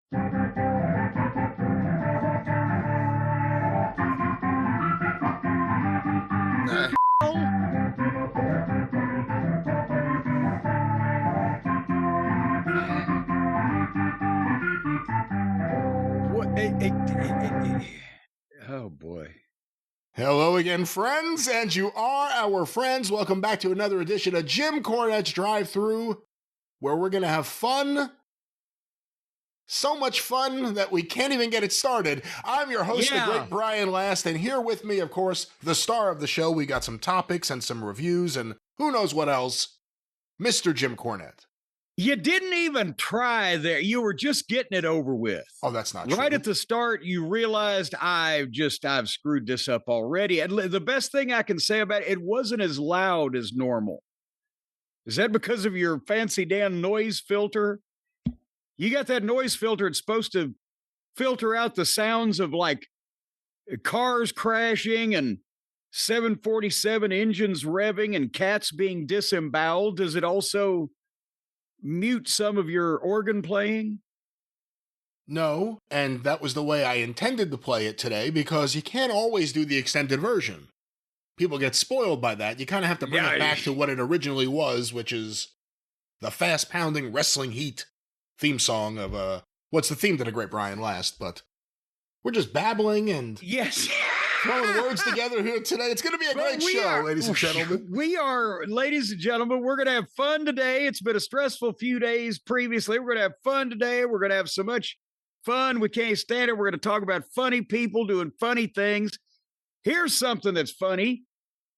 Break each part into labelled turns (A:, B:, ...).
A: Oh, boy.
B: Hello again, friends, and you are our friends. Welcome back to another edition of Jim Cornette's Drive Thru, where we're going to have fun. So much fun that we can't even get it started. I'm your host, the great Brian Last, and here with me, of course, the star of the show. We got some topics and some reviews and who knows what else, Mr. Jim Cornette.
A: You didn't even try there. You were just getting it over with.
B: Oh, that's not true.
A: Right at the start, you realized I've screwed this up already. And the best thing I can say about it, it wasn't as loud as normal. Is that because of your fancy damn noise filter? You got that noise filter. It's supposed to filter out the sounds of like cars crashing and 747 engines revving and cats being disemboweled. Does it also mute some of your organ playing?
B: No, and that was the way I intended to play it today because you can't always do the extended version. People get spoiled by that. You kind of have to bring it back to what it originally was, which is the fast-pounding wrestling heat theme song of, what's the theme to the great Brian Last, but we're just babbling and throwing words together here today. It's going to be a great show, ladies and gentlemen.
A: Ladies and gentlemen, we're going to have fun today. It's been a stressful few days previously. We're going to have fun today. We're going to have so much fun we can't stand it. We're going to talk about funny people doing funny things. Here's something that's funny.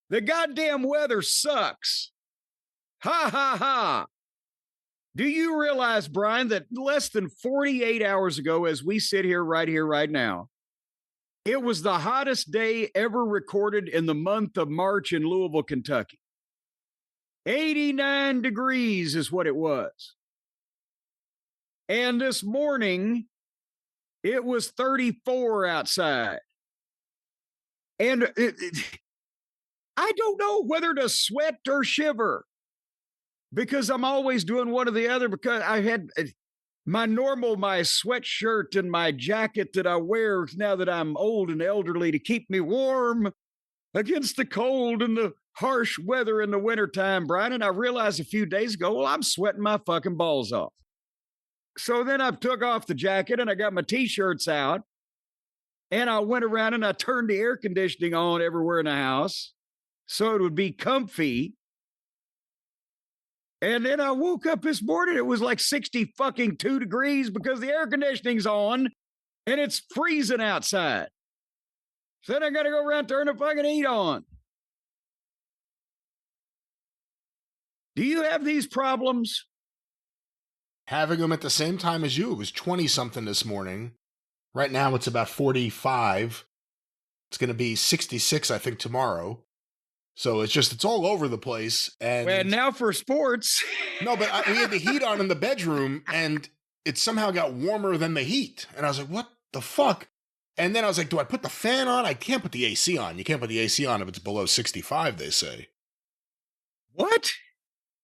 A: The goddamn weather sucks. Ha, ha, ha. Do you realize, Brian, that less than 48 hours ago, as we sit here right now, it was the hottest day ever recorded in the month of March in Louisville, Kentucky. 89 degrees is what it was. And this morning, it was 34 outside. And I don't know whether to sweat or shiver because I'm always doing one or the other because I had my sweatshirt and my jacket that I wear now that I'm old and elderly to keep me warm against the cold and the harsh weather in the wintertime, Brian. And I realized a few days ago, well, I'm sweating my fucking balls off. So then I took off the jacket and I got my t-shirts out and I went around and I turned the air conditioning on everywhere in the house so it would be comfy. And then I woke up this morning, it was like 60 fucking 2 degrees because the air conditioning's on and it's freezing outside. So then I got to go around and turn the fucking heat on. Do you have these problems?
B: Having them at the same time as you. It was 20-something this morning. Right now it's about 45. It's going to be 66, I think, tomorrow. So it's all over the place. And
A: now for sports.
B: No, but we had the heat on in the bedroom and it somehow got warmer than the heat. And I was like, what the fuck? And then I was like, do I put the fan on? I can't put the AC on. You can't put the AC on if it's below 65, they say.
A: What?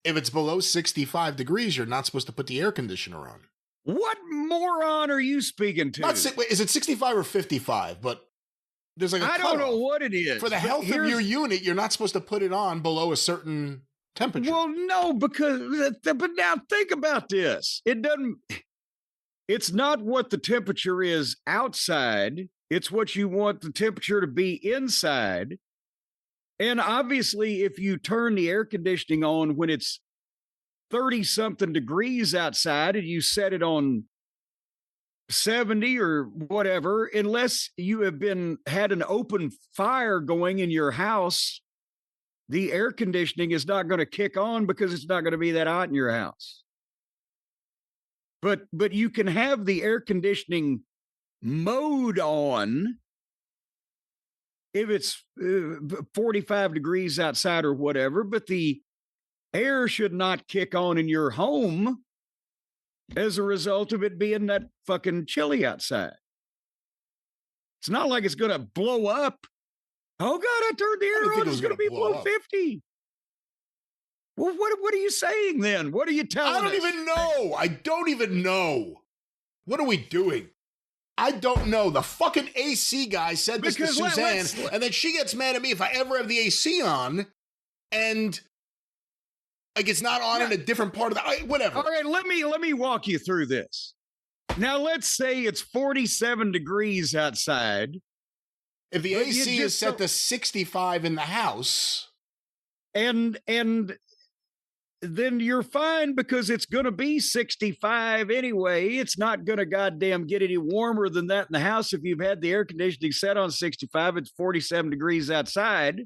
B: If it's below 65 degrees, you're not supposed to put the air conditioner on.
A: What moron are you speaking to?
B: Wait, is it 65 or 55? But there's like I
A: don't know what it is.
B: For the health of your unit, you're not supposed to put it on below a certain temperature.
A: Well, no, but now think about this. It's not what the temperature is outside. It's what you want the temperature to be inside. And obviously, if you turn the air conditioning on when it's 30-something degrees outside and you set it on 70 or whatever, unless you have had an open fire going in your house, the air conditioning is not going to kick on because it's not going to be that hot in your house. But you can have the air conditioning mode on if it's 45 degrees outside or whatever, but the air should not kick on in your home as a result of it being that fucking chilly outside. It's not like it's going to blow up. Oh, God, I turned the air on. It's going to be below 50. Well, what are you saying then? What are you telling us?
B: I don't even know. What are we doing? I don't know. The fucking AC guy said this to Suzanne, and then she gets mad at me if I ever have the AC on, and like it's not on in a different part of the whatever.
A: All right, let me walk you through this. Now let's say it's 47 degrees outside.
B: If the AC is set to 65 in the house,
A: and then you're fine because it's going to be 65 anyway. It's not going to goddamn get any warmer than that in the house. If you've had the air conditioning set on 65, it's 47 degrees outside.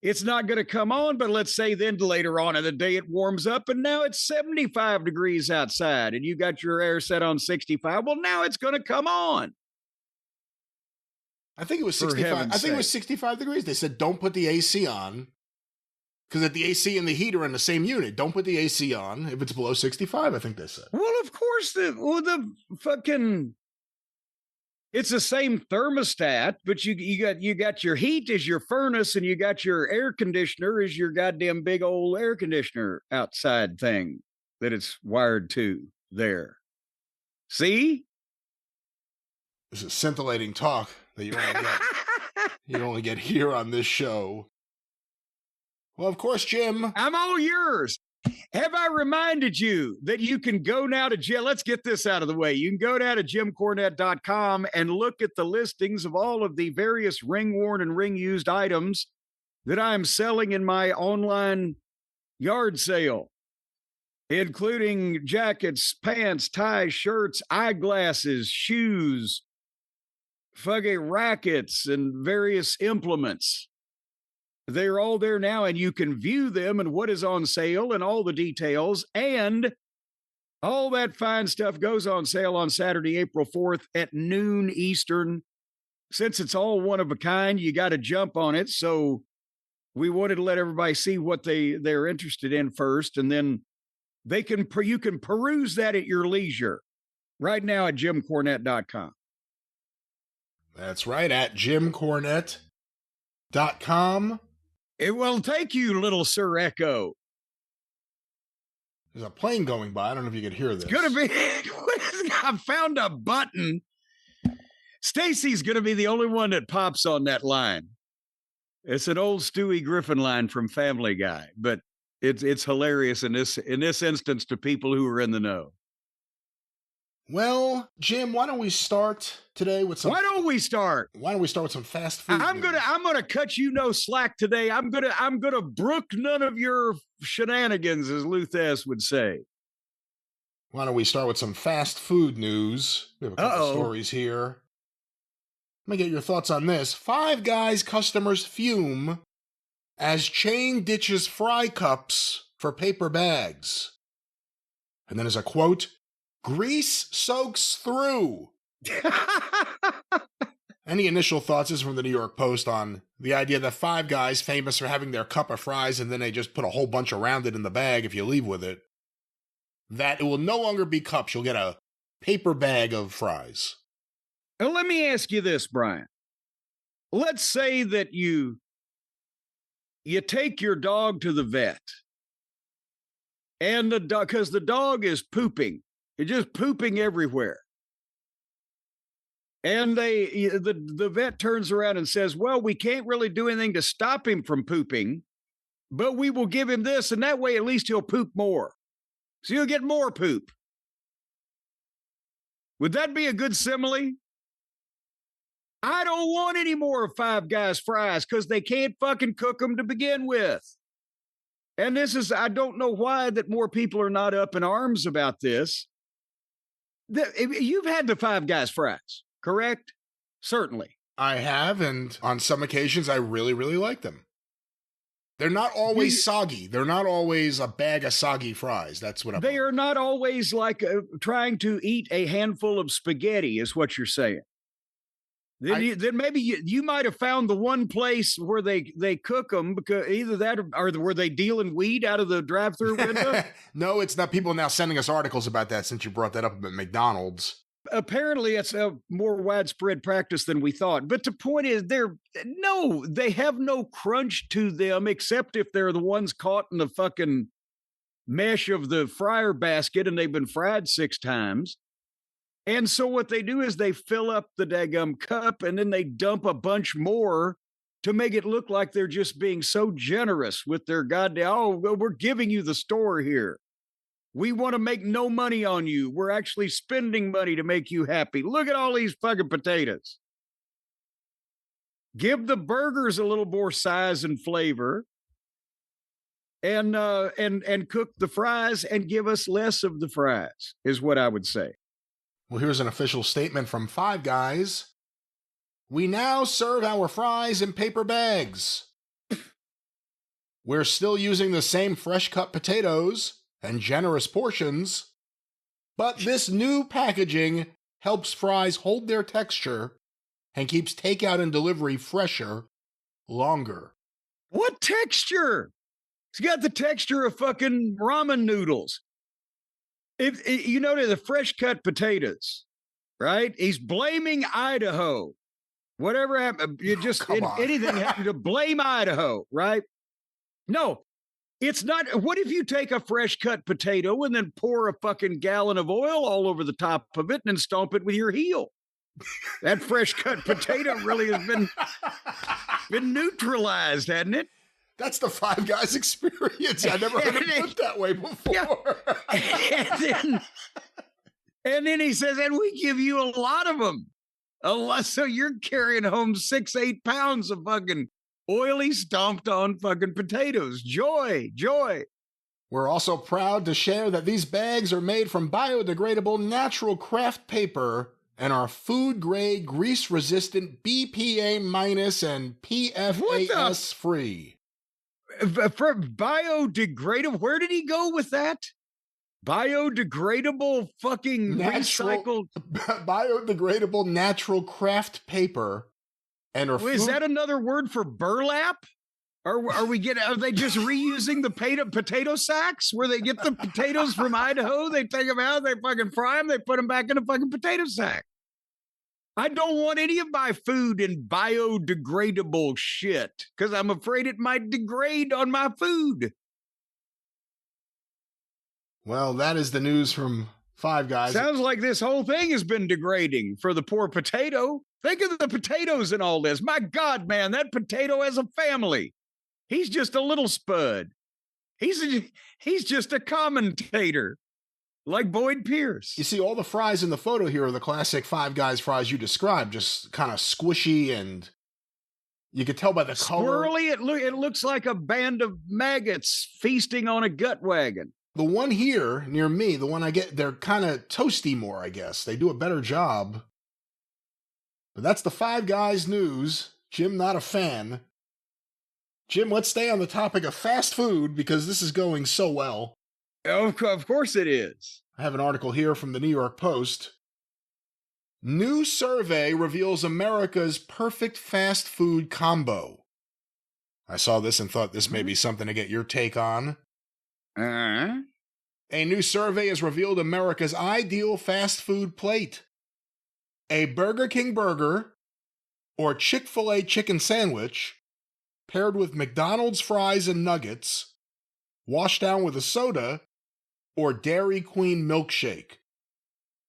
A: It's not going to come on, but let's say then later on in the day it warms up and now it's 75 degrees outside and you got your air set on 65. Well, now it's going to come on.
B: I think it was 65. I think it was 65 degrees. They said don't put the AC on because the AC and the heat are in the same unit. Don't put the AC on if it's below 65. I think they said.
A: Well, of course, the fucking it's the same thermostat, but you got your heat as your furnace, and you got your air conditioner as your goddamn big old air conditioner outside thing that it's wired to there. See?
B: This is scintillating talk that you only get here on this show. Well, of course, Jim.
A: I'm all yours. Have I reminded you that you can go now to Jim? Let's get this out of the way. You can go down to JimCornette.com and look at the listings of all of the various ring-worn and ring-used items that I'm selling in my online yard sale, including jackets, pants, ties, shirts, eyeglasses, shoes, fucking rackets, and various implements. They're all there now, and you can view them and what is on sale and all the details. And all that fine stuff goes on sale on Saturday, April 4th at noon Eastern. Since it's all one of a kind, you got to jump on it. So we wanted to let everybody see what they're interested in first, and then you can peruse that at your leisure right now at JimCornette.com.
B: That's right, at JimCornette.com.
A: It will take you, little Sir Echo.
B: There's a plane going by. I don't know if you could hear this.
A: It's going to be... I found a button. Stacy's going to be the only one that pops on that line. It's an old Stewie Griffin line from Family Guy, but it's hilarious in this instance to people who are in the know.
B: Well, Jim, why don't we start today with some...
A: Why don't we start
B: with some fast food?
A: I'm gonna cut you no slack today. I'm gonna brook none of your shenanigans, as Luthes would say.
B: Why don't we start with some fast food news? We have a couple stories here. Let me get your thoughts on this. Five Guys customers fume as chain ditches fry cups for paper bags. And then there's a quote, "Grease soaks through." Any initial thoughts? This is from the New York Post on the idea that Five Guys, famous for having their cup of fries and then they just put a whole bunch around it in the bag if you leave with it, that it will no longer be cups. You'll get a paper bag of fries.
A: Now, let me ask you this, Brian. Let's say that you take your dog to the vet, and because the dog is pooping. It's just pooping everywhere. And the vet turns around and says, well, we can't really do anything to stop him from pooping, but we will give him this, and that way at least he'll poop more. So you'll get more poop. Would that be a good simile? I don't want any more Five Guys fries because they can't fucking cook them to begin with. And I don't know why that more people are not up in arms about this. You've had the Five Guys fries, correct? Certainly.
B: I have, and on some occasions, I really, really like them. They're not always soggy. They're not always a bag of soggy fries. That's what
A: They are not always like trying to eat a handful of spaghetti, is what you're saying. Then maybe you might have found the one place where they cook them, because either that or were they dealing weed out of the drive-thru window?
B: No, it's not. People are now sending us articles about that since you brought that up at McDonald's.
A: Apparently, it's a more widespread practice than we thought. But the point is, they have no crunch to them, except if they're the ones caught in the fucking mesh of the fryer basket and they've been fried 6 times. And so what they do is they fill up the daggum cup and then they dump a bunch more to make it look like they're just being so generous with their goddamn, oh, we're giving you the store here. We want to make no money on you. We're actually spending money to make you happy. Look at all these fucking potatoes. Give the burgers a little more size and flavor. And cook the fries and give us less of the fries, is what I would say.
B: Well, here's an official statement from Five Guys. We now serve our fries in paper bags. We're still using the same fresh cut potatoes and generous portions, but this new packaging helps fries hold their texture and keeps takeout and delivery fresher longer.
A: What texture? It's got the texture of fucking ramen noodles. You know, the fresh cut potatoes, right? He's blaming Idaho. Whatever happened, anything happened to blame Idaho, right? No, it's not. What if you take a fresh cut potato and then pour a fucking gallon of oil all over the top of it and then stomp it with your heel? That fresh cut potato really has been neutralized, hasn't it?
B: That's the Five Guys experience. I never heard it put that way before.
A: Yeah. And then he says, and we give you a lot of them. So you're carrying home 6-8 pounds of fucking oily, stomped on fucking potatoes. Joy, joy.
B: We're also proud to share that these bags are made from biodegradable natural craft paper and are food-grade, grease-resistant, BPA- and PFAS-free.
A: For biodegradable, where did he go with that? Biodegradable fucking recycled.
B: Biodegradable natural craft paper. And
A: is that another word for burlap? Are they just reusing the potato sacks where they get the potatoes from Idaho? They take them out, they fucking fry them, they put them back in a fucking potato sack. I don't want any of my food in biodegradable shit because I'm afraid it might degrade on my food.
B: Well, that is the news from Five Guys.
A: Sounds like this whole thing has been degrading for the poor potato. Think of the potatoes in all this. My God, man, that potato has a family. He's just a little spud. He's just a commentator. Like Boyd Pierce.
B: You see, all the fries in the photo here are the classic Five Guys fries you described, just kind of squishy, and you could tell by the color.
A: Squirrely, it looks like a band of maggots feasting on a gut wagon.
B: The one here near me, the one I get, they're kind of toasty more, I guess. They do a better job. But that's the Five Guys news. Jim, not a fan. Jim, let's stay on the topic of fast food because this is going so well.
A: Of course it is.
B: I have an article here from the New York Post. New survey reveals America's perfect fast food combo. I saw this and thought this may be something to get your take on. A new survey has revealed America's ideal fast food plate. A Burger King burger or Chick-fil-A chicken sandwich paired with McDonald's fries and nuggets, washed down with a soda, or Dairy Queen milkshake.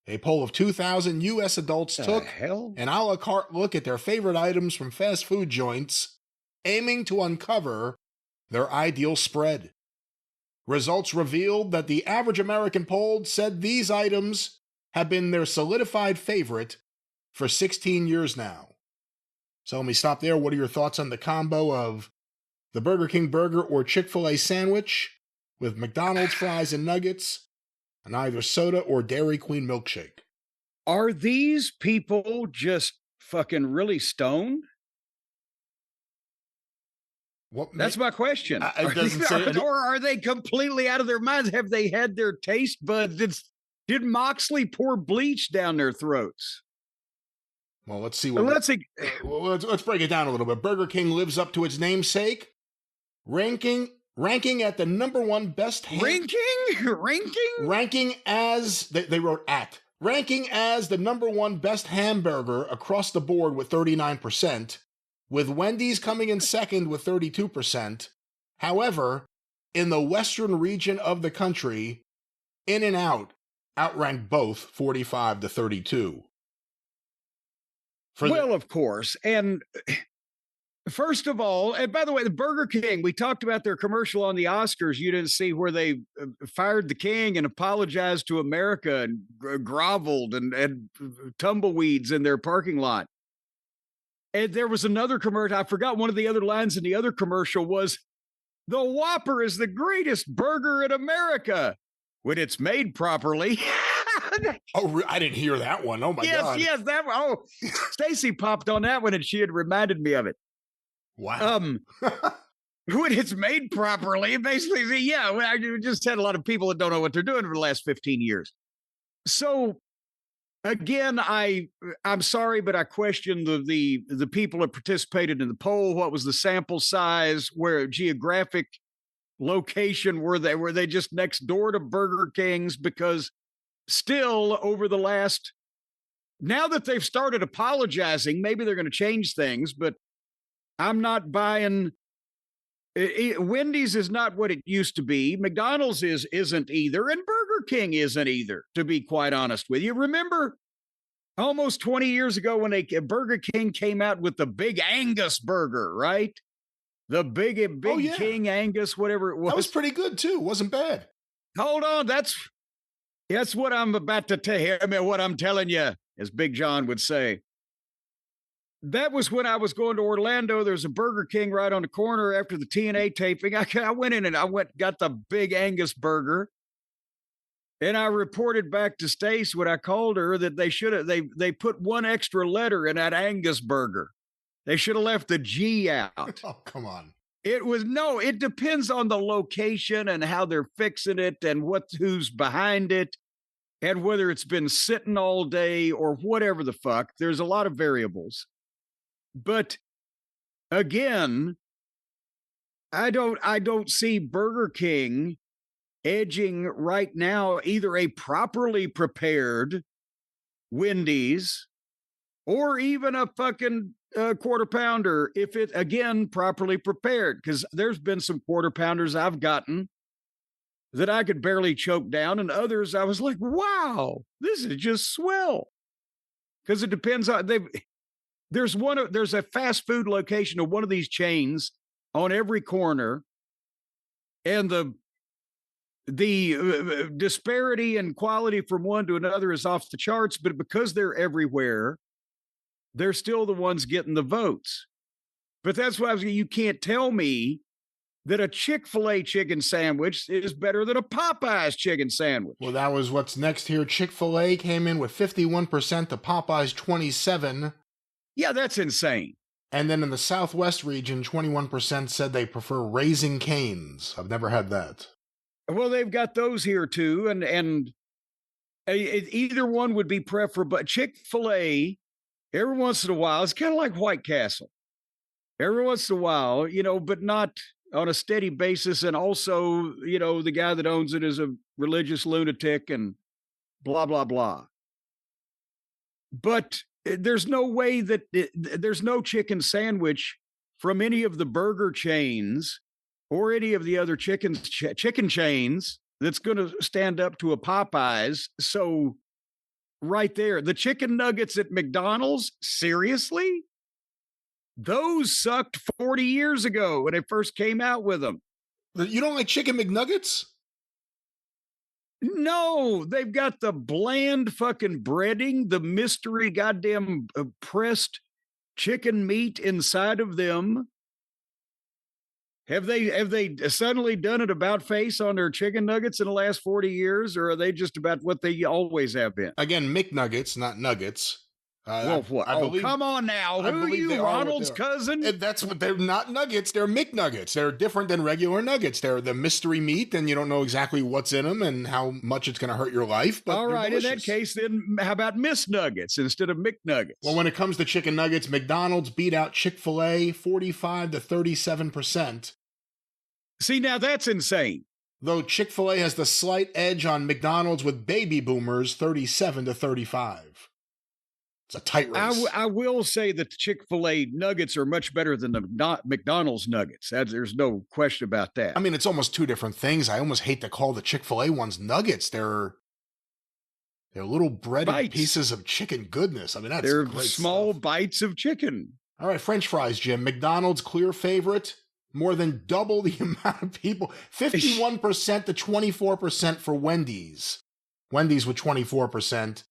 B: A poll of 2,000 U.S. adults took an a la carte look at their favorite items from fast food joints, aiming to uncover their ideal spread. Results revealed that the average American polled said these items have been their solidified favorite for 16 years now. So let me stop there. What are your thoughts on the combo of the Burger King burger or Chick-fil-A sandwich with McDonald's fries and nuggets, and either soda or Dairy Queen milkshake?
A: Are these people just fucking really stoned? That's my question. Or are they completely out of their minds? Have they had their taste buds? Did Moxley pour bleach down their throats?
B: Well, let's see. Let's break it down a little bit. Burger King lives up to its namesake, ranking at the number one best ranking as they wrote at ranking as the number one best hamburger across the board with 39%, with Wendy's coming in second with 32%. However, in the western region of the country, In-N-Out outranked both 45-32.
A: Well, of course. And first of all, and by the way, the Burger King, we talked about their commercial on the Oscars. You didn't see where they fired the king and apologized to America and groveled and tumbleweeds in their parking lot. And there was another commercial. I forgot one of the other lines in the other commercial was, "The Whopper is the greatest burger in America when it's made properly."
B: Oh, I didn't hear that one. Oh, my God.
A: Yes, that one. Oh, Stacy popped on that one, and she had reminded me of it.
B: Wow.
A: When it's made properly, basically, yeah, I just had a lot of people that don't know what they're doing for the last 15 years. So, again, I'm sorry, but I question the people that participated in the poll. What was the sample size? Where geographic location were they? Were they just next door to Burger King's? Because still, over the last, now that they've started apologizing, maybe they're going to change things, but I'm not buying. Wendy's is not what it used to be. McDonald's isn't either, and Burger King isn't either, to be quite honest with you. Remember almost 20 years ago when Burger King came out with the Big Angus burger, right? The big King Angus, whatever it was.
B: That was pretty good, too. Wasn't bad.
A: Hold on. That's what I'm about to tell you. I mean, what I'm telling you, as Big John would say. That was when I was going to Orlando. There's a Burger King right on the corner after the TNA taping. I went in and got the Big Angus burger. And I reported back to Stace when I called her that they put one extra letter in that Angus burger. They should have left the G out.
B: Oh, come on.
A: It depends on the location and how they're fixing it and who's behind it and whether it's been sitting all day or whatever the fuck. There's a lot of variables. But again, I don't see Burger King edging right now either a properly prepared Wendy's or even a fucking quarter pounder if it, again, properly prepared. Because there's been some quarter pounders I've gotten that I could barely choke down, and others I was like, wow, this is just swell. Because it depends on there's a fast food location of one of these chains on every corner, and the disparity in quality from one to another is off the charts. But because they're everywhere, they're still the ones getting the votes. But that's why you can't tell me that a Chick-fil-A chicken sandwich is better than a Popeyes chicken sandwich.
B: Well, that was what's next here. Chick-fil-A came in with 51% to Popeyes 27%.
A: Yeah, that's insane.
B: And then in the Southwest region, 21% said they prefer Raising Cane's. I've never had that.
A: Well, they've got those here too, and either one would be preferable. But Chick-fil-A, every once in a while, it's kind of like White Castle. Every once in a while, but not on a steady basis. And also, the guy that owns it is a religious lunatic and blah, blah, blah. But there's no way that there's no chicken sandwich from any of the burger chains or any of the other chicken chains that's going to stand up to a Popeyes. So right there, the chicken nuggets at McDonald's, seriously? Those sucked 40 years ago when they first came out with them.
B: You don't like chicken McNuggets?
A: No, they've got the bland fucking breading, the mystery goddamn pressed chicken meat inside of them. Have they suddenly done an about face on their chicken nuggets in the last 40 years, or are they just about what they always have been?
B: Again, McNuggets, not nuggets.
A: I believe, come on now. Who are you, Ronald's cousin?
B: And that's what they're not nuggets. They're McNuggets. They're different than regular nuggets. They're the mystery meat, and you don't know exactly what's in them and how much it's going to hurt your life. But
A: all right,
B: delicious.
A: In that case, then how about Miss Nuggets instead of McNuggets?
B: Well, when it comes to chicken nuggets, McDonald's beat out Chick-fil-A 45-37%.
A: See, now that's insane.
B: Though Chick-fil-A has the slight edge on McDonald's with baby boomers 37-35. It's a tight race.
A: I will say that the Chick-fil-A nuggets are much better than the McDonald's nuggets. There's no question about that.
B: I mean, it's almost two different things. I almost hate to call the Chick-fil-A ones nuggets. They're They're little breaded
A: bites.
B: pieces of chicken goodness. I mean, that's
A: They're
B: great
A: small
B: stuff.
A: bites of chicken.
B: All right, French fries, Jim. McDonald's clear favorite. More than double the amount of people. 51% to 24% for Wendy's. Wendy's with 24%.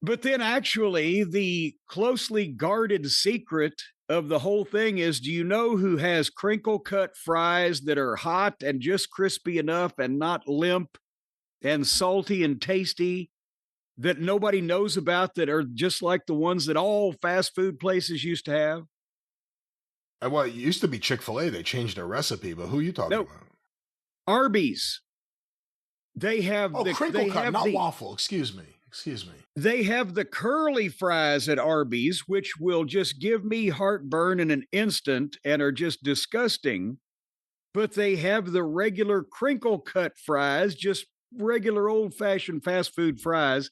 A: But then actually, the closely guarded secret of the whole thing is, do you know who has crinkle cut fries that are hot and just crispy enough and not limp and salty and tasty that nobody knows about, that are just like the ones that all fast food places used to have?
B: Well, it used to be Chick-fil-A. They changed their recipe, but who are you talking about?
A: Arby's. They have
B: crinkle cut, not waffle. Excuse me.
A: They have the curly fries at Arby's, which will just give me heartburn in an instant and are just disgusting. But they have the regular crinkle cut fries, just regular old-fashioned fast food fries,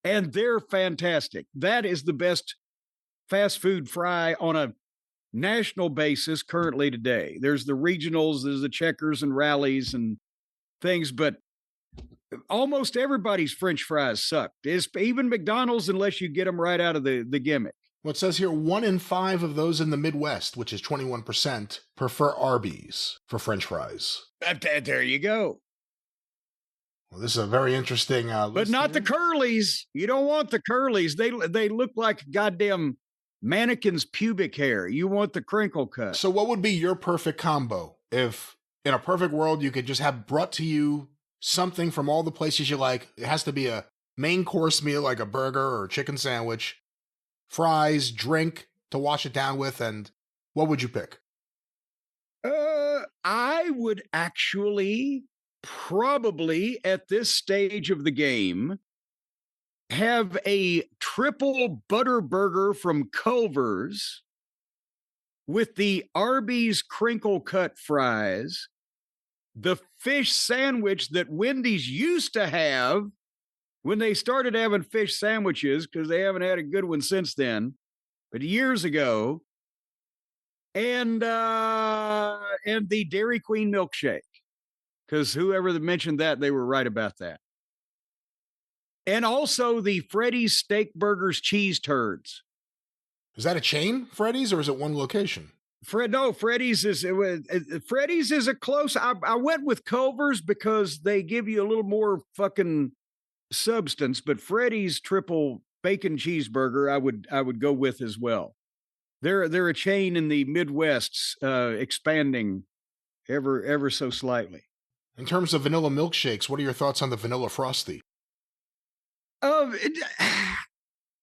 A: and they're fantastic. That is the best fast food fry on a national basis currently today. There's the regionals, there's the Checkers and Rallies and things, but almost everybody's French fries suck. It's even McDonald's, unless you get them right out of the gimmick.
B: Well, it says here 1 in 5 of those in the Midwest, which is 21%, prefer Arby's for French fries.
A: There you go.
B: Well, this is a very interesting list.
A: But not the curlies. You don't want the curlies. They look like goddamn mannequin's pubic hair. You want the crinkle cut.
B: So what would be your perfect combo? If in a perfect world you could just have brought to you something from all the places you like. It has to be a main course meal like a burger or a chicken sandwich, fries, drink to wash it down with, and what would you pick?
A: I would actually probably at this stage of the game have a triple butter burger from Culver's with the Arby's crinkle cut fries, the fish sandwich that Wendy's used to have when they started having fish sandwiches, because they haven't had a good one since then, but years ago, and the Dairy Queen milkshake, because whoever mentioned that, they were right about that. And also the Freddy's Steak Burgers cheese turds.
B: Is that a chain, Freddy's, or is it one location?
A: Freddy's is a close. I went with Culver's because they give you a little more fucking substance, but Freddy's triple bacon cheeseburger I would go with as well. They're a chain in the Midwest, expanding ever so slightly.
B: In terms of vanilla milkshakes, what are your thoughts on the vanilla frosty?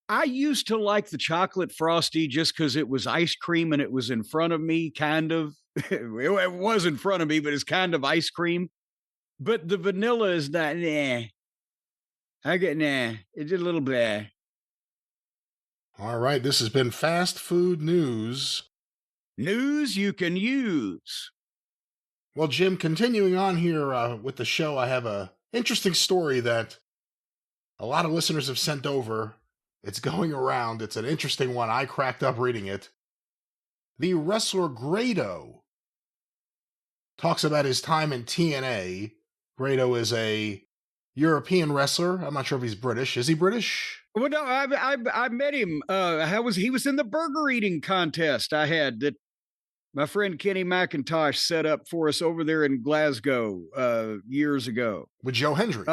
A: I used to like the chocolate frosty just because it was ice cream and it was in front of me, kind of. It was in front of me, but it's kind of ice cream. But the vanilla is not, nah. It's a little blah.
B: All right, this has been Fast Food News.
A: News you can use.
B: Well, Jim, continuing on here with the show, I have a interesting story that a lot of listeners have sent over. It's going around. It's an interesting one. I cracked up reading it. The wrestler Grado talks about his time in TNA. Grado is a European wrestler. I'm not sure if he's British. Is he British?
A: Well, no, I met him. He was in the burger eating contest I had that my friend Kenny McIntosh set up for us over there in Glasgow years ago.
B: With Joe Hendry.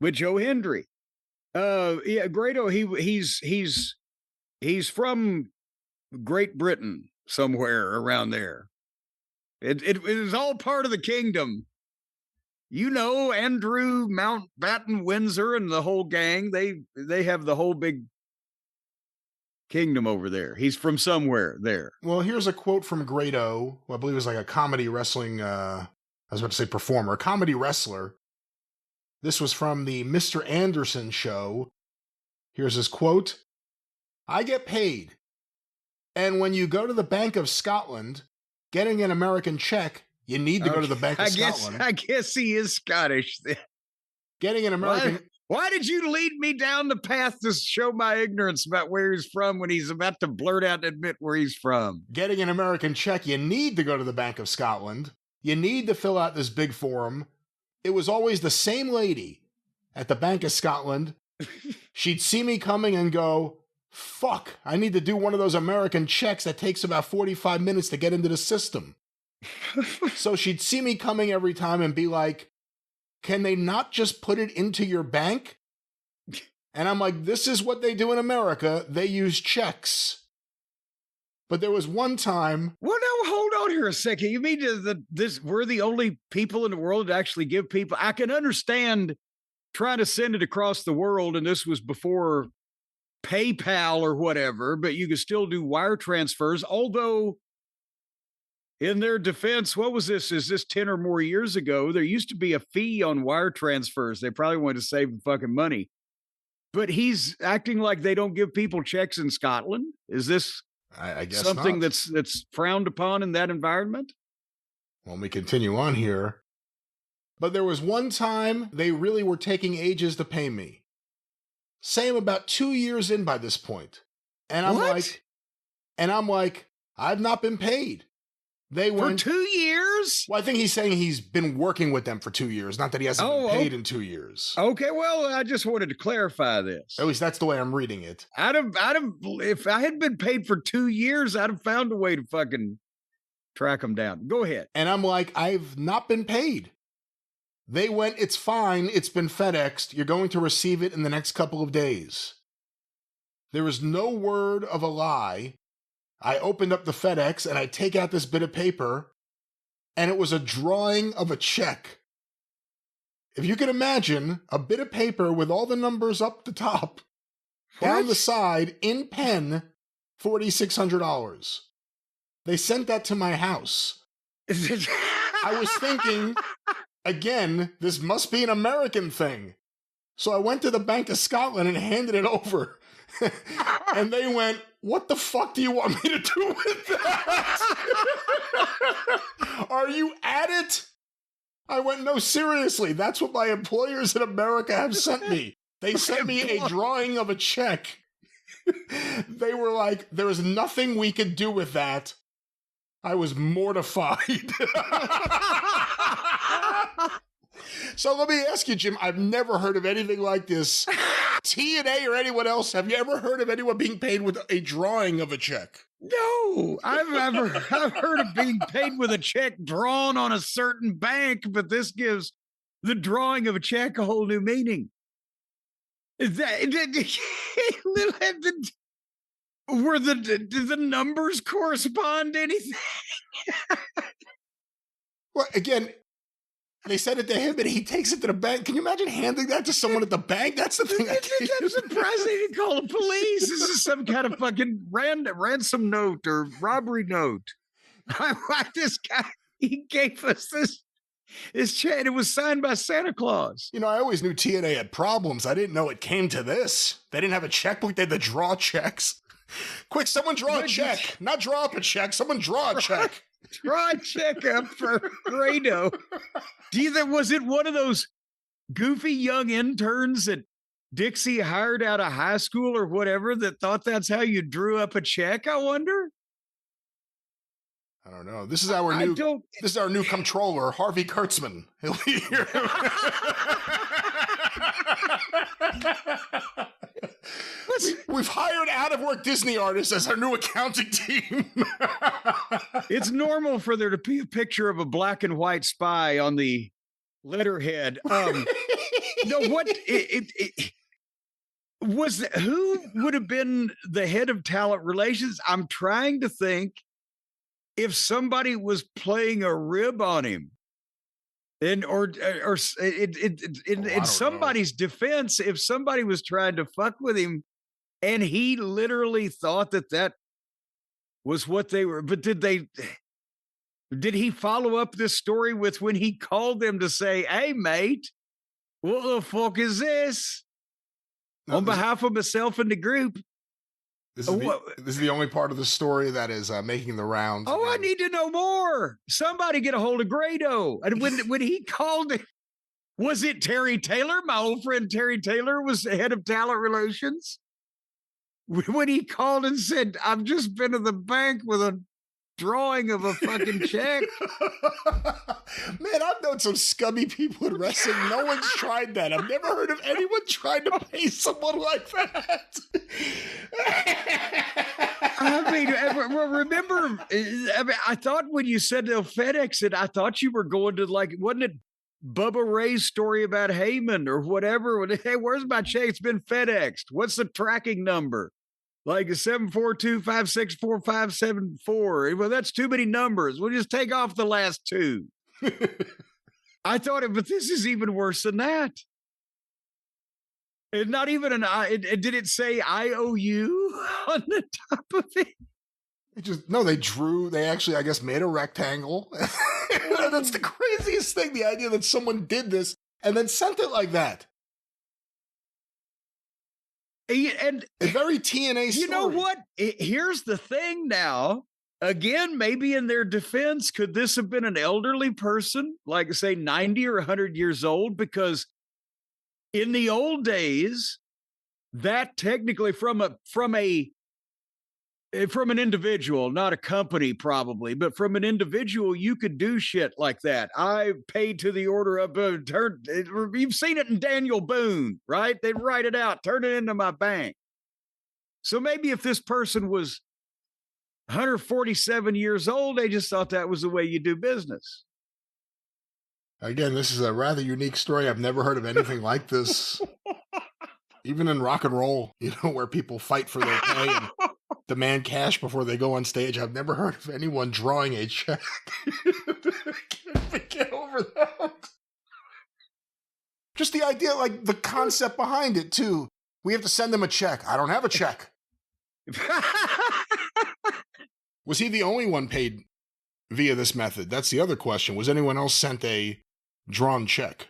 A: With Joe Hendry. Yeah, Grado, he's from Great Britain, somewhere around there. It is all part of the kingdom. You know, Andrew, Mountbatten, Windsor, and the whole gang, they have the whole big kingdom over there. He's from somewhere there.
B: Well, here's a quote from Grado, who I believe is like a comedy wrestling, I was about to say performer, a comedy wrestler. This was from the Mr. Anderson show. Here's his quote. I get paid. And when you go to the Bank of Scotland, getting an American check, you need to go to the Bank of Scotland.
A: I guess he is Scottish then.
B: Getting an American...
A: Why did you lead me down the path to show my ignorance about where he's from when he's about to blurt out and admit where he's from?
B: Getting an American check, you need to go to the Bank of Scotland. You need to fill out this big form. It was always the same lady. at the Bank of Scotland, she'd see me coming and go, fuck, I need to do one of those American checks that takes about 45 minutes to get into the system. So she'd see me coming every time and be like, can they not just put it into your bank? And I'm like, this is what they do in America. They use checks. But there was one time.
A: Well, no, hold on here a second. You mean we're the only people in the world to actually give people? I can understand trying to send it across the world, and this was before PayPal or whatever, but you could still do wire transfers. Although, in their defense, what was this? Is this 10 or more years ago? There used to be a fee on wire transfers. They probably wanted to save fucking money. But he's acting like they don't give people checks in Scotland. Is this
B: I guess
A: something
B: not.
A: that's frowned upon in that environment?
B: Well, let me continue on here. But there was one time they really were taking ages to pay me. Say I'm about 2 years in by this point. And I'm like, I've not been paid. They went
A: for 2 years?
B: Well, I think he's saying he's been working with them for 2 years, not that he hasn't been paid in 2 years.
A: Okay, well, I just wanted to clarify this.
B: At least that's the way I'm reading it.
A: If I had been paid for 2 years, I'd have found a way to fucking track them down. Go ahead.
B: And I'm like, I've not been paid. They went, it's fine, it's been FedExed, you're going to receive it in the next couple of days. There is no word of a lie. I opened up the FedEx and I take out this bit of paper, and it was a drawing of a check. If you can imagine, a bit of paper with all the numbers up the top, down the side, in pen, $4,600. They sent that to my house. I was thinking, again, this must be an American thing. So I went to the Bank of Scotland and handed it over. And they went, what the fuck do you want me to do with that? Are you at it? I went, no, seriously, that's what my employers in America have sent me. They sent me a drawing of a check. They were like, there is nothing we could do with that. I was mortified. So let me ask you, Jim, I've never heard of anything like this. TNA or anyone else, have you ever heard of anyone being paid with a drawing of a check?
A: No, I've heard of being paid with a check drawn on a certain bank, but this gives the drawing of a check a whole new meaning. Is that did the numbers correspond to anything?
B: Well, again, they sent it to him and he takes it to the bank. Can you imagine handing that to someone at the bank? That's the thing.
A: I'm surprised they didn't call the police. This is some kind of fucking ransom note or robbery note. This guy, he gave us this check. It was signed by Santa Claus.
B: You know, I always knew TNA had problems. I didn't know it came to this. They didn't have a checkbook. They had to draw checks. Quick, someone draw a check. Not draw up a check. Someone draw a check.
A: Draw a check up for Grado. Was it one of those goofy young interns that Dixie hired out of high school or whatever that thought that's how you drew up a check, I wonder?
B: I don't know. This is our new comptroller, Harvey Kurtzman. He'll be here. We've hired out-of-work Disney artists as our new accounting team.
A: It's normal for there to be a picture of a black and white spy on the letterhead. Who would have been the head of talent relations? I'm trying to think if somebody was playing a rib on him. In somebody's defense, if somebody was trying to fuck with him and he literally thought that was what they were, but did he follow up this story with when he called them to say, hey, mate, what the fuck is this? On behalf of myself and the group.
B: This is the only part of the story that is making the rounds.
A: Oh, I need to know more. Somebody get a hold of Grado. And when he called it, was it Terry Taylor? My old friend Terry Taylor was the head of talent relations. When he called and said, I've just been to the bank with a drawing of a fucking check.
B: Man, I've known some scummy people in wrestling. No one's tried that. I've never heard of anyone trying to pay someone like that.
A: I mean, remember, I thought when you said they'll FedEx it, I thought you were going to, like, wasn't it Bubba Ray's story about Heyman or whatever? Hey, where's my check? It's been FedExed. What's the tracking number? Like 742-564-574. Well, that's too many numbers. We'll just take off the last two. I thought it, but this is even worse than that. It's not even an I. Did it say IOU on the top of it?
B: They actually, I guess, made a rectangle. That's the craziest thing. The idea that someone did this and then sent it like that.
A: And
B: a very TNA story.
A: You know what? Here's the thing now. Again, maybe in their defense, could this have been an elderly person, like say 90 or 100 years old? Because in the old days, that technically from an individual, not a company probably, but from an individual, you could do shit like that. I paid to the order of you've seen it in Daniel Boone, right? They'd write it out, turn it into my bank. So maybe if this person was 147 years old, they just thought that was the way you do business.
B: Again, this is a rather unique story. I've never heard of anything like this. Even in rock and roll, where people fight for their pay and demand cash before they go on stage. I've never heard of anyone drawing a check. Can't get over that. Just the idea, like the concept behind it, too. We have to send them a check. I don't have a check. Was he the only one paid via this method? That's the other question. Was anyone else sent a drawn check?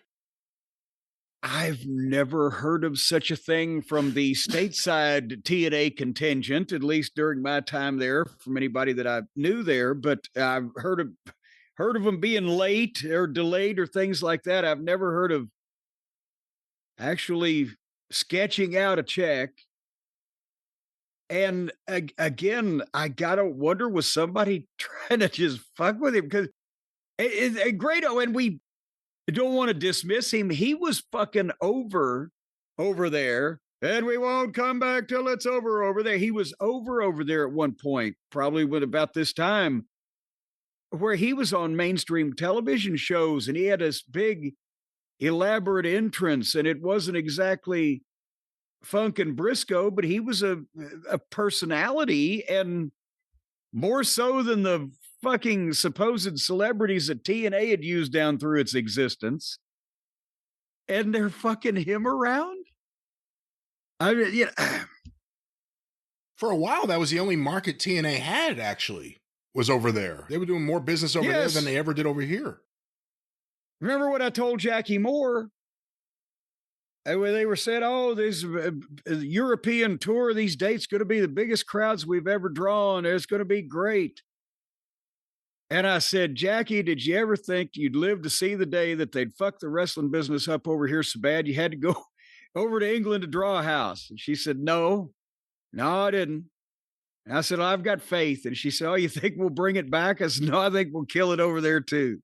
A: I've never heard of such a thing from the stateside TNA contingent, at least during my time there, from anybody that I knew there. But I've heard of them being late or delayed or things like that. I've never heard of actually sketching out a check. And again, I gotta wonder, was somebody trying to just fuck with him? Because Grado, and we don't want to dismiss him. He was fucking over there, and we won't come back till it's over there. He was over there at one point, probably with about this time, where he was on mainstream television shows, and he had this big, elaborate entrance, and it wasn't exactly Funk and Briscoe, but he was a personality, and more so than the fucking supposed celebrities that TNA had used down through its existence, and they're fucking him around. I mean,
B: for a while, that was the only market TNA had. Actually, was over there. They were doing more business over there than they ever did over here.
A: Remember what I told Jackie Moore? They were said, "Oh, this European tour, these dates going to be the biggest crowds we've ever drawn. It's going to be great." And I said, "Jackie, did you ever think you'd live to see the day that they'd fuck the wrestling business up over here so bad you had to go over to England to draw a house?" And she said, No, I didn't. And I said, "I've got faith." And she said, "Oh, you think we'll bring it back?" I said, "No, I think we'll kill it over there too."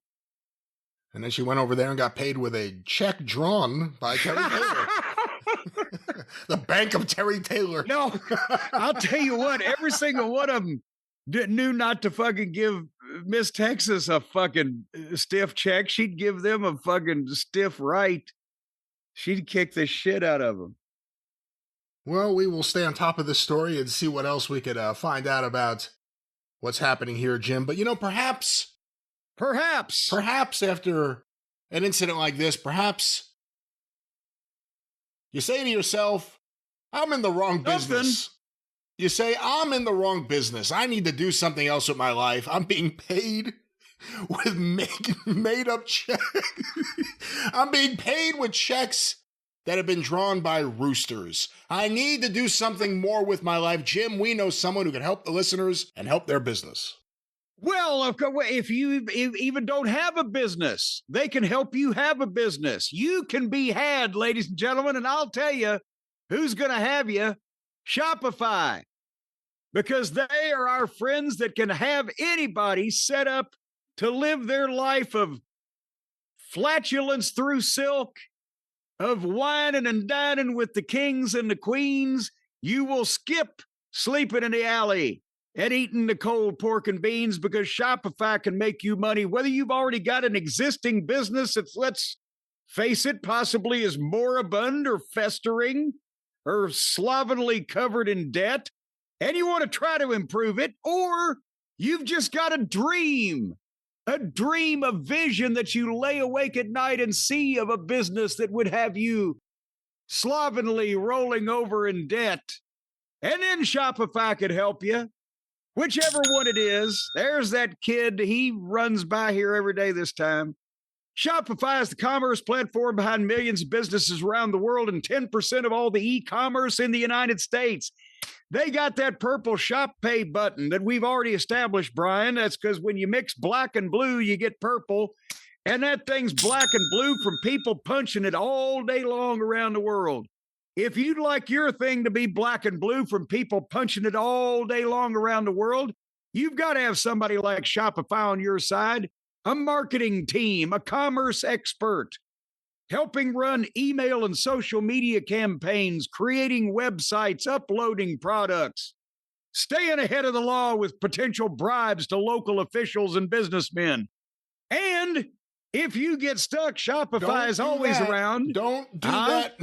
B: And then she went over there and got paid with a check drawn by Terry Taylor. The Bank of Terry Taylor.
A: No, I'll tell you what, every single one of them knew not to fucking give Miss Texas a fucking stiff check. She'd give them a fucking stiff right. She'd kick the shit out of them.
B: Well, we will stay on top of this story and see what else we could find out about what's happening here, Jim. But, perhaps after an incident like this, perhaps you say to yourself, I'm in the wrong business. You say, I'm in the wrong business. I need to do something else with my life. I'm being paid with made-up checks. I'm being paid with checks that have been drawn by roosters. I need to do something more with my life. Jim, we know someone who can help the listeners and help their business.
A: Well, of course, if you even don't have a business, they can help you have a business. You can be had, ladies and gentlemen, and I'll tell you who's going to have you. Shopify. because they are our friends that can have anybody set up to live their life of flatulence through silk, of whining and dining with the kings and the queens. You will skip sleeping in the alley and eating the cold pork and beans because Shopify can make you money, whether you've already got an existing business that's, let's face it, possibly is moribund or festering or slovenly covered in debt, and you want to try to improve it, or you've just got a dream, a vision that you lay awake at night and see of a business that would have you slovenly rolling over in debt. And then Shopify could help you. Whichever one it is, there's that kid. He runs by here every day this time. Shopify is the commerce platform behind millions of businesses around the world and 10% of all the e-commerce in the United States. They got that purple Shop Pay button that we've already established, Brian. That's because when you mix black and blue, you get purple. And that thing's black and blue from people punching it all day long around the world. If you'd like your thing to be black and blue from people punching it all day long around the world, you've got to have somebody like Shopify on your side, a marketing team, a commerce expert, helping run email and social media campaigns, creating websites, uploading products, staying ahead of the law with potential bribes to local officials and businessmen. And if you get stuck, Shopify is always around.
B: Don't do that.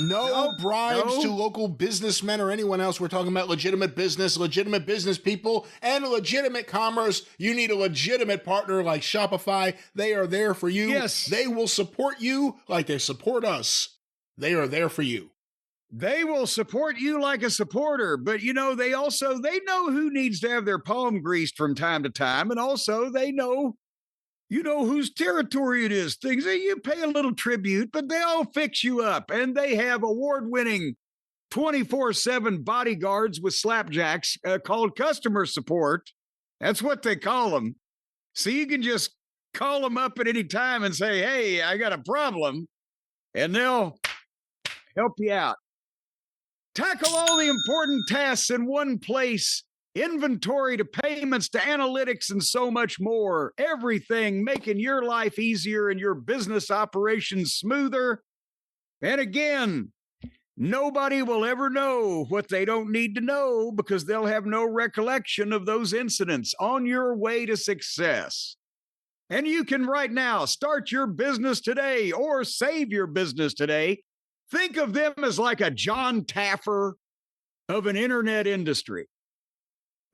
B: No bribes to local businessmen or anyone else. We're talking about legitimate business people, and legitimate commerce. You need a legitimate partner like Shopify. They are there for you.
A: Yes.
B: They will support you like they support us. They are there for you.
A: They will support you like a supporter, but they know who needs to have their palm greased from time to time, and also they know whose territory it is. Things that you pay a little tribute, but they all fix you up. And they have award-winning 24/7 bodyguards with slapjacks called customer support. That's what they call them. So you can just call them up at any time and say, hey, I got a problem. And they'll help you out. Tackle all the important tasks in one place. Inventory to payments to analytics and so much more. Everything making your life easier and your business operations smoother. And again, nobody will ever know what they don't need to know because they'll have no recollection of those incidents on your way to success. And you can right now start your business today or save your business today. Think of them as like a John Taffer of an internet industry.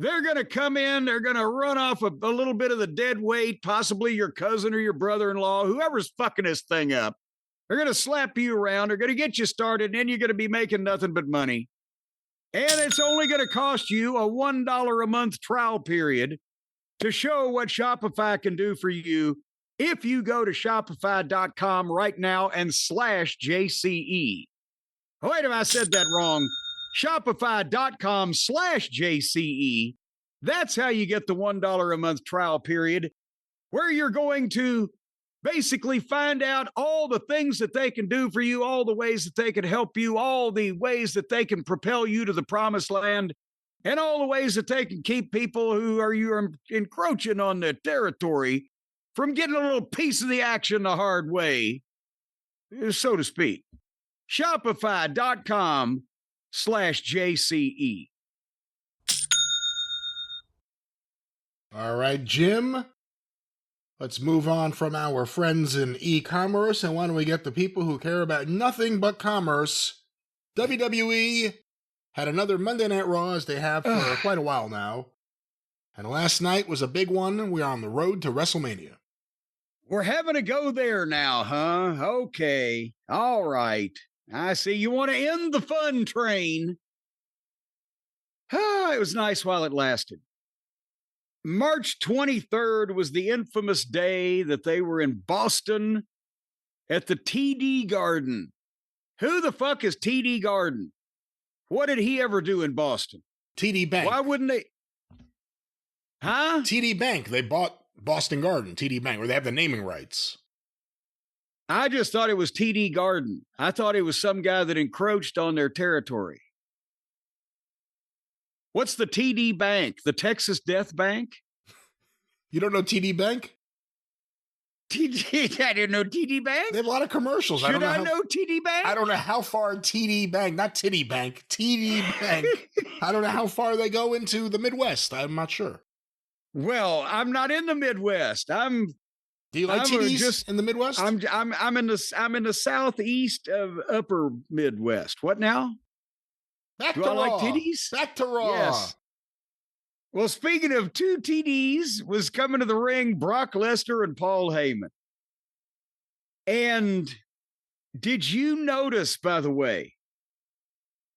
A: They're going to come in, they're going to run off a little bit of the dead weight, possibly your cousin or your brother-in-law, whoever's fucking this thing up. They're going to slap you around, they're going to get you started, and then you're going to be making nothing but money. And it's only going to cost you a $1 a month trial period to show what Shopify can do for you if you go to Shopify.com right now and /JCE. Oh, wait, if I said that wrong. Shopify.com/JCE. That's how you get the $1 a month trial period, where you're going to basically find out all the things that they can do for you, all the ways that they can help you, all the ways that they can propel you to the promised land, and all the ways that they can keep people who are you encroaching on their territory from getting a little piece of the action the hard way, so to speak. Shopify.com/JCE.
B: All right, Jim. Let's move on from our friends in e-commerce, and why don't we get the people who care about nothing but commerce? WWE had another Monday Night Raw, as they have for quite a while now. And last night was a big one. We are on the road to WrestleMania.
A: We're having to go there now, huh? Okay. All right. I see you want to end the fun train. It was nice while it lasted. March 23rd was the infamous day that they were in Boston at the TD Garden. Who the fuck is TD Garden? What did he ever do in Boston?
B: TD Bank.
A: Why wouldn't they? Huh?
B: TD Bank. They bought Boston Garden, TD Bank, where they have the naming rights.
A: I just thought it was TD Garden. I thought it was some guy that encroached on their territory. What's the TD Bank? The Texas Death Bank?
B: You don't know TD Bank?
A: I didn't know TD Bank.
B: They have a lot of commercials.
A: Should I know TD Bank?
B: I don't know how far TD Bank, not Titty Bank, TD Bank. I don't know how far they go into the Midwest. I'm not sure.
A: Well, I'm not in the Midwest.
B: Do you like TDs in the Midwest?
A: I'm in the southeast of upper Midwest. What now?
B: Back
A: Do
B: to
A: I
B: Raw.
A: like TDs?
B: Back to Raw.
A: Yes. Well, speaking of two TDs, was coming to the ring, Brock Lesnar and Paul Heyman. And did you notice, by the way,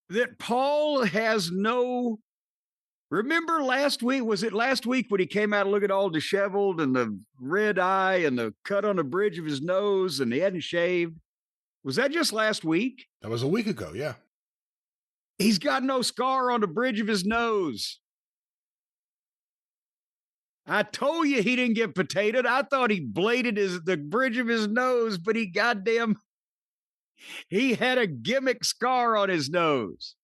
A: that Paul has no... Remember last week, was it last week when he came out looking all disheveled and the red eye and the cut on the bridge of his nose and he hadn't shaved? Was that just last week?
B: That was a week ago, yeah.
A: He's got no scar on the bridge of his nose. I told you he didn't get potatoed. I thought he bladed the bridge of his nose, but he had a gimmick scar on his nose.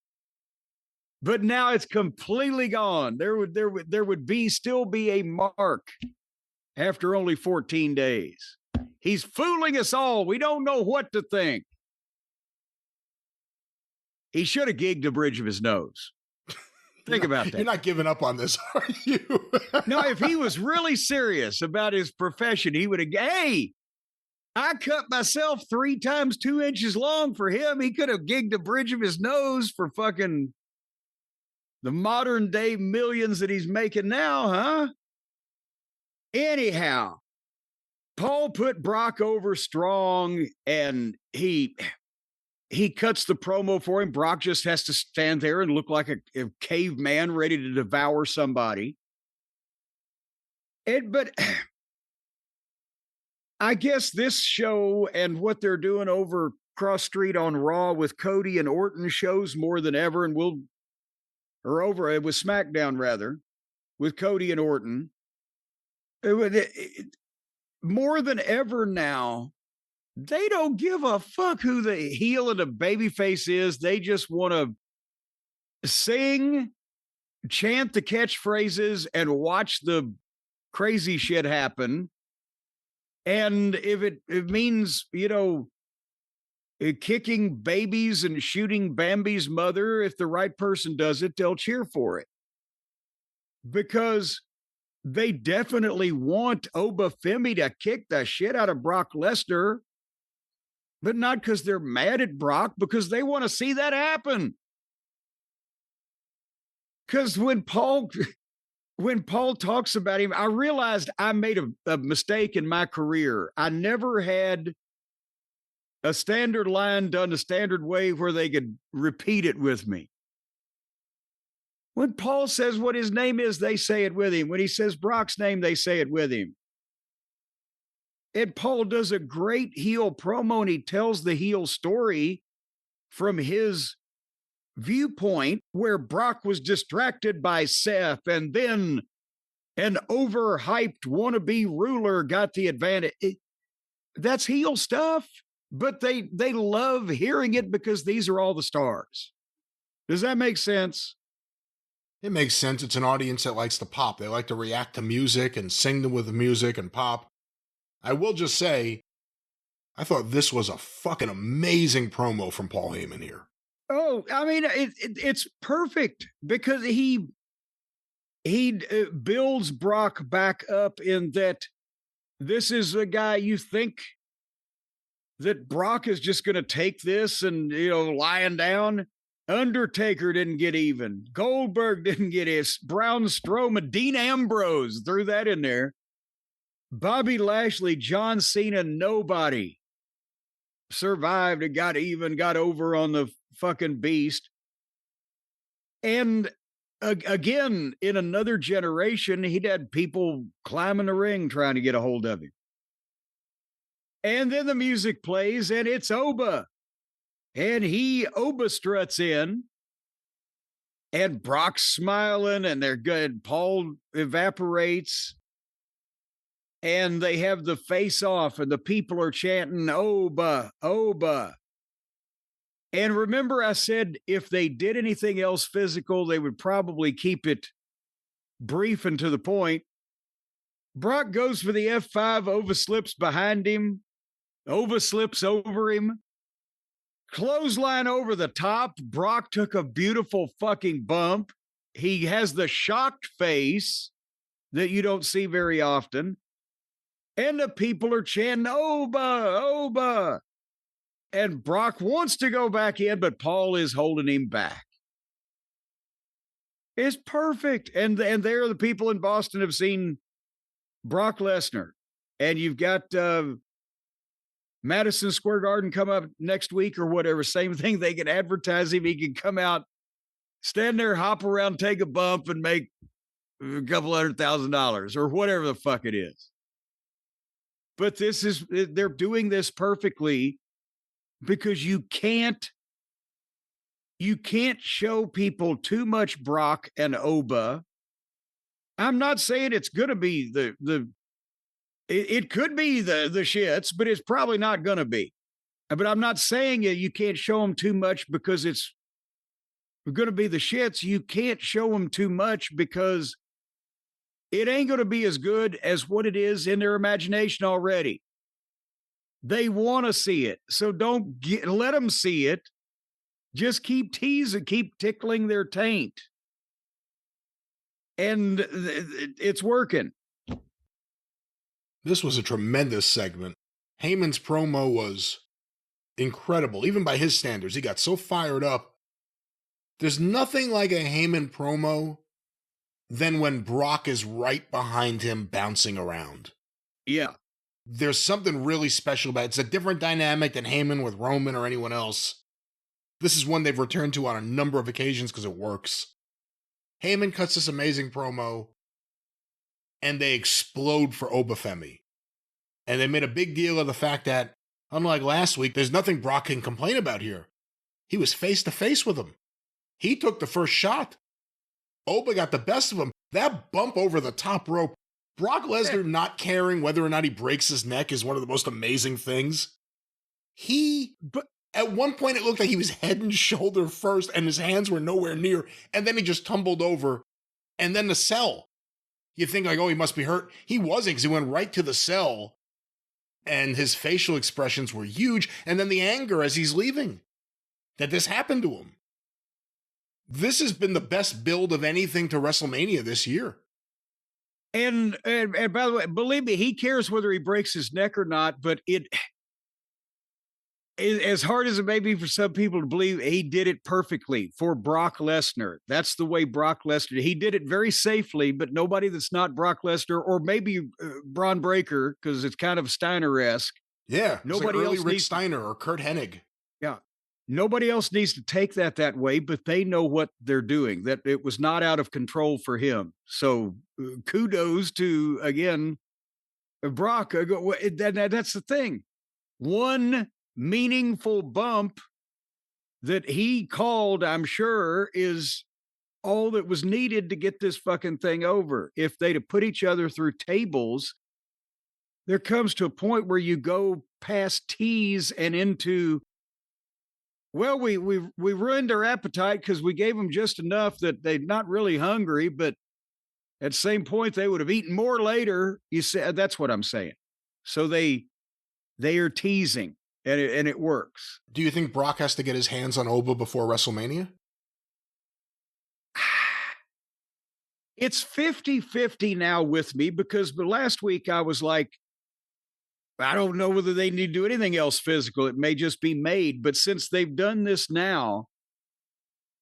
A: But now it's completely gone. There would still be a mark after only 14 days. He's fooling us all. We don't know what to think. He should have gigged the bridge of his nose. Think about that.
B: You're not giving up on this, are you?
A: No, if he was really serious about his profession, he would have, hey, I cut myself 3 times 2 inches long for him. He could have gigged the bridge of his nose for fucking the modern day millions that he's making now, huh? Anyhow, Paul put Brock over strong and he cuts the promo for him. Brock just has to stand there and look like a caveman ready to devour somebody. But I guess this show and what they're doing over cross street on Raw with Cody and Orton shows more than ever, and with SmackDown rather, with Cody and Orton. More than ever now, they don't give a fuck who the heel and the babyface is. They just want to sing, chant the catchphrases, and watch the crazy shit happen. And if it means, kicking babies and shooting Bambi's mother, if the right person does it, they'll cheer for it. Because they definitely want Oba Femi to kick the shit out of Brock Lesnar. But not because they're mad at Brock, because they want to see that happen. Because when Paul talks about him, I realized I made a mistake in my career. I never had a standard line done the standard way where they could repeat it with me. When Paul says what his name is, they say it with him. When he says Brock's name, they say it with him. And Paul does a great heel promo, and he tells the heel story from his viewpoint, where Brock was distracted by Seth, and then an overhyped wannabe ruler got the advantage. That's heel stuff, but they love hearing it because these are all the stars. Does that make sense?
B: It makes sense. It's an audience that likes to pop. They like to react to music and sing with the music and pop. I will just say, I thought this was a fucking amazing promo from Paul Heyman here.
A: Oh, I mean, it's perfect because he builds Brock back up in that this is a guy you think that Brock is just going to take this and, lying down. Undertaker didn't get even. Goldberg didn't get his. Braun Strowman, Dean Ambrose threw that in there. Bobby Lashley, John Cena, nobody survived and got over on the fucking beast. And again, in another generation, he'd had people climbing the ring trying to get a hold of him. And then the music plays and it's Oba. And Oba struts in. And Brock's smiling and they're good. Paul evaporates. And they have the face off and the people are chanting, Oba, Oba. And remember, I said if they did anything else physical, they would probably keep it brief and to the point. Brock goes for the F5, Oba slips behind him. Oba slips over him. Clothesline over the top. Brock took a beautiful fucking bump. He has the shocked face that you don't see very often. And the people are chanting, Oba, Oba. And Brock wants to go back in, but Paul is holding him back. It's perfect. And there the people in Boston have seen Brock Lesnar. And you've got Madison Square Garden come up next week or whatever. Same thing. They can advertise him. He can come out, stand there, hop around, take a bump, and make a couple $100,000 or whatever the fuck it is. But they're doing this perfectly because you can't show people too much Brock and Oba. I'm not saying it's going to be it could be the shits, but it's probably not going to be. But I'm not saying you can't show them too much because it's going to be the shits. You can't show them too much because it ain't going to be as good as what it is in their imagination already. They want to see it. So let them see it. Just keep teasing, keep tickling their taint. And it's working.
B: This was a tremendous segment. Heyman's promo was incredible, even by his standards. He got so fired up. There's nothing like a Heyman promo than when Brock is right behind him bouncing around.
A: Yeah.
B: There's something really special about it. It's a different dynamic than Heyman with Roman or anyone else. This is one they've returned to on a number of occasions because it works. Heyman cuts this amazing promo, and they explode for Oba Femi. And they made a big deal of the fact that, unlike last week, there's nothing Brock can complain about here. He was face-to-face with him. He took the first shot. Oba got the best of him. That bump over the top rope, Brock Lesnar not caring whether or not he breaks his neck is one of the most amazing things. But at one point it looked like he was head and shoulder first and his hands were nowhere near, and then he just tumbled over, and then the cell. You think like, oh, he must be hurt. He wasn't, because he went right to the cell, and his facial expressions were huge, and then the anger as he's leaving, that this happened to him. This has been the best build of anything to WrestleMania this year.
A: And by the way, believe me, he cares whether he breaks his neck or not, but as hard as it may be for some people to believe, he did it perfectly for Brock Lesnar. That's the way Brock Lesnar, he did it very safely, but nobody that's not Brock Lesnar or maybe Braun Breaker, because it's kind of Steiner-esque.
B: Yeah,
A: nobody
B: like
A: else
B: Rick Steiner or Kurt Hennig.
A: Yeah. Nobody else needs to take that way, but they know what they're doing, that it was not out of control for him. So kudos to, again, Brock. That's the thing. One meaningful bump that he called, I'm sure, is all that was needed to get this fucking thing over. If they'd have put each other through tables, there comes to a point where you go past tease and into, well, we ruined their appetite because we gave them just enough that they're not really hungry, but at the same point, they would have eaten more later. You said that's what I'm saying. So they are teasing, and it works.
B: Do you think Brock has to get his hands on Oba before WrestleMania?
A: It's 50-50 now with me, because last week I was like, I don't know whether they need to do anything else physical. It may just be made. But since they've done this now,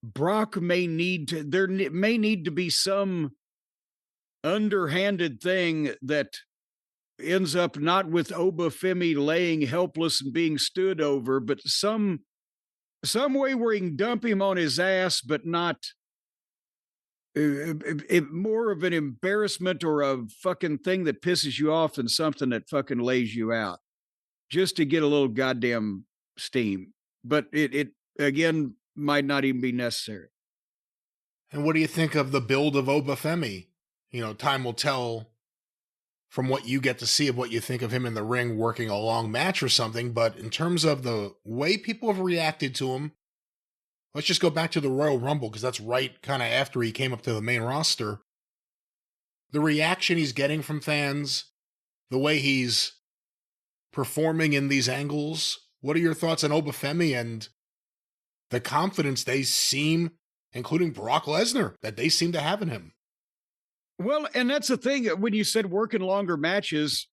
A: Brock may need to be some underhanded thing that ends up not with Oba Femi laying helpless and being stood over, but some way where he can dump him on his ass, but not more of an embarrassment or a fucking thing that pisses you off than something that fucking lays you out, just to get a little goddamn steam. But it again might not even be necessary.
B: And what do you think of the build of Oba Femi? Time will tell from what you get to see of what you think of him in the ring working a long match or something. But in terms of the way people have reacted to him, let's just go back to the Royal Rumble, because that's right kind of after he came up to the main roster. The reaction he's getting from fans, the way he's performing in these angles. What are your thoughts on Oba Femi and the confidence they seem, including Brock Lesnar, that they seem to have in him?
A: Well, and that's the thing. When you said working longer matches,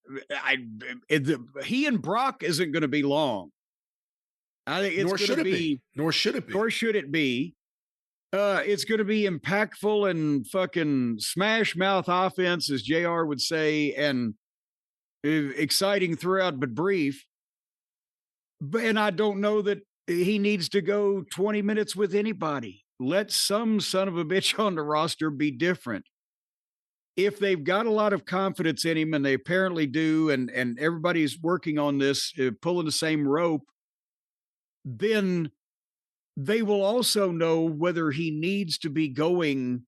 A: he and Brock isn't going to be long. I think it's
B: Nor should it be. Nor should it be.
A: Nor should it be. It's going to be impactful and fucking smash mouth offense, as JR would say, and exciting throughout, but brief. And I don't know that he needs to go 20 minutes with anybody. Let some son of a bitch on the roster be different. If they've got a lot of confidence in him, and they apparently do, and everybody's working on this, pulling the same rope, then they will also know whether he needs to be going.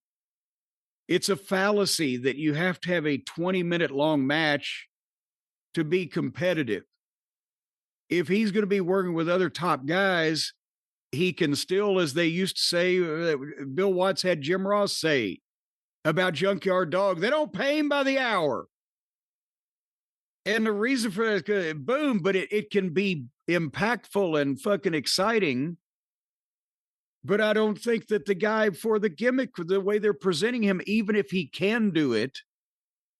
A: It's a fallacy that you have to have a 20-minute long match to be competitive. If he's going to be working with other top guys, he can still, as they used to say, Bill Watts had Jim Ross say about Junkyard Dog, they don't pay him by the hour. And the reason for that is boom, but it can be impactful and fucking exciting. But I don't think that the guy, for the gimmick, the way they're presenting him, even if he can do it,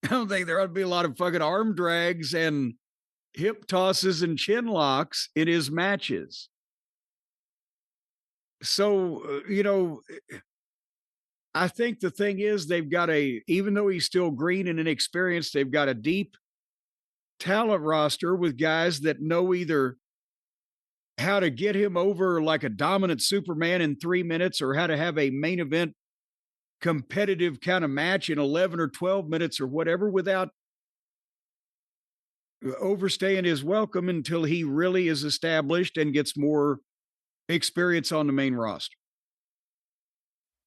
A: I don't think there ought to be a lot of fucking arm drags and hip tosses and chin locks in his matches. So, I think the thing is they've got even though he's still green and inexperienced, they've got a deep talent roster with guys that know either how to get him over like a dominant Superman in 3 minutes, or how to have a main event competitive kind of match in 11 or 12 minutes or whatever without overstaying his welcome until he really is established and gets more experience on the main roster.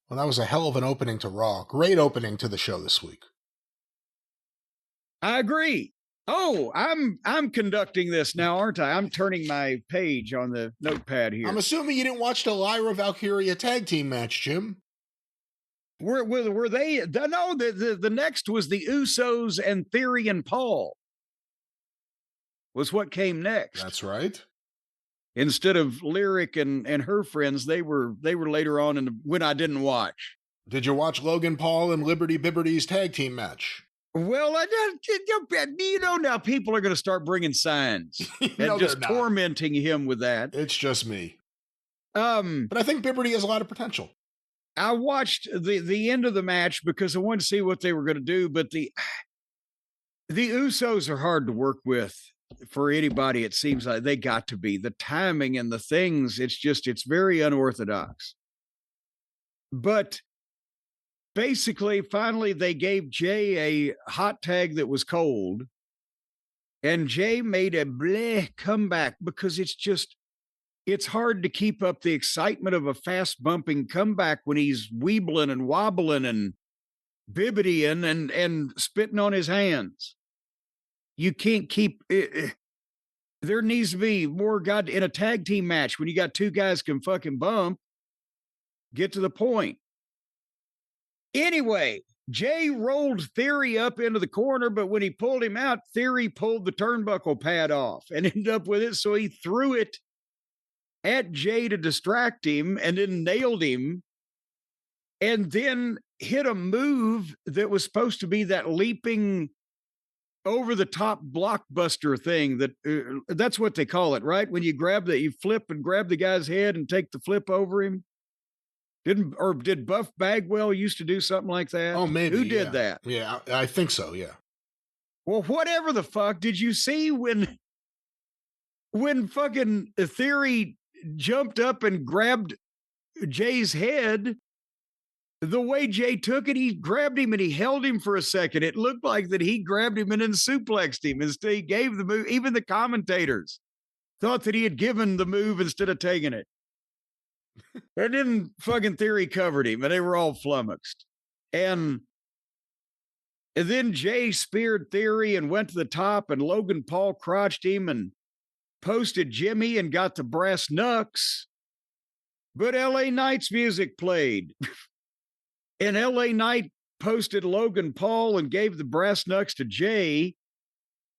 B: Well, that was a hell of an opening to Raw. Great opening to the show this week.
A: I agree. Oh, I'm conducting this now, aren't I? I'm turning my page on the notepad here.
B: I'm assuming you didn't watch the Lyra Valkyria tag team match, Jim.
A: Were they? No, the next was the Usos and Theory and Paul. Was what came next.
B: That's right.
A: Instead of Lyric and her friends, they were later on when I didn't watch.
B: Did you watch Logan Paul and Liberty Bibberty's tag team match?
A: Well, now people are going to start bringing signs and just tormenting him with that.
B: It's just me. But I think Bibberty has a lot of potential.
A: I watched the end of the match because I wanted to see what they were going to do, but the Usos are hard to work with for anybody. It seems like they got to be. The timing and the things, it's very unorthodox. But basically, finally, they gave Jay a hot tag that was cold, and Jay made a bleh comeback because it's hard to keep up the excitement of a fast bumping comeback when he's weebling and wobbling and bibbitying and spitting on his hands. You can't keep it. There needs to be more in a tag team match when you got two guys can fucking bump. Get to the point. Anyway, Jay rolled Theory up into the corner, but when he pulled him out, Theory pulled the turnbuckle pad off and ended up with it. So he threw it at Jay to distract him and then nailed him, and then hit a move that was supposed to be that leaping over the top blockbuster thing that's what they call it, right? When you you flip and grab the guy's head and take the flip over him. Did Buff Bagwell used to do something like that?
B: Oh, maybe.
A: Who did that?
B: Yeah, I think so. Yeah.
A: Well, whatever the fuck, did you see when fucking Theory jumped up and grabbed Jay's head? The way Jay took it, he grabbed him and he held him for a second. It looked like that he grabbed him and then suplexed him. Instead, he gave the move. Even the commentators thought that he had given the move instead of taking it. And then fucking Theory covered him, and they were all flummoxed. And then Jay speared Theory and went to the top, and Logan Paul crotched him and posted Jimmy and got the brass knucks. But LA Knight's music played. And LA Knight posted Logan Paul and gave the brass knucks to Jay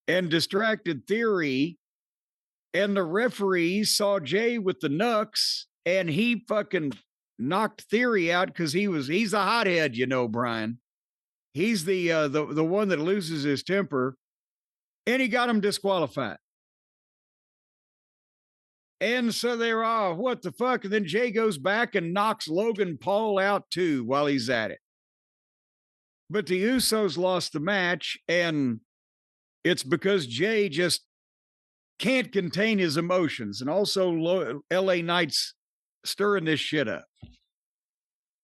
A: and distracted Theory. And the referee saw Jay with the knucks and he fucking knocked Theory out because he's a hothead, you know, Brian. He's the one that loses his temper, and he got him disqualified. And so they're all, what the fuck? And then Jay goes back and knocks Logan Paul out too while he's at it. But the Usos lost the match, and it's because Jay just can't contain his emotions. And also LA Knight's stirring this shit up.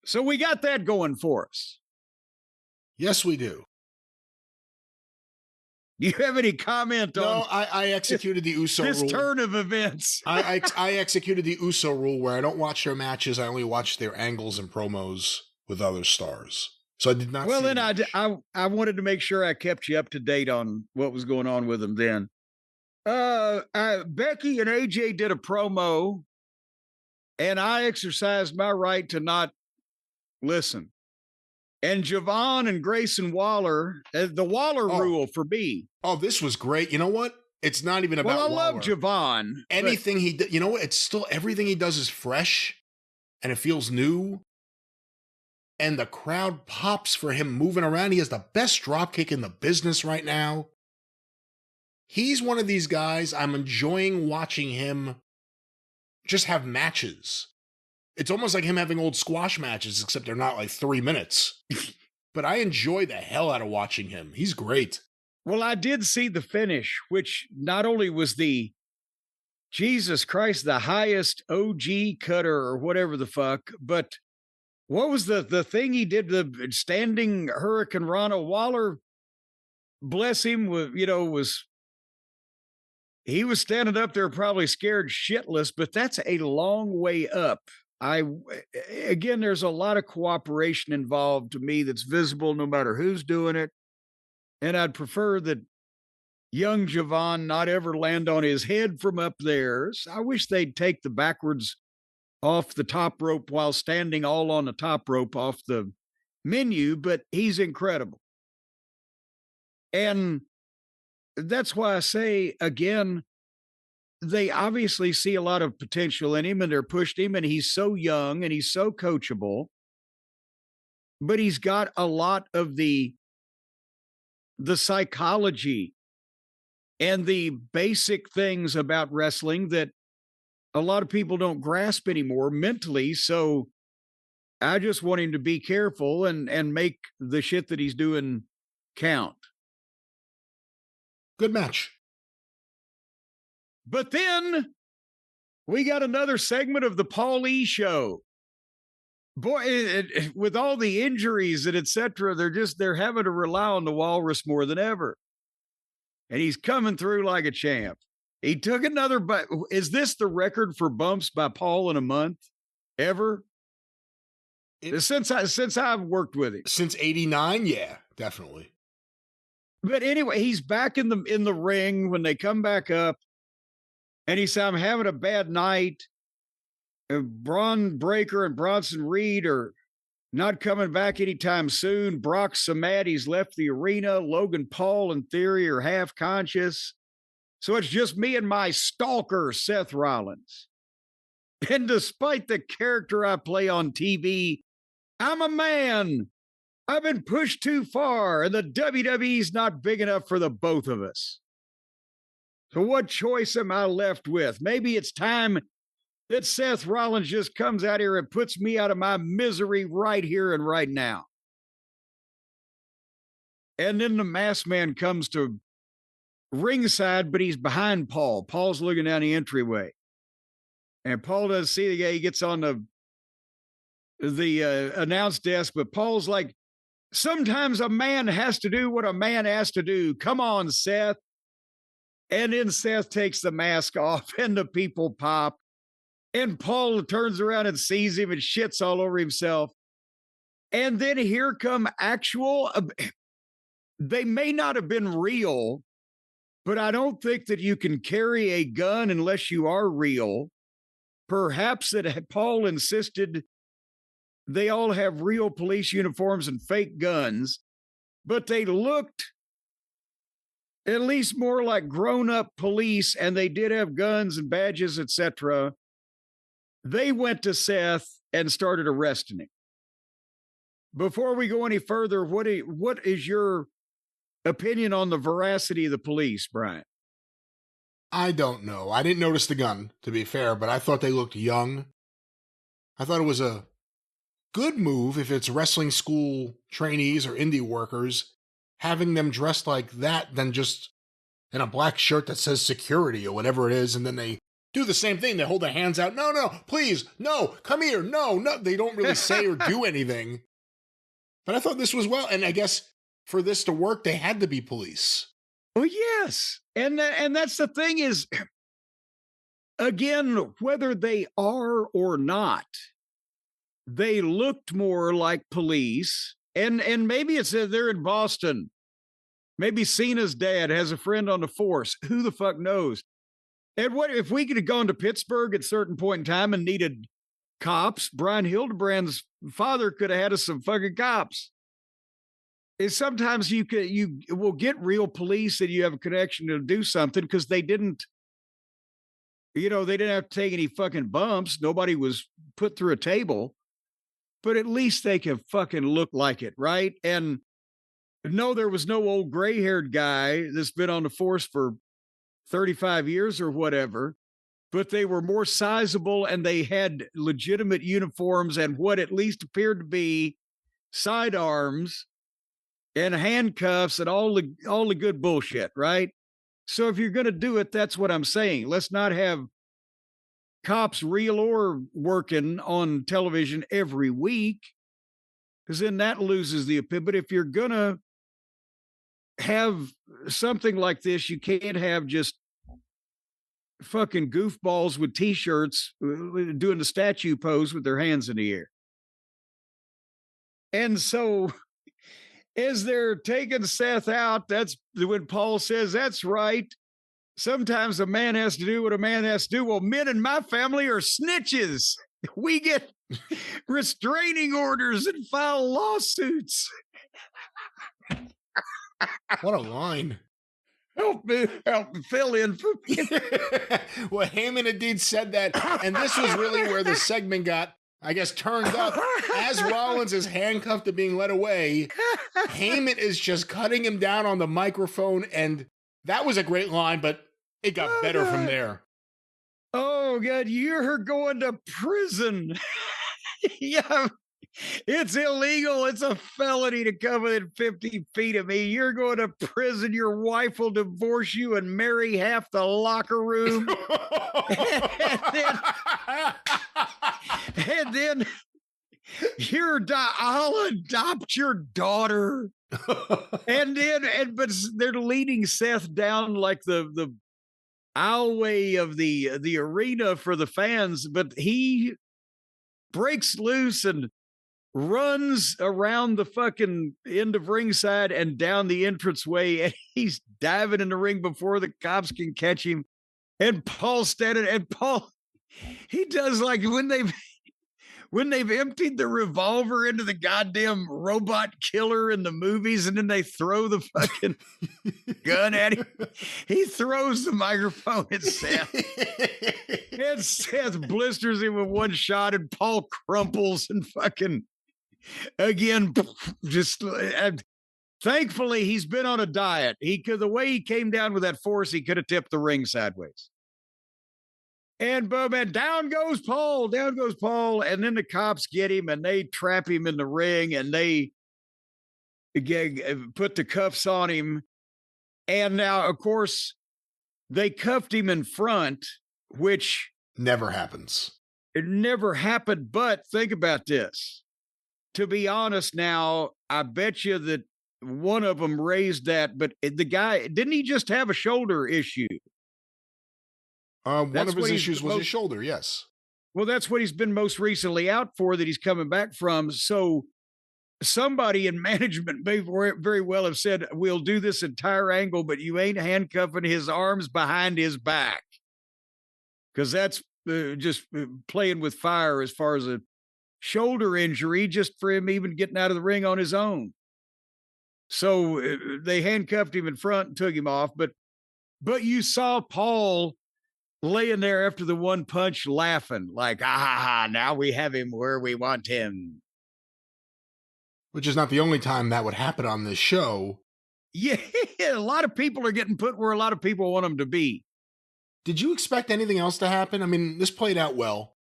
A: So we got that going for us.
B: Yes, we do.
A: Do you have any comment on?
B: No, I executed the Uso rule.
A: This turn of events.
B: I executed the Uso rule where I don't watch their matches. I only watch their angles and promos with other stars. So I did not.
A: Well, then I wanted to make sure I kept you up to date on what was going on with them then. Becky and AJ did a promo, and I exercised my right to not listen. And Javon and Grayson Waller, the Waller rule for me.
B: Oh, this was great. You know what? It's not even about
A: Waller.
B: Waller.
A: Love Javon.
B: Anything he does, you know what? It's still, everything he does is fresh and it feels new. And the crowd pops for him moving around. He has the best dropkick in the business right now. He's one of these guys, I'm enjoying watching him just have matches. It's almost like him having old squash matches, except they're not like 3 minutes. But I enjoy the hell out of watching him. He's great.
A: Well, I did see the finish, which not only was the, Jesus Christ, the highest OG cutter or whatever the fuck, but what was the thing he did, the standing Hurricane Rana? Waller, bless him, he was standing up there probably scared shitless, but that's a long way up. Again, there's a lot of cooperation involved to me that's visible no matter who's doing it. And I'd prefer that young Javon not ever land on his head from up there. I wish they'd take the backwards off the top rope while standing all on the top rope off the menu, but he's incredible. And that's why I say, again, they obviously see a lot of potential in him and they're pushed him, and he's so young and he's so coachable, but he's got a lot of the psychology and the basic things about wrestling that a lot of people don't grasp anymore mentally. So I just want him to be careful and make the shit that he's doing count.
B: Good match.
A: But then we got another segment of the Paul E show. Boy, with all the injuries and et cetera, they're having to rely on the Walrus more than ever. And he's coming through like a champ. He took another, but is this the record for bumps by Paul in a month ever? Since I've worked with him.
B: Since 89, yeah, definitely.
A: But anyway, he's back in the ring when they come back up. And he said, I'm having a bad night. Braun Breaker and Bronson Reed are not coming back anytime soon. Brock's so mad he's left the arena. Logan Paul and Theory are half conscious. So it's just me and my stalker, Seth Rollins. And despite the character I play on TV, I'm a man. I've been pushed too far, and the WWE's not big enough for the both of us. So what choice am I left with? Maybe it's time that Seth Rollins just comes out here and puts me out of my misery right here and right now. And then the masked man comes to ringside, but he's behind Paul. Paul's looking down the entryway. And Paul doesn't see the guy. He gets on the announce desk, but Paul's like, sometimes a man has to do what a man has to do. Come on, Seth. And then Seth takes the mask off and the people pop. And Paul turns around and sees him and shits all over himself. And then here come actual, they may not have been real, but I don't think that you can carry a gun unless you are real. perhaps that Paul insisted they all have real police uniforms and fake guns, but they looked at least more like grown-up police, and they did have guns and badges, etc. They went to Seth and started arresting him. Before we go any further, what is your opinion on the veracity of the police, Brian?
B: I don't know. I didn't notice the gun, to be fair, but I thought they looked young. I thought it was a good move if it's wrestling school trainees or indie workers, having them dressed like that than just in a black shirt that says security or whatever it is, and then they do the same thing. They hold their hands out. No, please, no, come here, no. They don't really say or do anything. But I thought this was well, and I guess for this to work, they had to be police.
A: Well, yes. And that's the thing is, again, whether they are or not, they looked more like police. And maybe it's they're in Boston. Maybe Cena's dad has a friend on the force. Who the fuck knows? And what if we could have gone to Pittsburgh at a certain point in time and needed cops? Brian Hildebrand's father could have had us some fucking cops. Is sometimes you will get real police and you have a connection to do something because they didn't have to take any fucking bumps. Nobody was put through a table, but at least they can fucking look like it, right? And no, there was no old gray-haired guy that's been on the force for 35 years or whatever, but they were more sizable and they had legitimate uniforms and what at least appeared to be sidearms and handcuffs and all the good bullshit, right? So if you're going to do it, that's what I'm saying. Let's not have cops real or working on television every week, because then that loses the appeal. But if you're going to have something like this, you can't have just fucking goofballs with T-shirts doing the statue pose with their hands in the air. And so as they're taking Seth out, that's when Paul says, that's right. Sometimes a man has to do what a man has to do. Well, men in my family are snitches. We get restraining orders and file lawsuits.
B: What a line.
A: Help me fill in for me.
B: Well, Heyman indeed said that. And this was really where the segment got, I guess, turned up. As Rollins is handcuffed to being led away, Heyman is just cutting him down on the microphone. And that was a great line, but it got better from there.
A: Oh, God, you're going to prison. Yeah, it's illegal. It's a felony to come within 50 feet of me. You're going to prison. Your wife will divorce you and marry half the locker room. and then I'll adopt your daughter. But they're leading Seth down like the aisleway of the arena for the fans, but he breaks loose and runs around the fucking end of ringside and down the entranceway, and he's diving in the ring before the cops can catch him. And Paul's standing, and Paul, he does like when they've emptied the revolver into the goddamn robot killer in the movies, and then they throw the fucking gun at him. He throws the microphone at Seth. And Seth blisters him with one shot, and Paul crumples and fucking again. Just thankfully, he's been on a diet. The way he came down with that force, he could have tipped the ring sideways. And boom, and down goes Paul. And then the cops get him and they trap him in the ring and they put the cuffs on him. And now, of course, they cuffed him in front, which
B: never happens.
A: It never happened. But think about this. To be honest now, I bet you that one of them raised that, but the guy, didn't he just have a shoulder issue?
B: One of his issues was his shoulder, yes.
A: Well, that's what he's been most recently out for, that he's coming back from. So somebody in management may very well have said, we'll do this entire angle, but you ain't handcuffing his arms behind his back. Because that's just playing with fire as far as a shoulder injury, just for him even getting out of the ring on his own. So they handcuffed him in front and took him off. But you saw Paul laying there after the one punch laughing like, now we have him where we want him.
B: Which is not the only time that would happen on this show.
A: Yeah, a lot of people are getting put where a lot of people want them to be.
B: Did you expect anything else to happen? I mean, this played out well.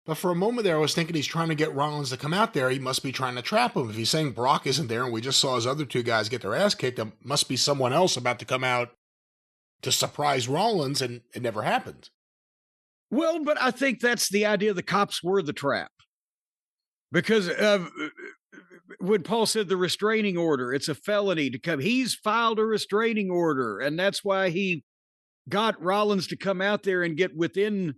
B: But for a moment there, I was thinking he's trying to get Rollins to come out there. He must be trying to trap him. If he's saying Brock isn't there and we just saw his other two guys get their ass kicked, there must be someone else about to come out to surprise Rollins, and it never happened.
A: Well, but I think that's the idea. The cops were the trap. Because when Paul said the restraining order, it's a felony to come. He's filed a restraining order, and that's why he got Rollins to come out there and get within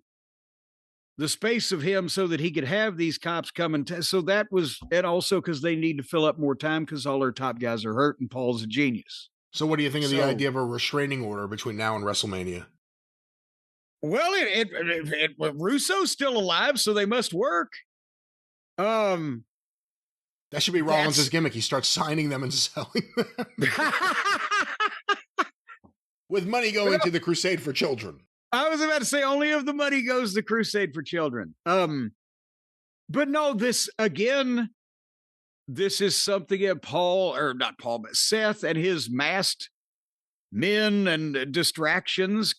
A: the space of him so that he could have these cops come and so that was, and also because they need to fill up more time because all their top guys are hurt and Paul's a genius.
B: So what do you think of the idea of a restraining order between now and WrestleMania?
A: Well, Russo's still alive, so they must work.
B: That should be Rollins' gimmick. He starts signing them and selling them. With money going to the Crusade for Children.
A: I was about to say only if the money goes to Crusade for Children. But no, this is something that Seth and his masked men and distractions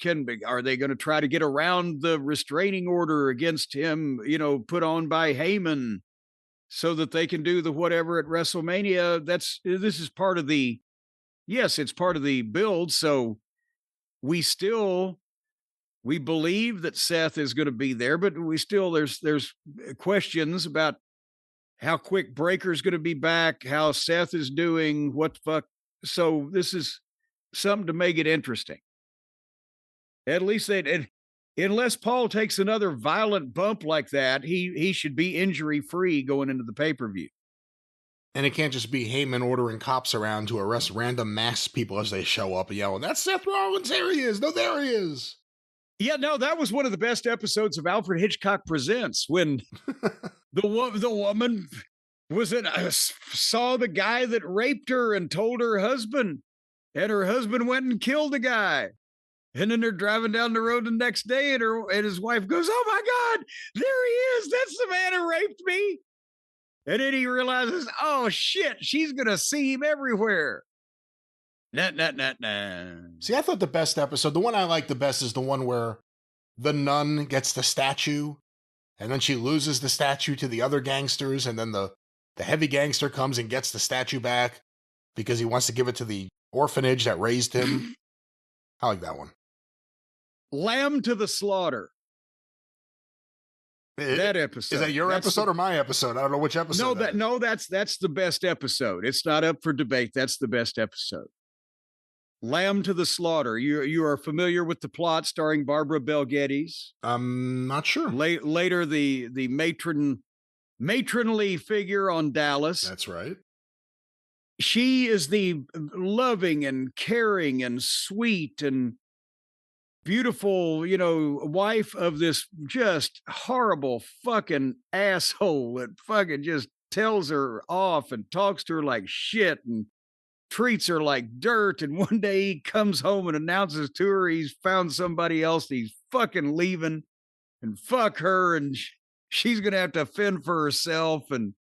A: are they going to try to get around the restraining order against him, put on by Heyman so that they can do the whatever at WrestleMania? This is part of the, it's part of the build. So we believe that Seth is going to be there, but there's questions about how quick Breaker's going to be back, how Seth is doing, what the fuck. So this is something to make it interesting. At least unless Paul takes another violent bump like that, he should be injury-free going into the pay-per-view.
B: And it can't just be Heyman ordering cops around to arrest random masked people as they show up and yelling, "That's Seth Rollins, there he is, no, there he is."
A: Yeah, no, that was one of the best episodes of Alfred Hitchcock Presents when the woman saw the guy that raped her and told her husband, and her husband went and killed the guy. And then they're driving down the road the next day, and his wife goes, "Oh my God, there he is. That's the man who raped me." And then he realizes, oh shit, she's going to see him everywhere. Nah.
B: See, I thought the best episode, the one I like the best is the one where the nun gets the statue and then she loses the statue to the other gangsters. And then the heavy gangster comes and gets the statue back because he wants to give it to the orphanage that raised him. I like that one.
A: Lamb to the Slaughter. That episode.
B: Is that your episode or my episode? I don't know which episode.
A: That's the best episode. It's not up for debate. That's the best episode. Lamb to the Slaughter. You are familiar with the plot starring Barbara Bel Geddes?
B: I'm not sure.
A: Later, the matronly figure on Dallas.
B: That's right.
A: She is the loving and caring and sweet and beautiful, wife of this just horrible fucking asshole that fucking just tells her off and talks to her like shit and treats her like dirt. And one day he comes home and announces to her he's found somebody else. He's fucking leaving and fuck her. And she's going to have to fend for herself. And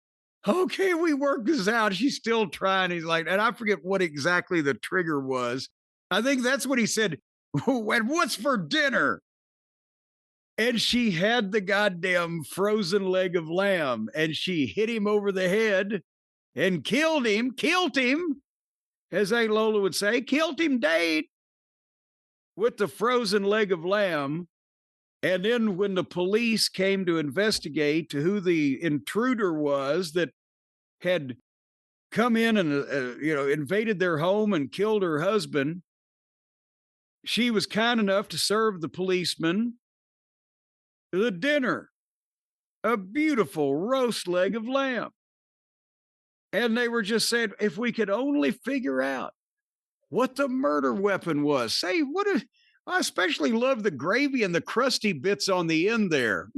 A: okay, we work this out. She's still trying. He's like, and I forget what exactly the trigger was. I think that's what he said. And what's for dinner? And she had the goddamn frozen leg of lamb and she hit him over the head and killed him, as Aunt Lola would say, killed him dead with the frozen leg of lamb. And then when the police came to investigate to who the intruder was that had come in and, invaded their home and killed her husband, she was kind enough to serve the policeman the dinner, a beautiful roast leg of lamb. And they were just saying, if we could only figure out what the murder weapon was. Say, I especially love the gravy and the crusty bits on the end there.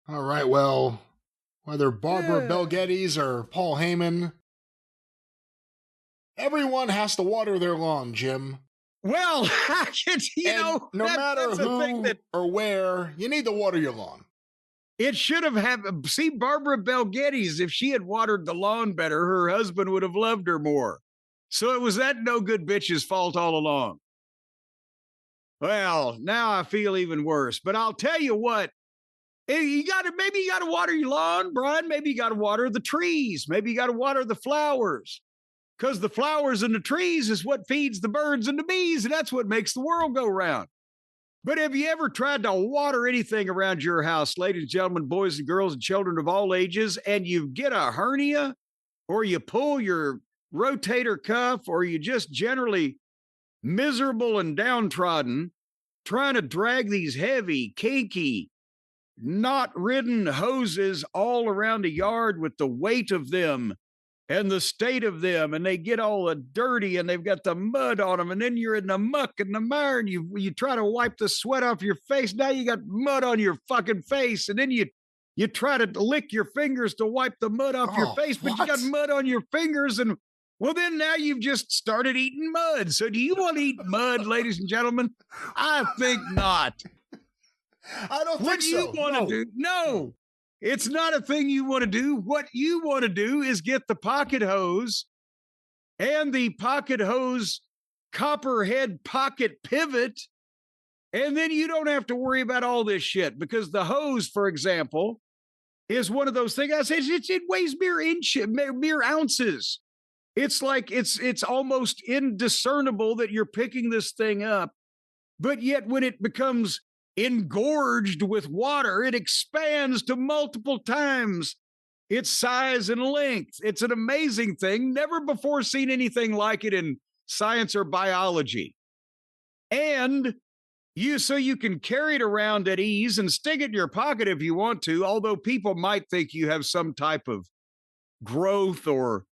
B: All right, well, whether Barbara
A: Yeah.
B: Bel Geddes or Paul Heyman, everyone has to water their lawn, Jim.
A: Well,
B: No matter
A: that's
B: who
A: a thing that
B: or where, you need to water your lawn.
A: it should have see Barbara Bel Geddes, if she had watered the lawn better, her husband would have loved her more. So it was that no good bitch's fault all along. Well, now I feel even worse. But I'll tell you what, maybe you got to water your lawn, Brian. Maybe you got to water the trees. Maybe you got to water the flowers. Because the flowers and the trees is what feeds the birds and the bees, and that's what makes the world go round. But have you ever tried to water anything around your house, ladies and gentlemen, boys and girls and children of all ages, and you get a hernia, or you pull your rotator cuff, or you just generally miserable and downtrodden, trying to drag these heavy, kinky, knot-ridden hoses all around a yard with the weight of them and the state of them, and they get all dirty and they've got the mud on them, and then you're in the muck and the mire, and you try to wipe the sweat off your face. Now you got mud on your fucking face, and then you try to lick your fingers to wipe the mud off your face, but you got mud on your fingers, and well, then now you've just started eating mud. So do you want to eat mud, ladies and gentlemen? I think not.
B: I don't
A: What
B: think so.
A: What do you want to do? No. It's not a thing you want to do. What you want to do is get the pocket hose and the pocket hose copperhead pocket pivot, and then you don't have to worry about all this shit, because the hose, for example, is one of those things. I say it weighs mere ounces. It's like it's almost indiscernible that you're picking this thing up, but yet when it becomes engorged with water, it expands to multiple times its size and length. It's an amazing thing. Never before seen anything like it in science or biology. And so you can carry it around at ease and stick it in your pocket if you want to, although people might think you have some type of growth or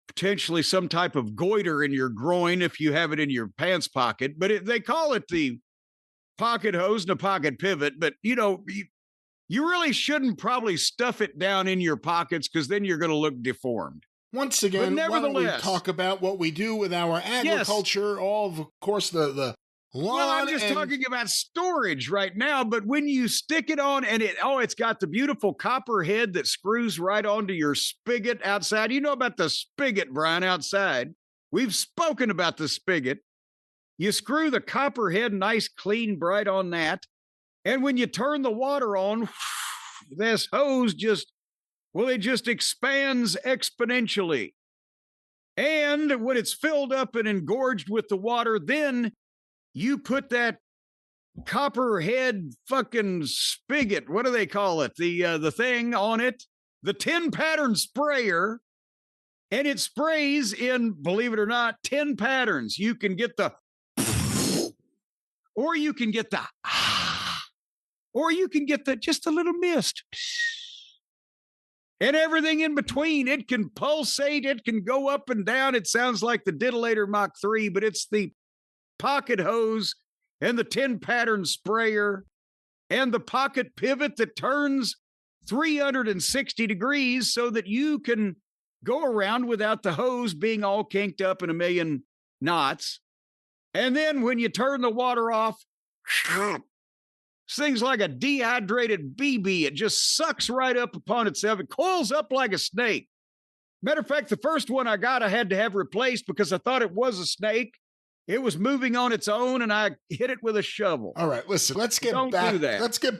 A: potentially some type of goiter in your groin if you have it in your pants pocket. But they call it the pocket hose and a pocket pivot, but you really shouldn't probably stuff it down in your pockets, because then you're going to look deformed.
B: Once again, why don't we talk about what we do with our agriculture, of course, the lawn.
A: Well, I'm just talking about storage right now, but when you stick it on and it's got the beautiful copper head that screws right onto your spigot outside. You know about the spigot, Brian, outside. We've spoken about the spigot. You screw the copper head nice, clean, bright on that. And when you turn the water on, this hose just expands exponentially. And when it's filled up and engorged with the water, then you put that copper head fucking spigot, what do they call it? The thing on it, the 10 pattern sprayer, and it sprays in, believe it or not, 10 patterns. You can get the or you can get the or you can get just a little mist. And everything in between. It can pulsate, it can go up and down. It sounds like the Diddlator Mach 3, but it's the pocket hose and the 10 pattern sprayer and the pocket pivot that turns 360 degrees so that you can go around without the hose being all kinked up in a million knots. And then when you turn the water off, things like a dehydrated BB. It just sucks right up upon itself. It coils up like a snake. Matter of fact, the first one I got, I had to have replaced because I thought it was a snake. It was moving on its own, and I hit it with a shovel.
B: All right, listen, let's get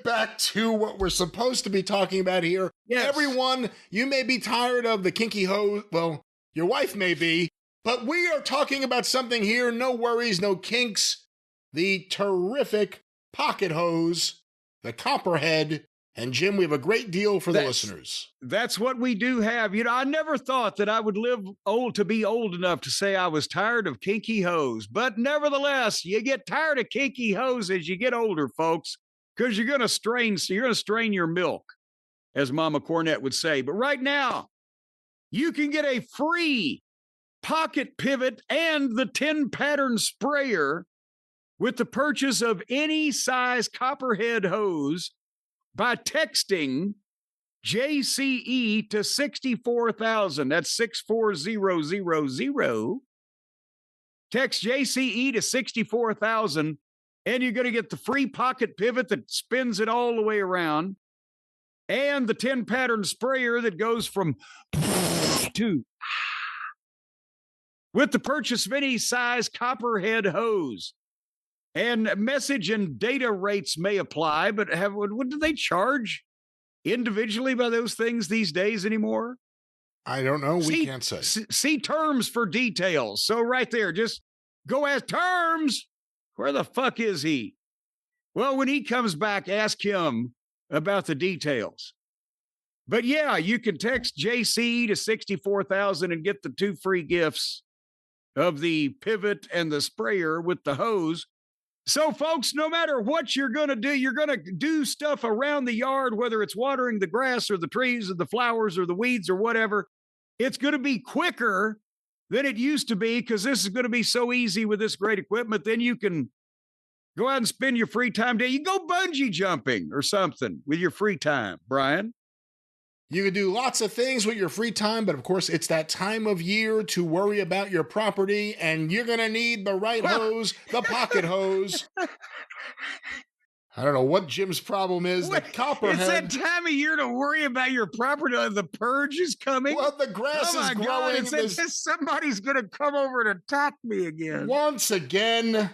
B: back to what we're supposed to be talking about here.
A: Yes.
B: Everyone, you may be tired of the kinky hose. Well, your wife may be. But we are talking about something here, no worries, no kinks, the terrific pocket hose, the copperhead, and Jim, we have a great deal for the listeners.
A: That's what we do have. I never thought that I would live to be old enough to say I was tired of kinky hose, but nevertheless, you get tired of kinky hose as you get older, folks, because you're going to strain your milk, as Mama Cornette would say. But right now, you can get a free pocket pivot and the 10-pattern sprayer with the purchase of any size copperhead hose by texting JCE to 64,000. That's 64000. Text JCE to 64,000, and you're going to get the free pocket pivot that spins it all the way around, and the 10-pattern sprayer that goes from to with the purchase of any size copperhead hose. And message and data rates may apply, but what do they charge individually by those things these days anymore?
B: I don't know. We can't say.
A: See terms for details. So right there, just go ask terms. Where the fuck is he? Well, when he comes back, ask him about the details. But yeah, you can text JC to 64,000 and get the 2 free gifts of the pivot and the sprayer with the hose. So, folks, no matter what you're going to do stuff around the yard, whether it's watering the grass or the trees or the flowers or the weeds or whatever, it's going to be quicker than it used to be because this is going to be so easy with this great equipment. Then you can go out and spend your free time. You go bungee jumping or something with your free time, Brian.
B: You can do lots of things with your free time, but of course, it's that time of year to worry about your property, and you're going to need the right hose, the pocket hose. I don't know what Jim's problem is. The copperhead.
A: It's that time of year to worry about your property. The purge is coming.
B: Well, the grass is growing.
A: Somebody's going to come over and attack me again.
B: Once again.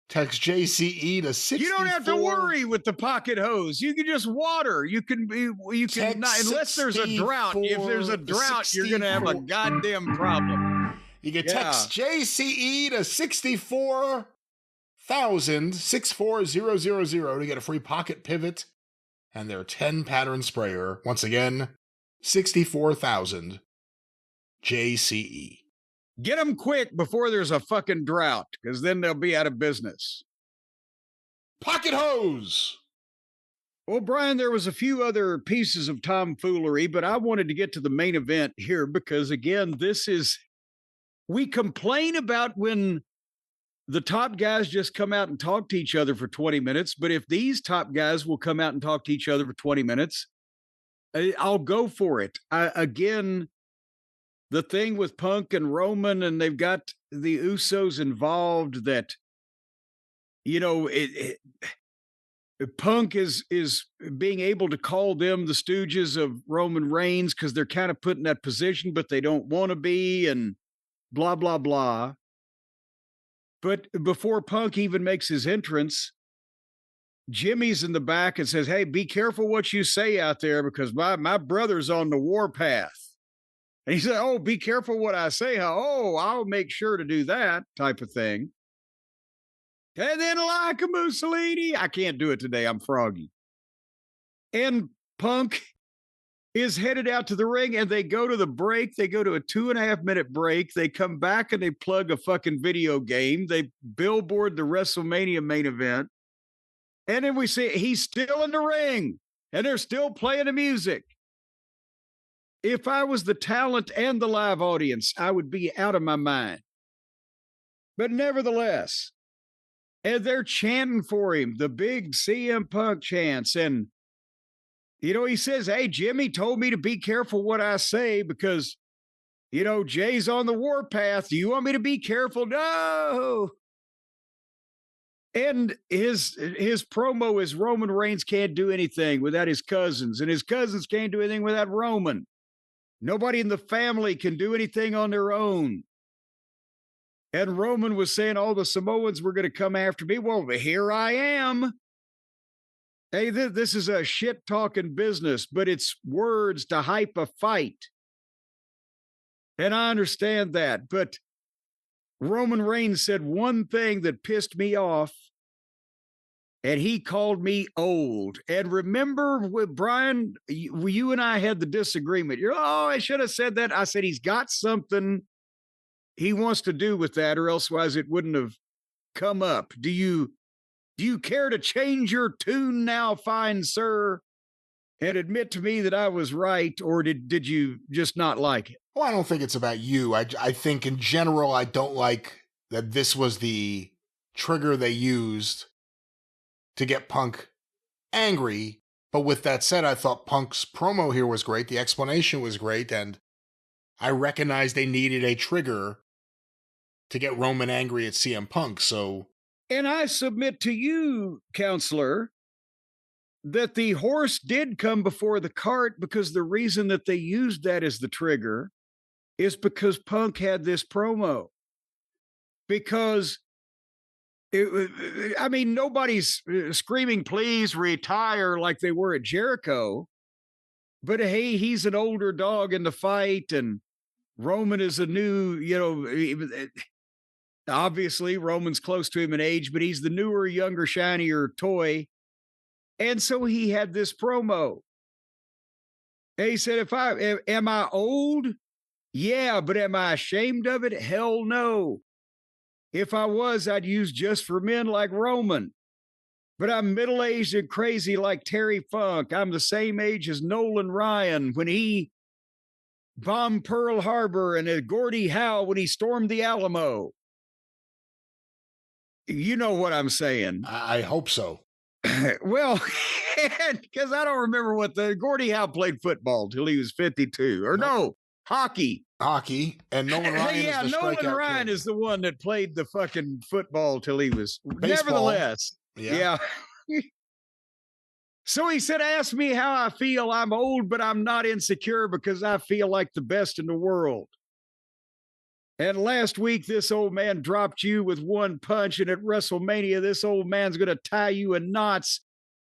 B: Text JCE to 64.
A: You don't have to worry with the pocket hose. You can just water. You can not, unless there's a drought. If there's a drought, you're going to have a goddamn problem.
B: You can text JCE to 64,000 to get a free pocket pivot and their 10-pattern sprayer. Once again, 64,000 JCE.
A: Get them quick before there's a fucking drought, because then they'll be out of business.
B: Pocket hose!
A: Well, Brian, there was a few other pieces of tomfoolery, but I wanted to get to the main event here because, again, we complain about when the top guys just come out and talk to each other for 20 minutes, but if these top guys will come out and talk to each other for 20 minutes, I'll go for it. The thing with Punk and Roman, and they've got the Usos involved that, Punk is being able to call them the stooges of Roman Reigns because they're kind of put in that position, but they don't want to be, and blah, blah, blah. But before Punk even makes his entrance, Jimmy's in the back and says, hey, be careful what you say out there because my brother's on the warpath. And he said, oh, be careful what I say. I'll make sure to do that type of thing. And then like a Mussolini, I can't do it today. I'm froggy. And Punk is headed out to the ring and they go to the break. They go to a 2.5-minute break. They come back and they plug a fucking video game. They billboard the WrestleMania main event. And then we see he's still in the ring and they're still playing the music. If I was the talent and the live audience, I would be out of my mind. But nevertheless, and they're chanting for him, the big CM Punk chants. And, he says, hey, Jimmy told me to be careful what I say because, Jay's on the warpath. Do you want me to be careful? No. And his promo is Roman Reigns can't do anything without his cousins, and his cousins can't do anything without Roman. Nobody in the family can do anything on their own. And Roman was saying all the Samoans were going to come after me. Well, here I am. Hey, this is a shit-talking business, but it's words to hype a fight. And I understand that. But Roman Reigns said one thing that pissed me off, and he called me old. And remember, with Brian, you and I had the disagreement. I should have said that. I said he's got something he wants to do with that, or elsewise it wouldn't have come up. Do you care to change your tune now, fine sir, and admit to me that I was right, or did you just not like it?
B: Well, I don't think it's about you. I think in general, I don't like that this was the trigger they used to get Punk angry. But with that said, I thought Punk's promo here was great. The explanation was great. And I recognized they needed a trigger to get Roman angry at CM Punk. So,
A: and I submit to you, counselor, that the horse did come before the cart, because the reason that they used that as the trigger is because Punk had this promo. Because nobody's screaming, please retire, like they were at Jericho. But hey, he's an older dog in the fight, and Roman is a new, obviously Roman's close to him in age, but he's the newer, younger, shinier toy. And so he had this promo. And he said, am I old? Yeah, but am I ashamed of it? Hell no. If I was, I'd use Just for Men like Roman. But I'm middle-aged and crazy like Terry Funk. I'm the same age as Nolan Ryan when he bombed Pearl Harbor, and Gordie Howe when he stormed the Alamo. You know what I'm saying.
B: I hope so.
A: Well, because I don't remember what Gordie Howe played football till he was 52. Or no, hockey.
B: And Nolan Ryan
A: yeah,
B: is the
A: Nolan Ryan
B: king.
A: is the one that played the fucking football till he was.
B: Baseball.
A: Nevertheless. Yeah. So he said, ask me how I feel. I'm old, but I'm not insecure because I feel like the best in the world. And last week, this old man dropped you with one punch. And at WrestleMania, this old man's going to tie you in knots.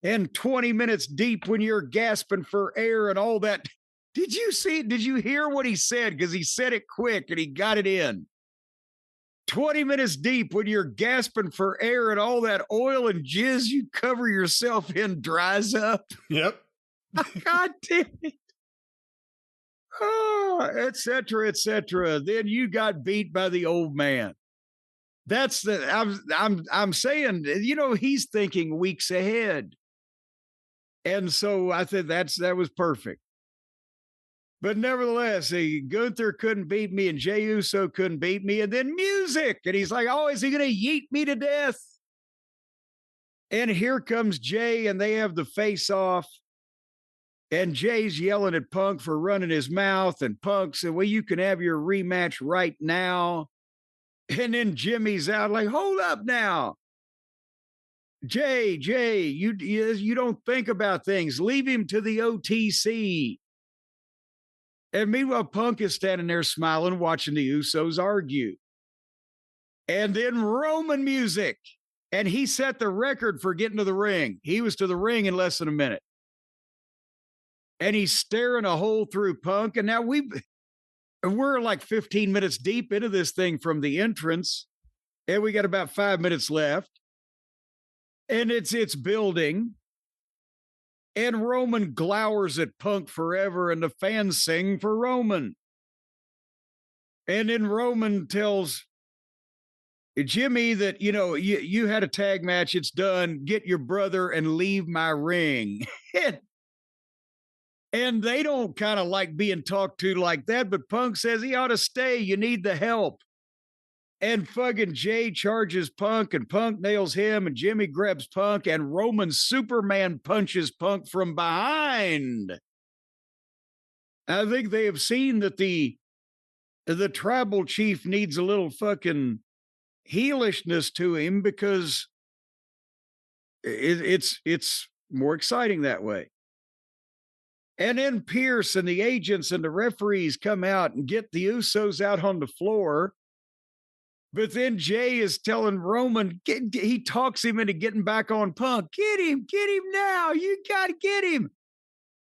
A: And 20 minutes deep when you're gasping for air and all that. Did you hear what he said? Because he said it quick and he got it in. 20 minutes deep when you're gasping for air and all that oil and jizz you cover yourself in dries up.
B: Yep.
A: God damn it. Oh, et cetera, et cetera. Then you got beat by the old man. That's I'm saying, he's thinking weeks ahead. And so I think that was perfect. But nevertheless, Gunther couldn't beat me and Jey Uso couldn't beat me. And then music. And he's like, oh, is he going to yeet me to death? And here comes Jey, and they have the face off. And Jay's yelling at Punk for running his mouth. And Punk said, well, you can have your rematch right now. And then Jimmy's out like, hold up now. Jey, you don't think about things. Leave him to the OTC. And meanwhile, Punk is standing there smiling, watching the Usos argue. And then Roman music. And he set the record for getting to the ring. He was to the ring in less than a minute. And he's staring a hole through Punk. And now we're like 15 minutes deep into this thing from the entrance. And we got about 5 minutes left. And it's building. And Roman glowers at Punk forever, and the fans sing for Roman. And then Roman tells Jimmy that, you had a tag match, it's done, get your brother and leave my ring. And they don't kind of like being talked to like that, but Punk says he ought to stay, you need the help. And fucking Jey charges Punk, and Punk nails him, and Jimmy grabs Punk, and Roman Superman punches Punk from behind. I think they have seen that the tribal chief needs a little fucking heelishness to him, because it's more exciting that way. And then Pierce and the agents and the referees come out and get the Usos out on the floor. But then Jey is telling Roman, he talks him into getting back on Punk. Get him now. You got to get him.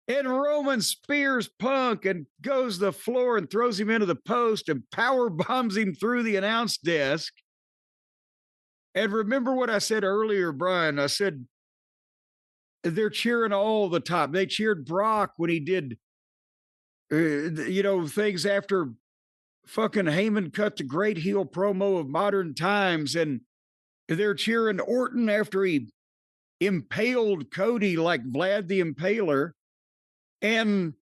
A: And Roman spears Punk and goes to the floor and throws him into the post and power bombs him through the announce desk. And remember what I said earlier, Brian. I said, they're cheering all the time. They cheered Brock when he did, things after fucking Heyman cut the great heel promo of modern times, and they're cheering Orton after he impaled Cody like Vlad the Impaler. And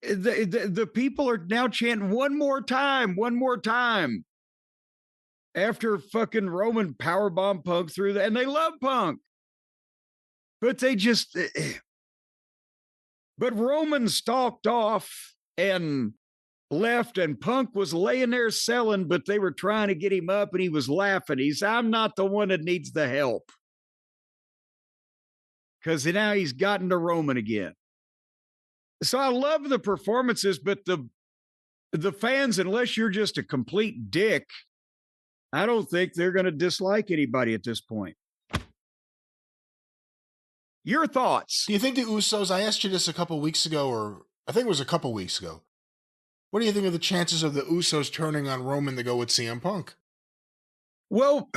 A: The people are now chanting one more time. After fucking Roman powerbomb Punk through and they love Punk. But they just, but Roman stalked off and left, and Punk was laying there selling, but they were trying to get him up, and he was laughing. He's, I'm not the one that needs the help. Because now he's gotten to Roman again. So I love the performances, but the fans, unless you're just a complete dick, I don't think they're going to dislike anybody at this point. Your thoughts?
B: Do you think the Usos, I asked you this a couple weeks ago, or I think it was a couple weeks ago. What do you think of the chances of the Usos turning on Roman to go with CM Punk?
A: Well,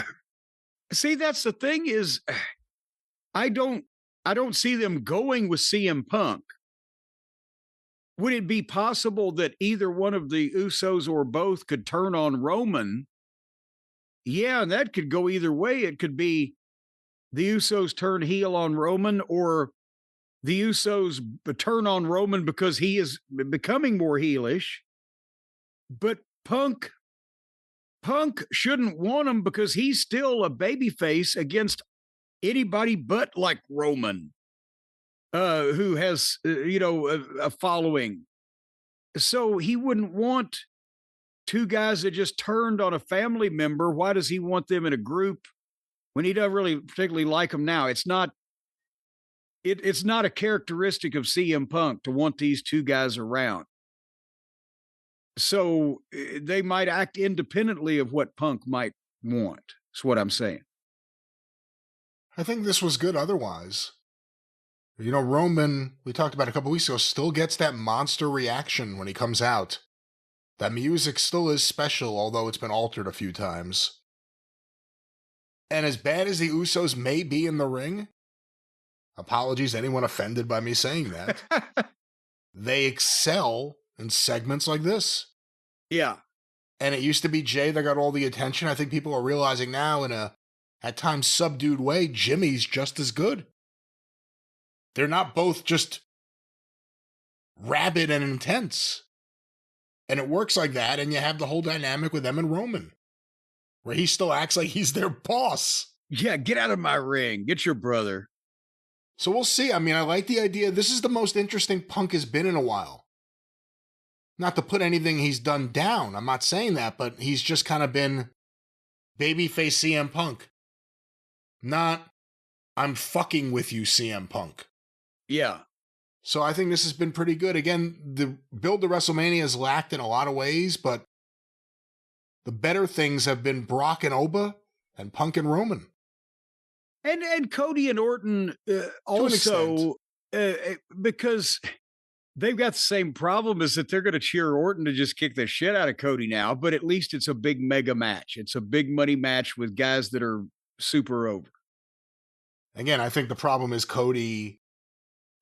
A: see, that's the thing is, I don't see them going with CM Punk. Would it be possible that either one of the Usos or both could turn on Roman? Yeah, and that could go either way. It could be the Usos turn heel on Roman, or the Usos turn on Roman because he is becoming more heelish. But Punk shouldn't want him because he's still a babyface against anybody but like Roman, who has, a following. So he wouldn't want two guys that just turned on a family member. Why does he want them in a group when he doesn't really particularly like them now? It's not a characteristic of CM Punk to want these two guys around. So they might act independently of what Punk might want. That's what I'm saying.
B: I think this was good otherwise. Roman, we talked about a couple weeks ago, still gets that monster reaction when he comes out. That music still is special, although it's been altered a few times. And as bad as the Usos may be in the ring, apologies to anyone offended by me saying that, they excel in segments like this.
A: Yeah.
B: And it used to be Jay that got all the attention. I think people are realizing now in a, at times, subdued way, Jimmy's just as good. They're not both just rabid and intense. And it works like that, and you have the whole dynamic with them and Roman, where he still acts like he's their boss.
A: Yeah, get out of my ring. Get your brother.
B: So we'll see. I mean, I like the idea. This is the most interesting Punk has been in a while. Not to put anything he's done down. I'm not saying that, but he's just kind of been babyface CM Punk. Not, I'm fucking with you, CM Punk.
A: Yeah.
B: So I think this has been pretty good. Again, the build to WrestleMania has lacked in a lot of ways, but the better things have been Brock and Oba and Punk and Roman.
A: And Cody and Orton also, because they've got the same problem, is that they're going to cheer Orton to just kick the shit out of Cody now, but at least it's a big mega match. It's a big money match with guys that are super over.
B: Again, I think the problem is Cody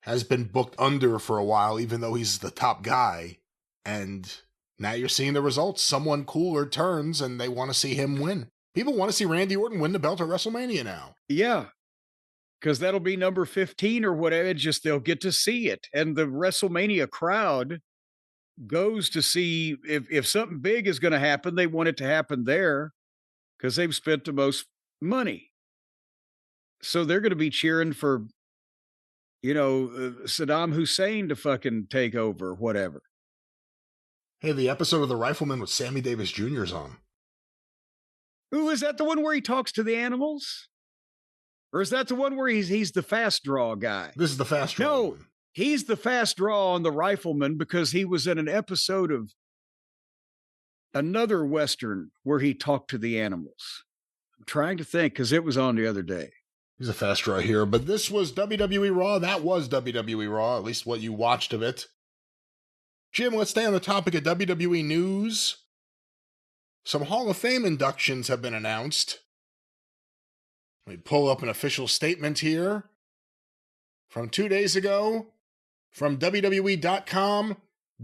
B: has been booked under for a while, even though he's the top guy. And now you're seeing the results. Someone cooler turns and they want to see him win. People want to see Randy Orton win the belt at WrestleMania now.
A: Yeah, because that'll be number 15 or whatever. It's just they'll get to see it. And the WrestleMania crowd goes to see if something big is going to happen, they want it to happen there because they've spent the most money. So they're going to be cheering for, Saddam Hussein to fucking take over, whatever.
B: Hey, the episode of The Rifleman with Sammy Davis Jr. is on.
A: Ooh, is that the one where he talks to the animals? Or is that the one where he's the fast draw guy?
B: This is the fast draw.
A: No,
B: one.
A: He's the fast draw on The Rifleman because he was in an episode of another Western where he talked to the animals. I'm trying to think because it was on the other day.
B: He's a fast draw here, but this was WWE Raw. That was WWE Raw, at least what you watched of it. Jim, let's stay on the topic of WWE news. Some Hall of Fame inductions have been announced. Let me pull up an official statement here from 2 days ago from WWE.com.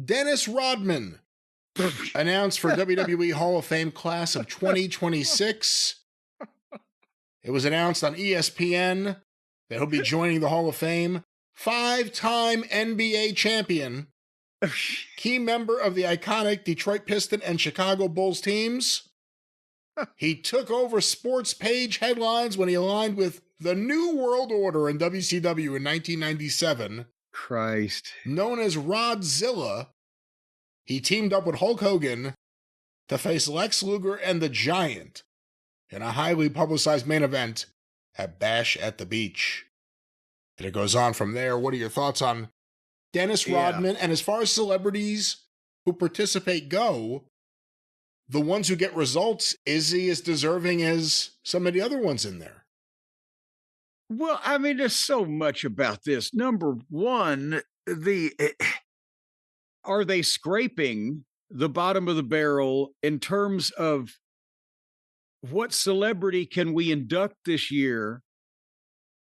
B: Dennis Rodman announced for WWE Hall of Fame class of 2026. It was announced on ESPN that he'll be joining the Hall of Fame. 5-time NBA champion Key member of the iconic Detroit Pistons and Chicago Bulls teams. He took over sports page headlines when he aligned with the New World Order in WCW in 1997.
A: Christ.
B: Known as Rodzilla, he teamed up with Hulk Hogan to face Lex Luger and the Giant in a highly publicized main event at Bash at the Beach. And it goes on from there. What are your thoughts on Dennis Rodman? And as far as celebrities who participate go, the ones who get results, is he as deserving as some of the other ones in there?
A: Well, I mean, there's so much about this. Number one, are they scraping the bottom of the barrel in terms of what celebrity can we induct this year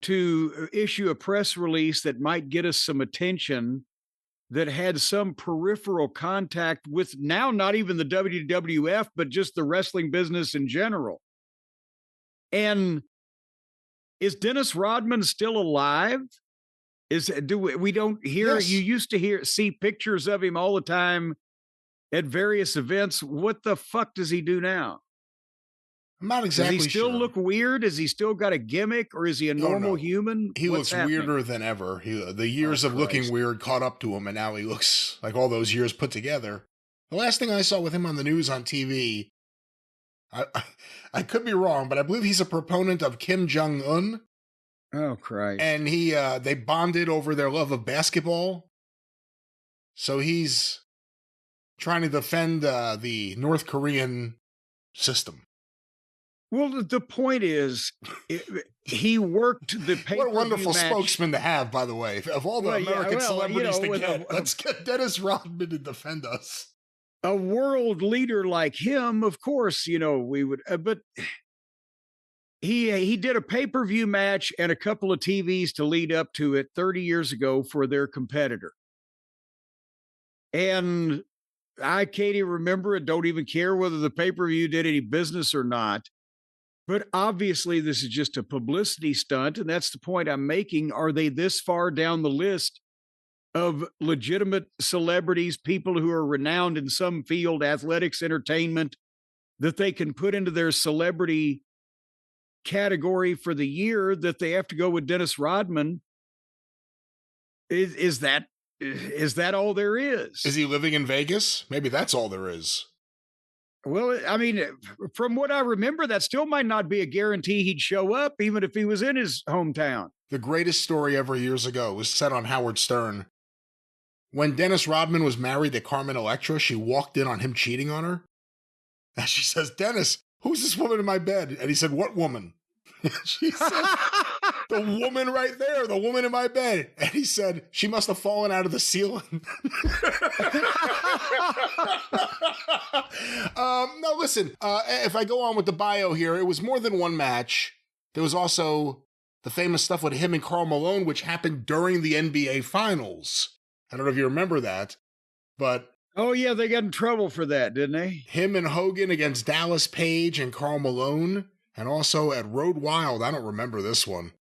A: to issue a press release that might get us some attention that had some peripheral contact with now not even the WWF, but just the wrestling business in general? And is Dennis Rodman still alive? We don't hear, yes. You used to see pictures of him all the time at various events. What the fuck does he do now?
B: I'm not exactly sure.
A: Does he still look weird? Has he still got a gimmick, or is he a normal human?
B: He looks weirder than ever. The years of looking weird caught up to him, and now he looks like all those years put together. The last thing I saw with him on the news on TV, I could be wrong, but I believe he's a proponent of Kim Jong-un.
A: Oh, Christ.
B: And they bonded over their love of basketball. So he's trying to defend the North Korean system.
A: Well, the point is, he worked the pay-per-view
B: What a wonderful
A: match.
B: Spokesman to have, by the way. Of all the American celebrities to get, let's get Dennis Rodman to defend us.
A: A world leader like him, of course, we would, but he did a pay-per-view match and a couple of TVs to lead up to it 30 years ago for their competitor. And I can't even remember it, don't even care whether the pay-per-view did any business or not. But obviously, this is just a publicity stunt, and that's the point I'm making. Are they this far down the list of legitimate celebrities, people who are renowned in some field, athletics, entertainment, that they can put into their celebrity category for the year, that they have to go with Dennis Rodman? Is that all there is?
B: Is he living in Vegas? Maybe that's all there is.
A: Well, I mean, from what I remember, that still might not be a guarantee he'd show up, even if he was in his hometown.
B: The greatest story ever years ago was set on Howard Stern. When Dennis Rodman was married to Carmen Electra, she walked in on him cheating on her. And she says, "Dennis, who's this woman in my bed?" And he said, "What woman?" She said, "The woman right there, the woman in my bed." And he said, "She must have fallen out of the ceiling." No, listen, if I go on with the bio here, it was more than one match. There was also the famous stuff with him and Karl Malone, which happened during the NBA Finals. I don't know if you remember that, but...
A: Oh, yeah, they got in trouble for that, didn't they?
B: Him and Hogan against Dallas Page and Karl Malone, and also at Road Wild. I don't remember this one.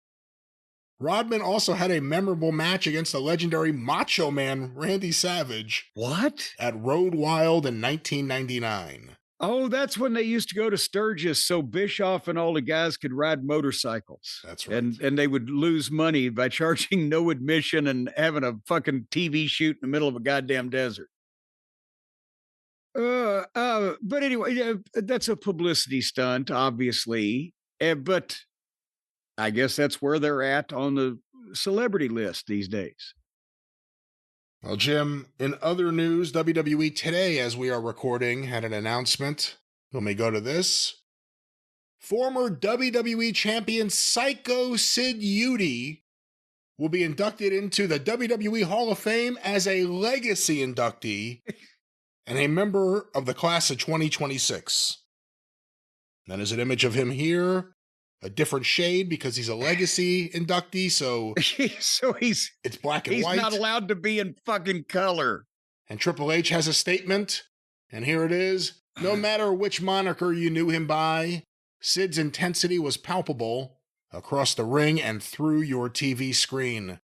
B: Rodman also had a memorable match against the legendary Macho Man Randy Savage.
A: What?
B: At Road Wild in 1999.
A: Oh, that's when they used to go to Sturgis so Bischoff and all the guys could ride motorcycles.
B: That's right.
A: And they would lose money by charging no admission and having a fucking TV shoot in the middle of a goddamn desert. But anyway, that's a publicity stunt, obviously. But I guess that's where they're at on the celebrity list these days.
B: Well, Jim, in other news, WWE today, as we are recording, had an announcement. Let me go to this. Former WWE champion Sycho Sid Dennis will be inducted into the WWE Hall of Fame as a legacy inductee and a member of the class of 2026. Then there's an image of him here. A different shade because he's a legacy inductee, so it's black and white.
A: He's not allowed to be in fucking color.
B: And Triple H has a statement, and here it is. No matter which moniker you knew him by, Sid's intensity was palpable across the ring and through your TV screen.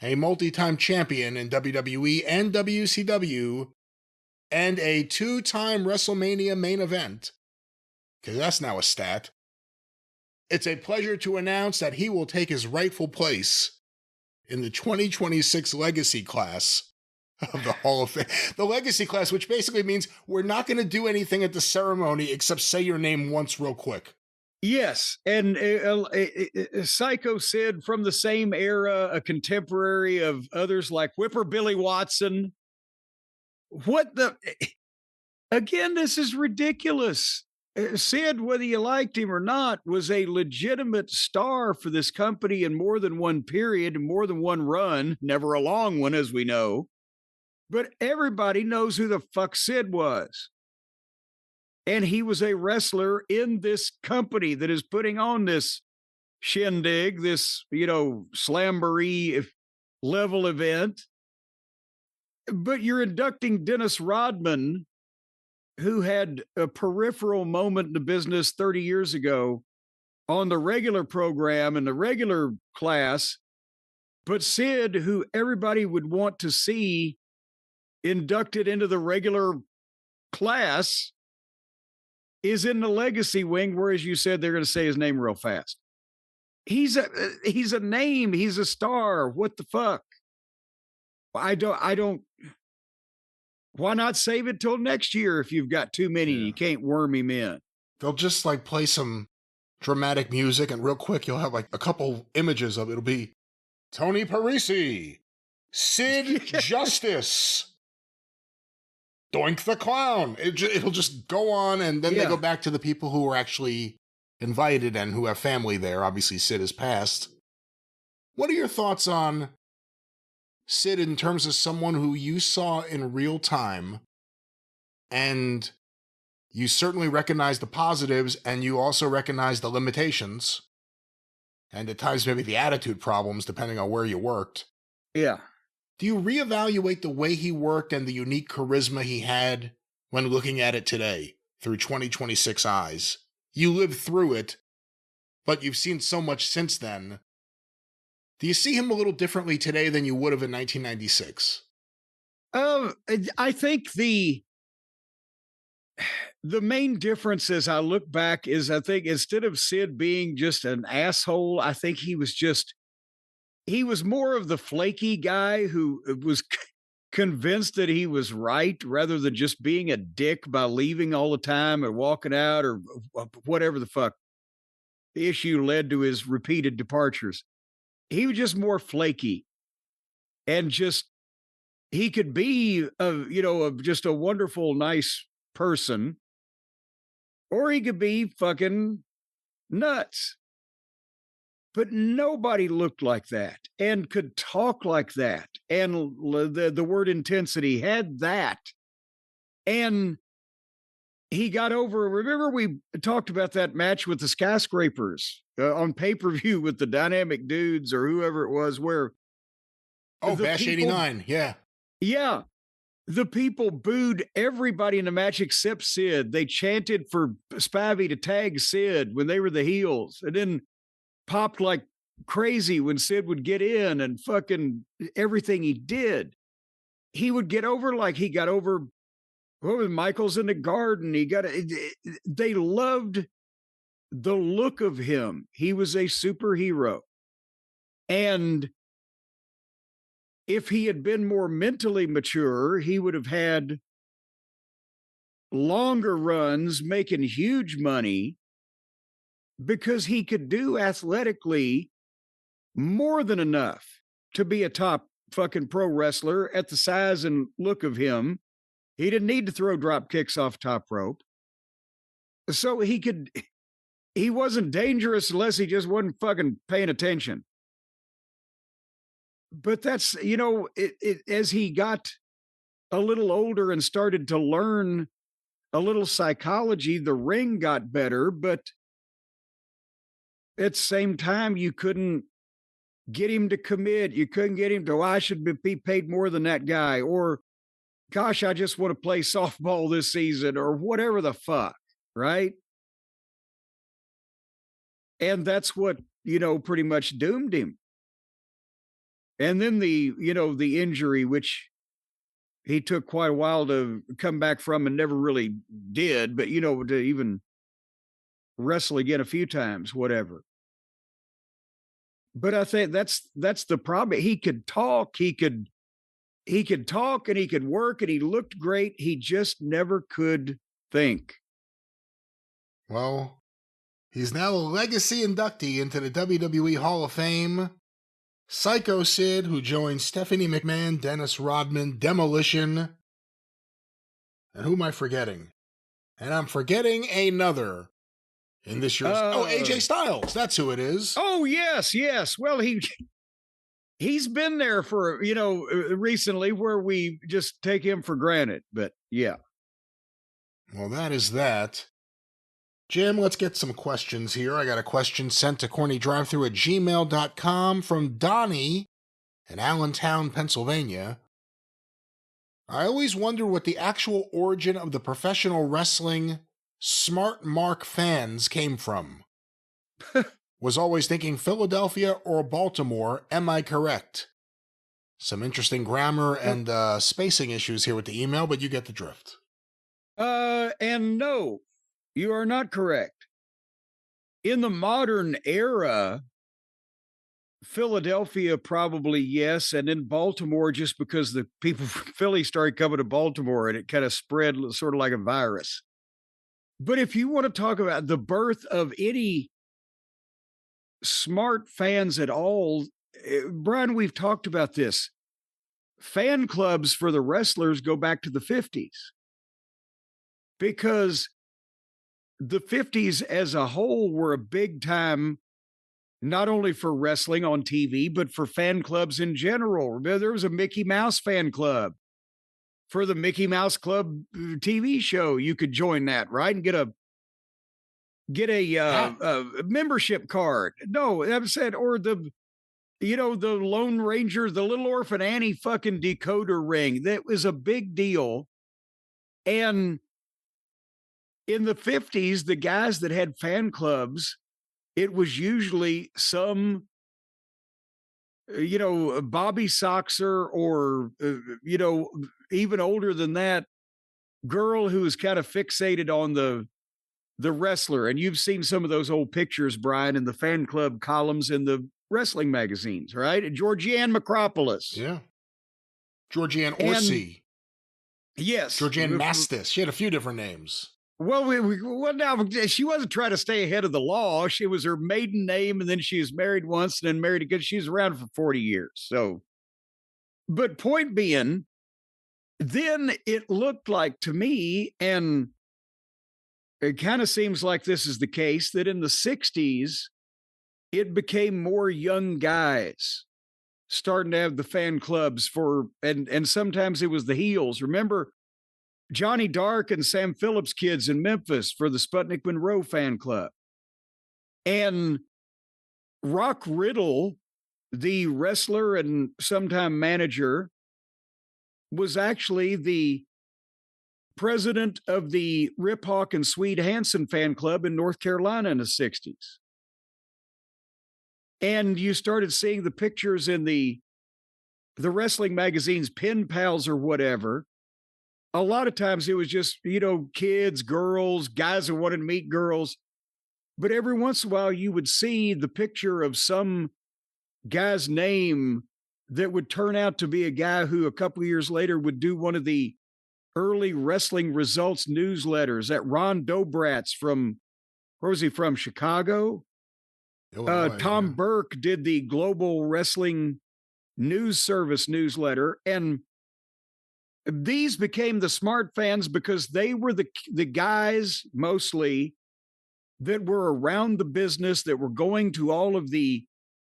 B: a multi-time champion in WWE and WCW, and a 2-time WrestleMania main event, because that's now a stat. It's a pleasure to announce that he will take his rightful place in the 2026 Legacy class of the Hall of Fame. The Legacy class, which basically means we're not going to do anything at the ceremony except say your name once real quick.
A: Yes, and Sycho Sid from the same era, a contemporary of others like Whipper Billy Watson. What the... Again, this is ridiculous. Sid, whether you liked him or not, was a legitimate star for this company in more than one period, more than one run, never a long one, as we know. But everybody knows who the fuck Sid was. And he was a wrestler in this company that is putting on this shindig, this, slamboree level event. But you're inducting Dennis Rodman, who had a peripheral moment in the business 30 years ago, on the regular program in the regular class. But Sid, who everybody would want to see inducted into the regular class, is in the legacy wing, where, as you said, they're going to say his name real fast. He's a name. He's a star. What the fuck? I don't. Why not save it till next year if you've got too many and you can't worm him in?
B: They'll just play some dramatic music, and real quick you'll have a couple images of it. It'll be Tony Parisi, Sid Justice, Doink the Clown. It'll just go on, and then they go back to the people who were actually invited and who have family there. Obviously, Sid has passed. What are your thoughts on Sid in terms of someone who you saw in real time, and you certainly recognize the positives, and you also recognize the limitations, and at times maybe the attitude problems, depending on where you worked?
A: Yeah.
B: Do you reevaluate the way he worked and the unique charisma he had when looking at it today through 2026 eyes? You lived through it, but you've seen so much since then. Do you see him a little differently today than you would have in 1996?
A: I think the main difference as I look back is, I think instead of Sid being just an asshole, I think he was more of the flaky guy who was convinced that he was right, rather than just being a dick by leaving all the time or walking out or whatever the fuck the issue led to his repeated departures. He was just more flaky, and he could be just a wonderful, nice person, or he could be fucking nuts. But nobody looked like that and could talk like that. And the word intensity had that. And he got over. Remember, we talked about that match with the skyscrapers on pay-per-view with the dynamic dudes or whoever it was, where
B: Bash 89. Yeah.
A: Yeah. The people booed everybody in the match except Sid. They chanted for Spivey to tag Sid when they were the heels, and then popped like crazy when Sid would get in, and fucking everything he did. He would get over like he got over, what was Michaels in the Garden? They loved the look of him. He was a superhero. And if he had been more mentally mature, he would have had longer runs making huge money, because he could do athletically more than enough to be a top fucking pro wrestler at the size and look of him. He didn't need to throw drop kicks off top rope. So he wasn't dangerous unless he just wasn't fucking paying attention. But that's, as he got a little older and started to learn a little psychology, the ring got better, but at the same time, you couldn't get him to commit. You couldn't get him to, I should be paid more than that guy, or gosh, I just want to play softball this season, or whatever the fuck, right? And that's what, pretty much doomed him. And then the injury, which he took quite a while to come back from and never really did, but, to even wrestle again a few times, whatever. But I think that's the problem. He could talk, he could talk and he could work and he looked great. He just never could think.
B: Well, he's now a legacy inductee into the WWE Hall of Fame. Sycho Sid, who joined Stephanie McMahon, Dennis Rodman, Demolition. And who am I forgetting? And I'm forgetting another in this year's... AJ Styles. That's who it is.
A: Oh, yes. Well, he's been there for, recently where we just take him for granted. But, yeah.
B: Well, that is that. Jim, let's get some questions here. I got a question sent to CornyDriveThru@gmail.com from Donnie in Allentown, Pennsylvania. I always wonder what the actual origin of the professional wrestling smart mark fans came from. Was always thinking Philadelphia or Baltimore. Am I correct? Some interesting grammar and spacing issues here with the email, but you get the drift.
A: And no. You are not correct. In the modern era, Philadelphia probably yes, and in Baltimore just because the people from Philly started coming to Baltimore and it kind of spread sort of like a virus. But if you want to talk about the birth of any smart fans at all, Brian, we've talked about this. Fan clubs for the wrestlers go back to the 50s because the 50s as a whole were a big time, not only for wrestling on TV, but for fan clubs in general. There was a Mickey Mouse fan club. For the Mickey Mouse Club TV show, you could join that, right? And get a membership card. No, I've said, or the Lone Ranger, the Little Orphan Annie fucking decoder ring. That was a big deal. And in the 50s, the guys that had fan clubs, it was usually some, Bobby Soxer or, even older than that, girl who was kind of fixated on the wrestler. And you've seen some of those old pictures, Brian, in the fan club columns in the wrestling magazines, right? And Georgianne Macropolis.
B: Yeah. Georgianne Orsi.
A: Yes.
B: Georgianne Mastis. She had a few different names.
A: Well, now she wasn't trying to stay ahead of the law. She was her maiden name, and then she was married once, and then married again. She was around for 40 years. So, but point being, then it looked like to me, and it kind of seems like this is the case, that in the 60s, it became more young guys starting to have the fan clubs and sometimes it was the heels. Remember Johnny Dark and Sam Phillips kids in Memphis for the Sputnik Monroe fan club. And Rock Riddle, the wrestler and sometime manager, was actually the president of the Rip Hawk and Swede Hansen fan club in North Carolina in the 60s. And you started seeing the pictures in the wrestling magazines, Pen Pals or whatever. A lot of times it was just, kids, girls, guys who wanted to meet girls. But every once in a while you would see the picture of some guy's name that would turn out to be a guy who a couple of years later would do one of the early wrestling results newsletters. That Ron Dobratz from, where was he from? Chicago? Tom Burke did the Global Wrestling News Service newsletter. And these became the smart fans because they were the guys mostly that were around the business, that were going to all of the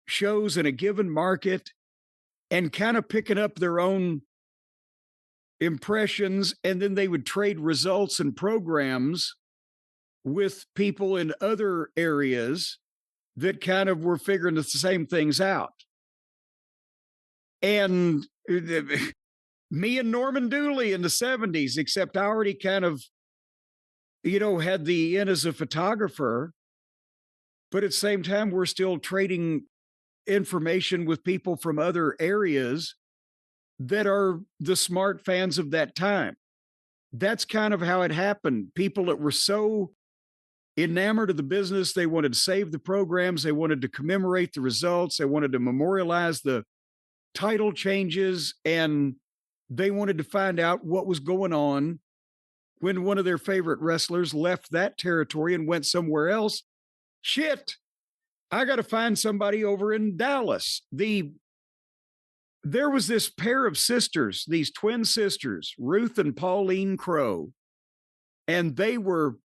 A: shows in a given market and kind of picking up their own impressions. And then they would trade results and programs with people in other areas that kind of were figuring the same things out. And me and Norman Dooley in the 70s, except I already kind of, had the in as a photographer, but at the same time, we're still trading information with people from other areas that are the smart fans of that time. That's kind of how it happened. People that were so enamored of the business, they wanted to save the programs, they wanted to commemorate the results, they wanted to memorialize the title changes, and they wanted to find out what was going on when one of their favorite wrestlers left that territory and went somewhere else. Shit, I got to find somebody over in Dallas. There was this pair of sisters, these twin sisters, Ruth and Pauline Crow, and they were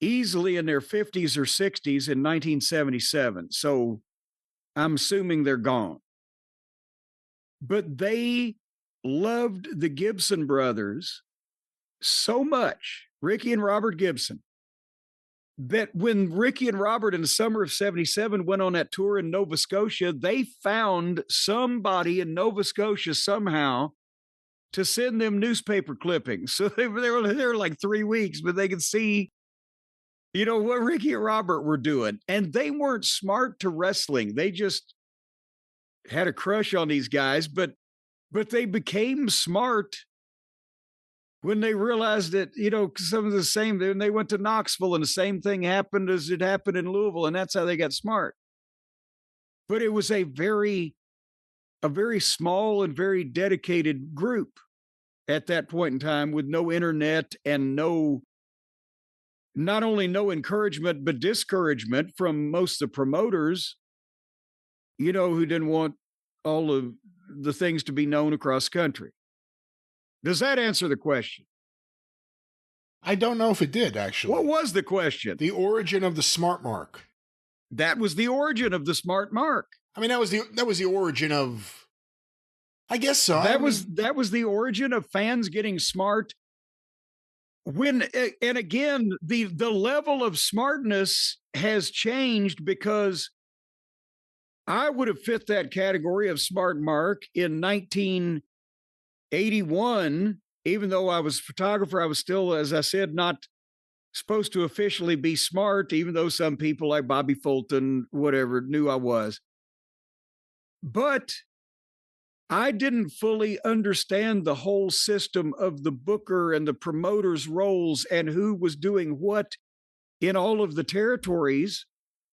A: easily in their 50s or 60s in 1977. So I'm assuming they're gone. But they loved the Gibson brothers so much, Ricky and Robert Gibson, that when Ricky and Robert in the summer of 77 went on that tour in Nova Scotia, they found somebody in Nova Scotia somehow to send them newspaper clippings. So they were there like 3 weeks, but they could see, you know, what Ricky and Robert were doing. And they weren't smart to wrestling. They just had a crush on these guys, but they became smart when they realized that, you know, some of the same, when they went to Knoxville and the same thing happened as it happened in Louisville, and that's how they got smart. But it was a very small and very dedicated group at that point in time, with no internet and not only no encouragement, but discouragement from most of the promoters, you know, who didn't want all of the things to be known across country. Does that answer the question?
B: I don't know if it did, actually.
A: What was the question?
B: The origin of the smart mark.
A: That was the origin of the smart mark.
B: I mean, that was the origin of, I guess so.
A: That was the origin of fans getting smart. And again, the level of smartness has changed, because I would have fit that category of smart mark in 1981, even though I was a photographer. I was still, as I said, not supposed to officially be smart, even though some people like Bobby Fulton, whatever, knew I was. But I didn't fully understand the whole system of the booker and the promoter's roles and who was doing what in all of the territories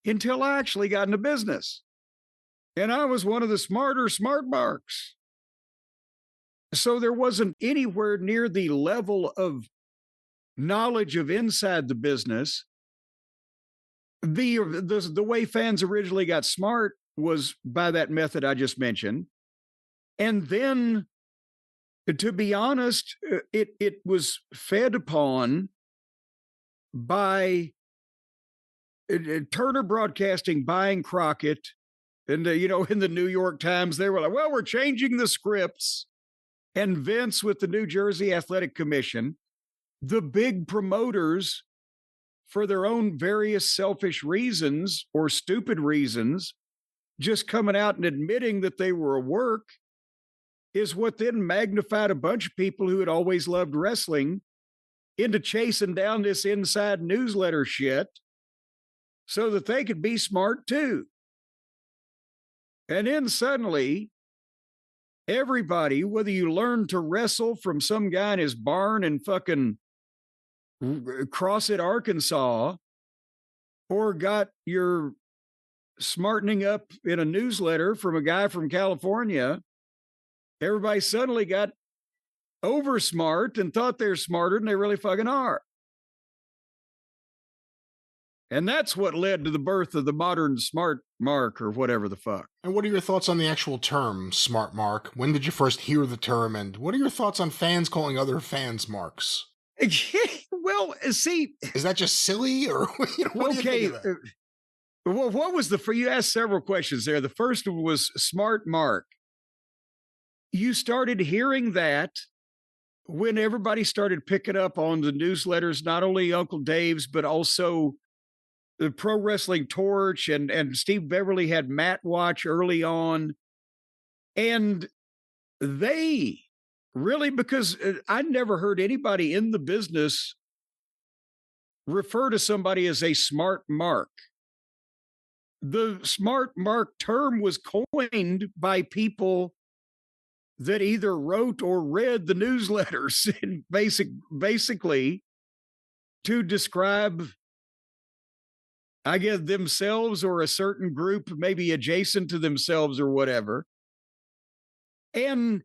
A: until I actually got into business. And I was one of the smarter smart marks. So there wasn't anywhere near the level of knowledge of inside the business. The way fans originally got smart was by that method I just mentioned. And then, to be honest, it was fed upon by Turner Broadcasting buying Crockett. And, you know, in the New York Times, they were like, well, we're changing the scripts. And Vince with the New Jersey Athletic Commission, the big promoters, for their own various selfish reasons or stupid reasons, just coming out and admitting that they were a work, is what then magnified a bunch of people who had always loved wrestling into chasing down this inside newsletter shit so that they could be smart too. And then suddenly, everybody, whether you learned to wrestle from some guy in his barn in fucking Crossett, Arkansas, or got your smartening up in a newsletter from a guy from California, everybody suddenly got over smart and thought they're smarter than they really fucking are. And that's what led to the birth of the modern smart mark, or whatever the fuck.
B: And what are your thoughts on the actual term smart mark? When did you first hear the term? And what are your thoughts on fans calling other fans marks?
A: Well, see.
B: Is that just silly, or what do you think of that?
A: Well, what was you asked several questions there. The first one was smart mark. You started hearing that when everybody started picking up on the newsletters, not only Uncle Dave's, but also the Pro Wrestling Torch, and Steve Beverly had Matt Watch early on. And they really, because I never heard anybody in the business refer to somebody as a smart mark. the smart mark term was coined by people that either wrote or read the newsletters and basically to describe, I guess, themselves or a certain group, maybe adjacent to themselves or whatever. And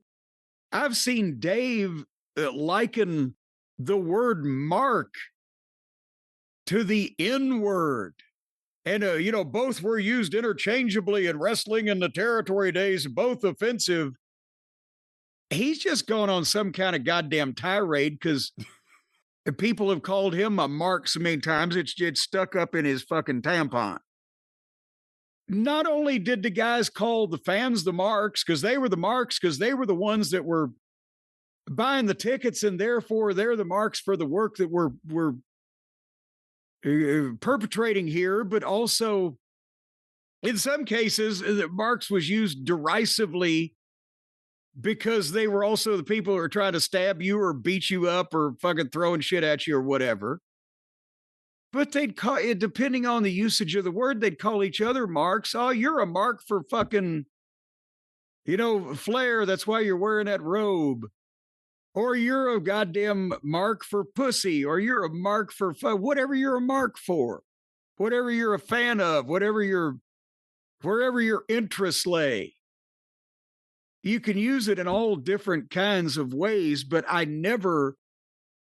A: I've seen Dave liken the word mark to the N word. And, both were used interchangeably in wrestling in the territory days, both offensive. He's just going on some kind of goddamn tirade because people have called him a mark so many times, it's stuck up in his fucking tampon. Not only did the guys call the fans the marks because they were the marks, because they were the ones that were buying the tickets, and therefore they're the marks for the work that we're perpetrating here, but also in some cases, marks was used derisively because they were also the people who are trying to stab you or beat you up or fucking throwing shit at you or whatever. But they'd call it, depending on the usage of the word, they'd call each other marks. Oh, you're a mark for fucking, flair. That's why you're wearing that robe. Or you're a goddamn mark for pussy. Or you're a mark for whatever you're a mark for. Whatever you're a fan of. Wherever your interests lay. You can use it in all different kinds of ways, but I never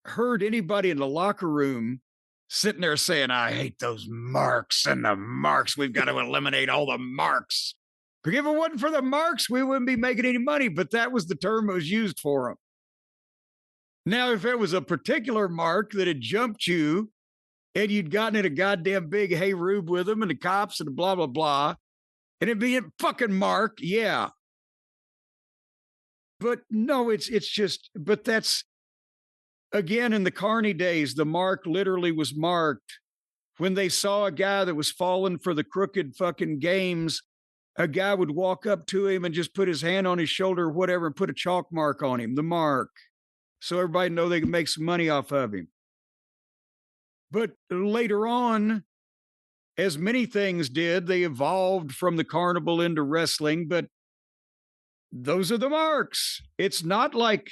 A: heard anybody in the locker room sitting there saying, I hate those marks and the marks. We've got to eliminate all the marks. If it wasn't for the marks, we wouldn't be making any money, but that was the term that was used for them. Now, if it was a particular mark that had jumped you and you'd gotten in a goddamn big hey rube with them and the cops and blah, blah, blah, and it'd be a fucking mark, yeah. But no, it's just, but that's, again, in the Carney days, the mark literally was marked. When they saw a guy that was falling for the crooked fucking games, a guy would walk up to him and just put his hand on his shoulder or whatever and put a chalk mark on him, the mark. So everybody know they can make some money off of him. But later on, as many things did, they evolved from the carnival into wrestling, but those are the marks. It's not like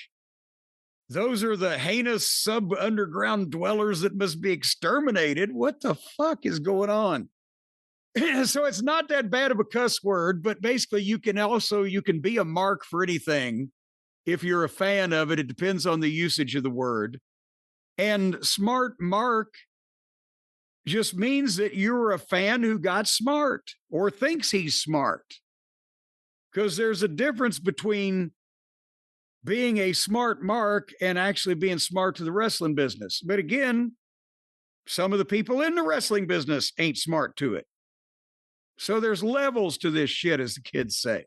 A: those are the heinous sub-underground dwellers that must be exterminated. What the fuck is going on? So it's not that bad of a cuss word, but basically you can be a mark for anything. If you're a fan of it, it depends on the usage of the word. And smart mark just means that you're a fan who got smart or thinks he's smart. Because there's a difference between being a smart mark and actually being smart to the wrestling business. But again, some of the people in the wrestling business ain't smart to it. So there's levels to this shit, as the kids say.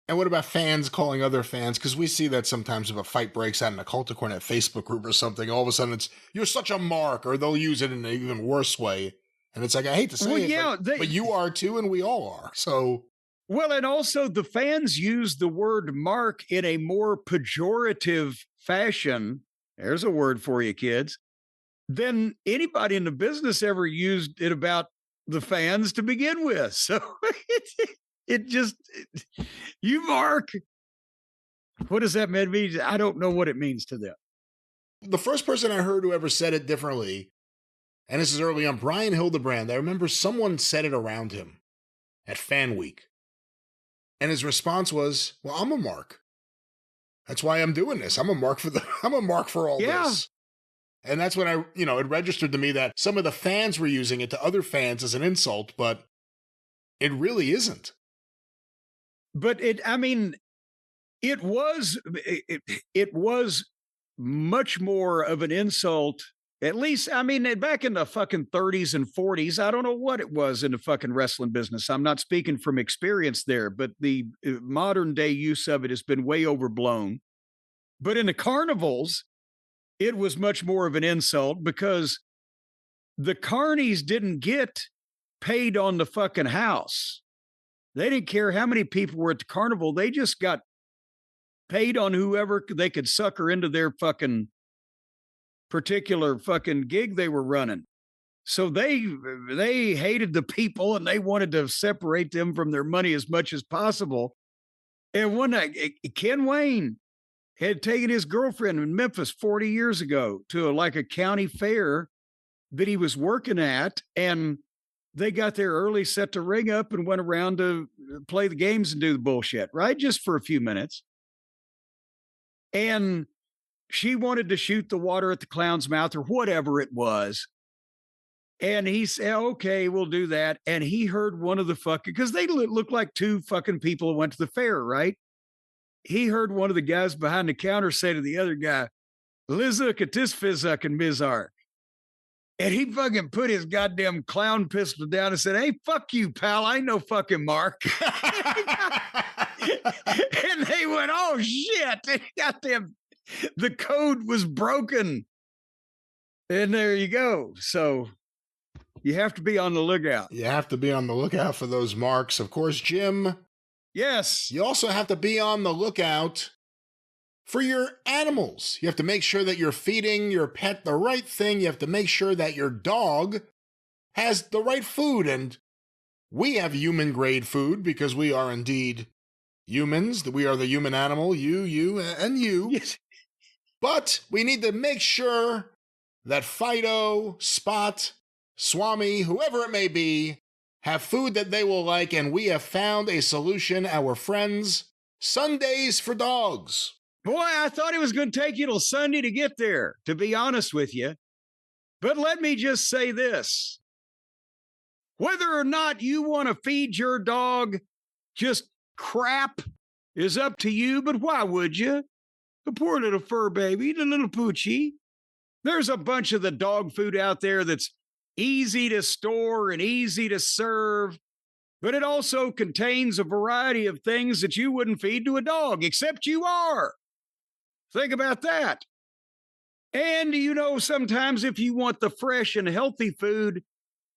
B: And what about fans calling other fans? Because we see that sometimes if a fight breaks out in a Cult of Cornette Facebook group or something, all of a sudden it's, you're such a mark, or they'll use it in an even worse way. And it's like, I hate to say it, but you are too, and we all are. So...
A: Well, and also the fans use the word mark in a more pejorative fashion. There's a word for you, kids. Than anybody in the business ever used it about the fans to begin with. So you mark. What does that mean? I don't know what it means to them.
B: The first person I heard who ever said it differently, and this is early on, Brian Hildebrand, I remember someone said it around him at Fan Week. And his response was, well, I'm a mark. That's why I'm doing this. I'm a mark for all this. And that's when it registered to me that some of the fans were using it to other fans as an insult, but it really isn't.
A: But it was much more of an insult. At least, back in the fucking 30s and 40s, I don't know what it was in the fucking wrestling business. I'm not speaking from experience there, but the modern day use of it has been way overblown. But in the carnivals, it was much more of an insult because the carnies didn't get paid on the fucking house. They didn't care how many people were at the carnival. They just got paid on whoever they could sucker into their fucking particular fucking gig they were running. So they hated the people and they wanted to separate them from their money as much as possible. And one night, Ken Wayne had taken his girlfriend in Memphis 40 years ago to a county fair that he was working at. And they got there early, set the ring up, and went around to play the games and do the bullshit, right? Just for a few minutes. And she wanted to shoot the water at the clown's mouth or whatever it was. And he said, okay, we'll do that. And he heard one of the because they looked like two fucking people who went to the fair, right? He heard one of the guys behind the counter say to the other guy, Lizuk at this Fizuk and Mizark. And he fucking put his goddamn clown pistol down and said, hey, fuck you, pal. I ain't no fucking Mark. And they went, oh, shit. Goddamn, the code was broken. And there you go. So you have to be on the lookout.
B: You have to be on the lookout for those marks. Of course, Jim.
A: Yes.
B: You also have to be on the lookout for your animals. You have to make sure that you're feeding your pet the right thing. You have to make sure that your dog has the right food. And we have human-grade food because we are indeed humans. We are the human animal, you, and you.
A: Yes.
B: But we need to make sure that Fido, Spot, Swami, whoever it may be, have food that they will like, and we have found a solution, our friends, Sundays for Dogs.
A: Boy, I thought it was going to take you till Sunday to get there, to be honest with you. But let me just say this. Whether or not you want to feed your dog just crap is up to you, but why would you? The poor little fur baby, the little poochie. There's a bunch of the dog food out there that's easy to store and easy to serve, but it also contains a variety of things that you wouldn't feed to a dog, except you are. Think about that. And, sometimes if you want the fresh and healthy food,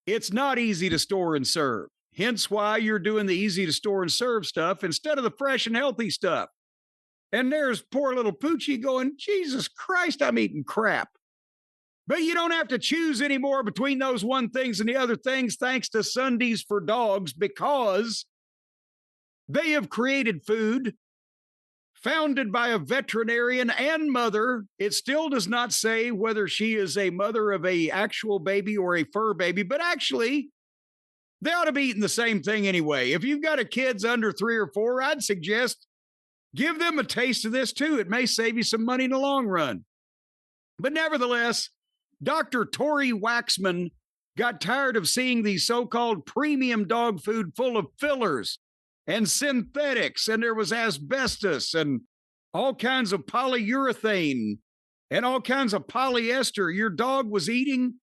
A: it's not easy to store and serve. Hence why you're doing the easy to store and serve stuff instead of the fresh and healthy stuff. And there's poor little Poochie going, Jesus Christ, I'm eating crap. But you don't have to choose anymore between those one things and the other things thanks to Sundays for Dogs, because they have created food founded by a veterinarian and mother. It still does not say whether she is a mother of an actual baby or a fur baby, but actually, they ought to be eating the same thing anyway. If you've got a kids under 3 or 4, I'd suggest give them a taste of this too. It may save you some money in the long run. But nevertheless, Dr. Tori Waxman got tired of seeing the so-called premium dog food full of fillers and synthetics, and there was asbestos and all kinds of polyurethane and all kinds of polyester. Your dog was eating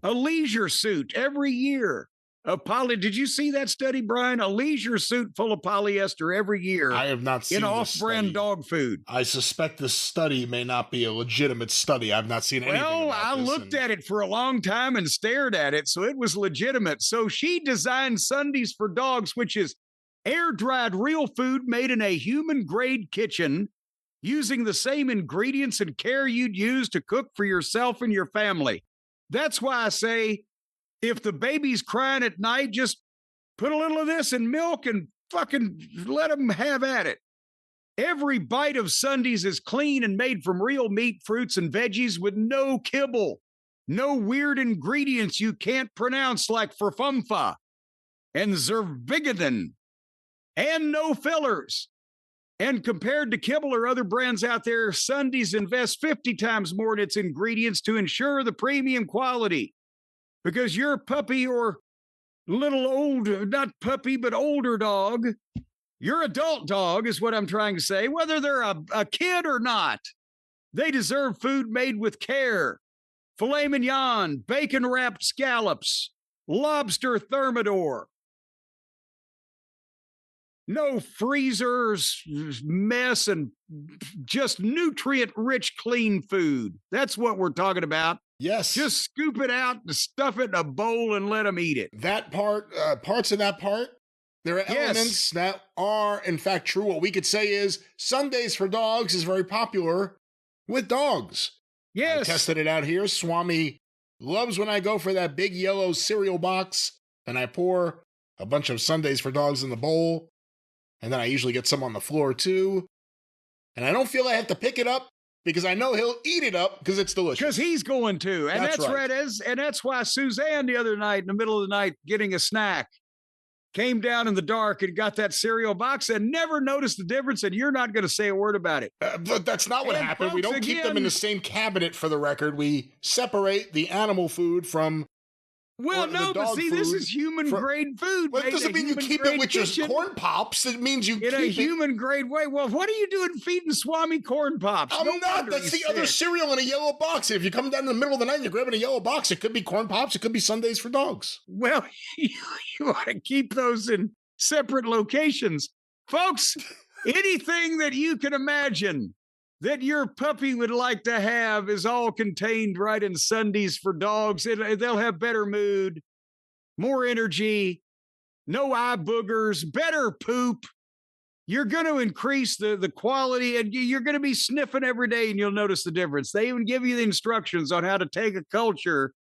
A: a leisure suit every year. Did you see that study, Brian? A leisure suit full of polyester every year.
B: I have not seen
A: in off-brand dog food.
B: I suspect this study may not be a legitimate study. I've not seen anything about this.
A: I looked at it for a long time and stared at it, so it was legitimate. So she designed Sundays for Dogs, which is air-dried real food made in a human-grade kitchen using the same ingredients and care you'd use to cook for yourself and your family. That's why I say, if the baby's crying at night, just put a little of this in milk and fucking let them have at it. Every bite of Sundays is clean and made from real meat, fruits, and veggies with no kibble, no weird ingredients you can't pronounce like furfumfa and zervigadin, and no fillers. And compared to kibble or other brands out there, Sundays invest 50 times more in its ingredients to ensure the premium quality. Because your puppy or little old, not puppy, but older dog, your adult dog is what I'm trying to say, whether they're a kid or not, they deserve food made with care. Filet mignon, bacon-wrapped scallops, lobster thermidor. No freezers, mess, and just nutrient-rich, clean food. That's what we're talking about.
B: Yes.
A: Just scoop it out and stuff it in a bowl and let them eat it.
B: That part, parts of that part, there are elements that are, in fact, true. What we could say is Sundays for Dogs is very popular with dogs.
A: Yes.
B: I tested it out here. Swami Loves when I go for that big yellow cereal box and I pour a bunch of Sundays for Dogs in the bowl. And then I usually get some on the floor too. And I don't feel I have to pick it up because I know he'll eat it up because it's delicious.
A: Because he's going to. And that's right. And that's why Suzanne the other night, in the middle of the night, getting a snack, came down in the dark and got that cereal box and never noticed the difference, and you're not going to say a word about it.
B: But that's not what happened. We don't keep them in the same cabinet, for the record. We separate the animal food from
A: Well, no, but see, this is human-grade food.
B: Well, it doesn't mean you keep it with your corn pops. It means you keep it
A: in a human-grade way. Well, what are you doing feeding Swami corn pops?
B: I'm not. That's the other cereal in a yellow box. If you come down in the middle of the night and you're grabbing a yellow box, it could be corn pops. It could be Sundays for Dogs.
A: Well, you ought to keep those in separate locations. Folks, anything that you can imagine that your puppy would like to have is all contained right in Sundays for Dogs. They'll have better mood, more energy, no eye boogers, better poop. You're going to increase the quality, and you're going to be sniffing every day, and you'll notice the difference. They even give you the instructions on how to take a culture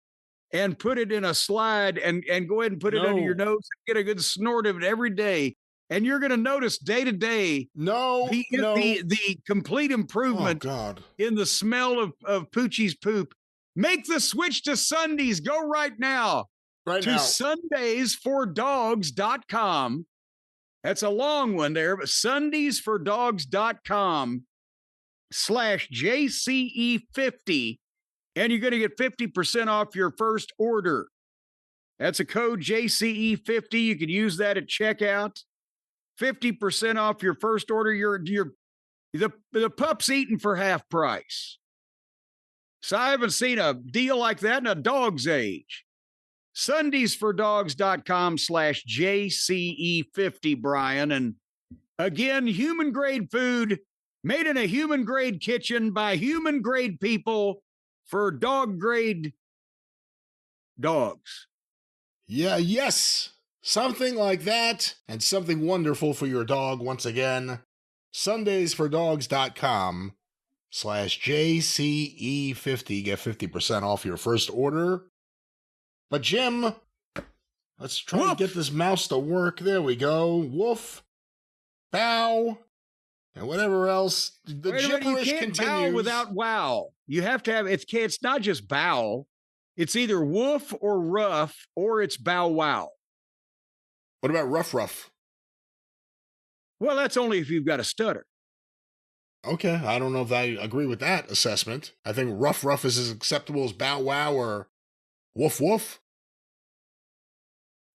A: and put it in a slide and go ahead and put it under your nose and get a good snort of it every day. And you're going to notice day to day the complete improvement in the smell of Poochie's poop. Make the switch to Sundays. Go right now to sundaysfordogs.com. That's a long one there, but sundaysfordogs.com/JCE50. And you're going to get 50% off your first order. That's a code JCE50. You can use that at checkout. 50% off your first order. The pup's eating for half price. So I haven't seen a deal like that in a dog's age. Sundaysfordogs.com/JCE50, Brian. And again, human grade food made in a human grade kitchen by human grade people for dog grade dogs.
B: Yeah, yes. Something like that, and something wonderful for your dog once again. Sundaysfordogs.com/JCE50. Get 50% off your first order. But Jim, let's try to get this mouse to work. There we go. Woof. Bow. And whatever else. The gibberish continues.
A: Bow without wow. You have to have, it's not just bow. It's either woof or rough, or it's bow wow.
B: What about rough?
A: Well, that's only if you've got a stutter.
B: Okay, I don't know if I agree with that assessment. I think rough is as acceptable as bow wow or woof.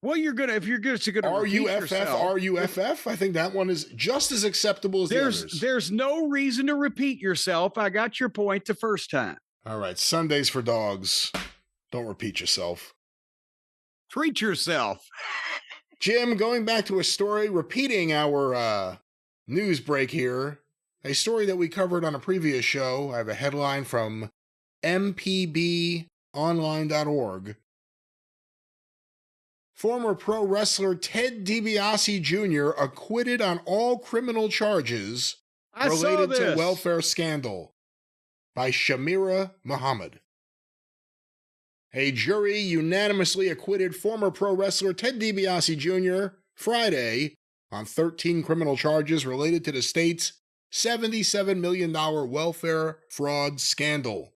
A: Well, if you're just going to
B: RUFF, I think that one is just as acceptable as the others.
A: There's no reason to repeat yourself. I got your point the first time.
B: All right, Sundays for Dogs. Don't repeat yourself.
A: Treat yourself.
B: Jim, going back to a story, repeating our news break here, a story that we covered on a previous show. I have a headline from mpbonline.org. Former pro wrestler Ted DiBiase Jr. acquitted on all criminal charges related to welfare scandal by Shamira Muhammad. A jury unanimously acquitted former pro wrestler Ted DiBiase Jr. Friday on 13 criminal charges related to the state's $77 million welfare fraud scandal.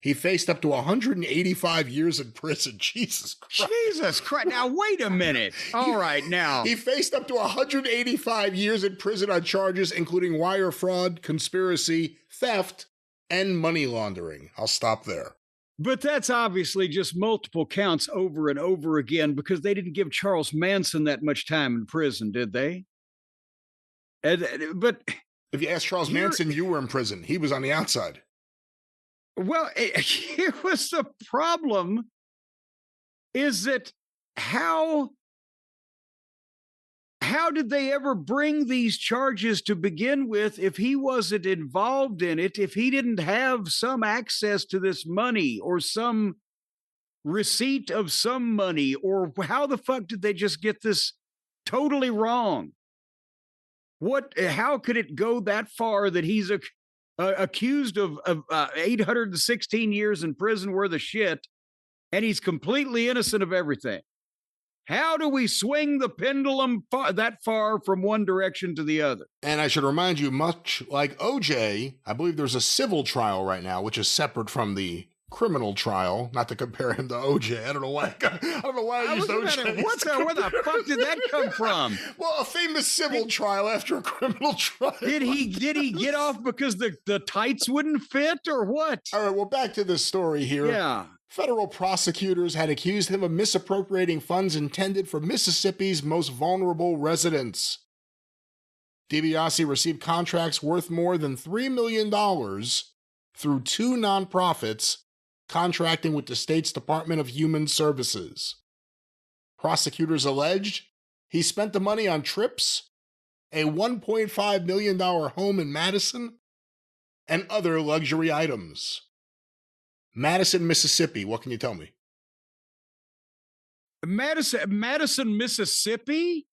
B: He faced up to 185 years in prison. Jesus Christ.
A: Jesus Christ. Now, wait a minute. All right, now.
B: He faced up to 185 years in prison on charges including wire fraud, conspiracy, theft, and money laundering. I'll stop there.
A: But that's obviously just multiple counts over and over again because they didn't give Charles Manson that much time in prison, did they? But
B: if you ask Charles Manson, you were in prison. He was on the outside.
A: Well, here was the problem, is that how did they ever bring these charges to begin with if he wasn't involved in it, if he didn't have some access to this money or some receipt of some money, or how the fuck did they just get this totally wrong? How could it go that far that he's accused of 816 years in prison worth of shit, and he's completely innocent of everything. How do we swing the pendulum that far from one direction to the other?
B: And I should remind you, much like OJ, I believe there's a civil trial right now, which is separate from the criminal trial. Not to compare him to OJ. I don't know why I used OJ.
A: Where the fuck did that come from?
B: Well, a famous civil trial after a criminal trial.
A: Did he get off because the tights wouldn't fit or what?
B: All right, well, back to this story here.
A: Yeah.
B: Federal prosecutors had accused him of misappropriating funds intended for Mississippi's most vulnerable residents. DiBiase received contracts worth more than $3 million through two nonprofits contracting with the state's Department of Human Services. Prosecutors alleged he spent the money on trips, a $1.5 million home in Madison, and other luxury items. Madison, Mississippi. What can you tell me?
A: Madison, Mississippi?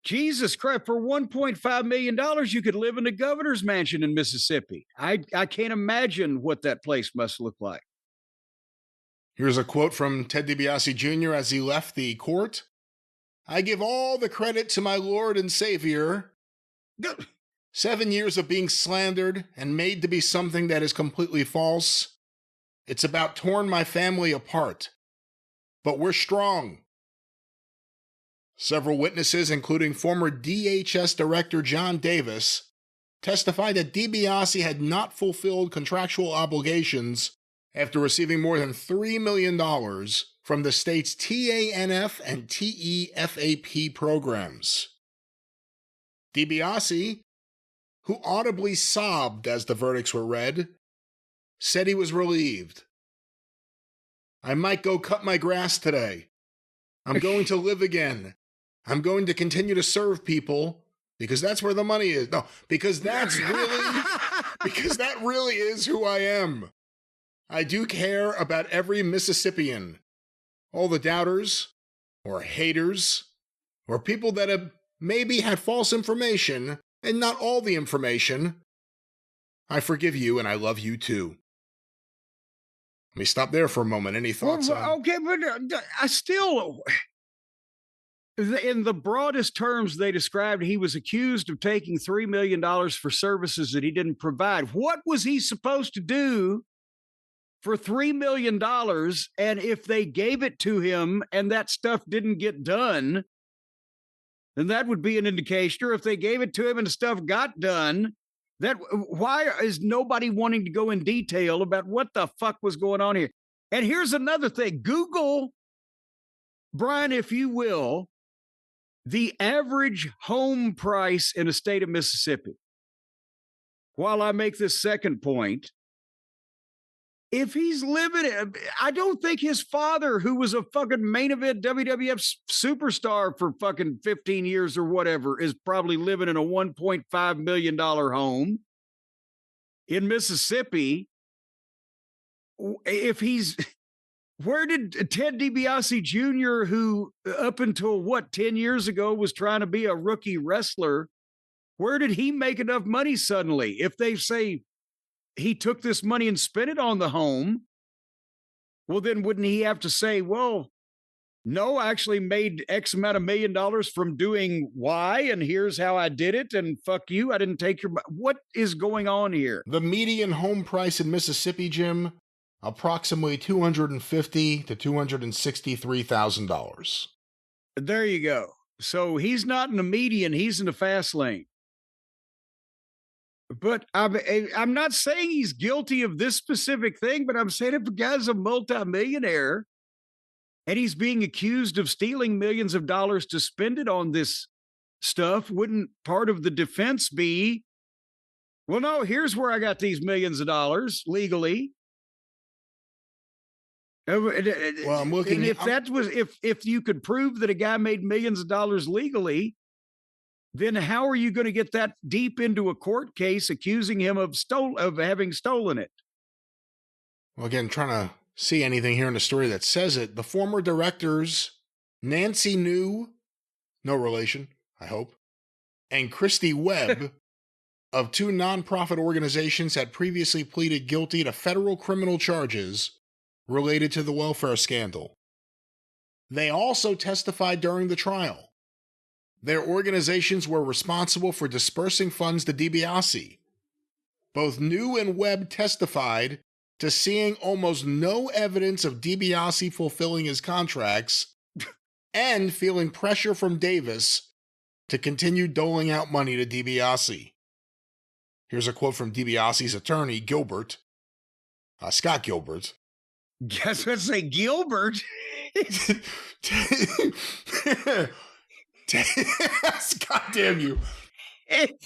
A: Jesus Christ, for $1.5 million, you could live in the governor's mansion in Mississippi. I can't imagine what that place must look like.
B: Here's a quote from Ted DiBiase Jr. as he left the court. I give all the credit to my Lord and Savior. 7 years of being slandered and made to be something that is completely false. It's about torn my family apart. But we're strong. Several witnesses, including former DHS Director John Davis, testified that DiBiase had not fulfilled contractual obligations after receiving more than $3 million from the state's TANF and TEFAP programs. DiBiase, who audibly sobbed as the verdicts were read, said he was relieved. I might go cut my grass today. I'm going to live again. I'm going to continue to serve people because that's where the money is. No, because that really is who I am. I do care about every Mississippian. All the doubters, or haters, or people that have maybe had false information and not all the information. I forgive you and I love you too. Let me stop there for a moment. Any thoughts on...
A: Okay, but I still... In the broadest terms, they described he was accused of taking $3 million for services that he didn't provide. What was he supposed to do for $3 million? And if they gave it to him and that stuff didn't get done, then that would be an indication. Or if they gave it to him and the stuff got done, why is nobody wanting to go in detail about what the fuck was going on here? And here's another thing. Google, Brian, if you will, the average home price in the state of Mississippi. While I make this second point, if he's living, I don't think his father, who was a fucking main event WWF superstar for fucking 15 years or whatever, is probably living in a $1.5 million home in Mississippi. If he's, where did Ted DiBiase Jr., who up until 10 years ago was trying to be a rookie wrestler, where did he make enough money suddenly? If they say he took this money and spent it on the home, well, then wouldn't he have to say, well, no, I actually made X amount of $1 million from doing Y, and here's how I did it, and fuck you, I didn't take your... What is going on here?
B: The median home price in Mississippi, Jim, approximately $250,000 to $263,000.
A: There you go. So he's not in the median, he's in the fast lane. But I'm not saying he's guilty of this specific thing, but I'm saying if a guy's a multimillionaire and he's being accused of stealing millions of dollars to spend it on this stuff, wouldn't part of the defense be, well, no, here's where I got these millions of dollars legally. Well,
B: I'm looking.
A: And if you could prove that a guy made millions of dollars legally, then how are you going to get that deep into a court case accusing him of having stolen it?
B: Well, again, trying to see anything here in the story that says it. The former directors, Nancy New, no relation, I hope, and Christy Webb of two nonprofit organizations had previously pleaded guilty to federal criminal charges related to the welfare scandal. They also testified during the trial. Their organizations were responsible for dispersing funds to DiBiase. Both New and Webb testified to seeing almost no evidence of DiBiase fulfilling his contracts and feeling pressure from Davis to continue doling out money to DiBiase. Here's a quote from DiBiase's attorney, Gilbert. Scott Gilbert.
A: Guess what? Say Gilbert.
B: God damn you.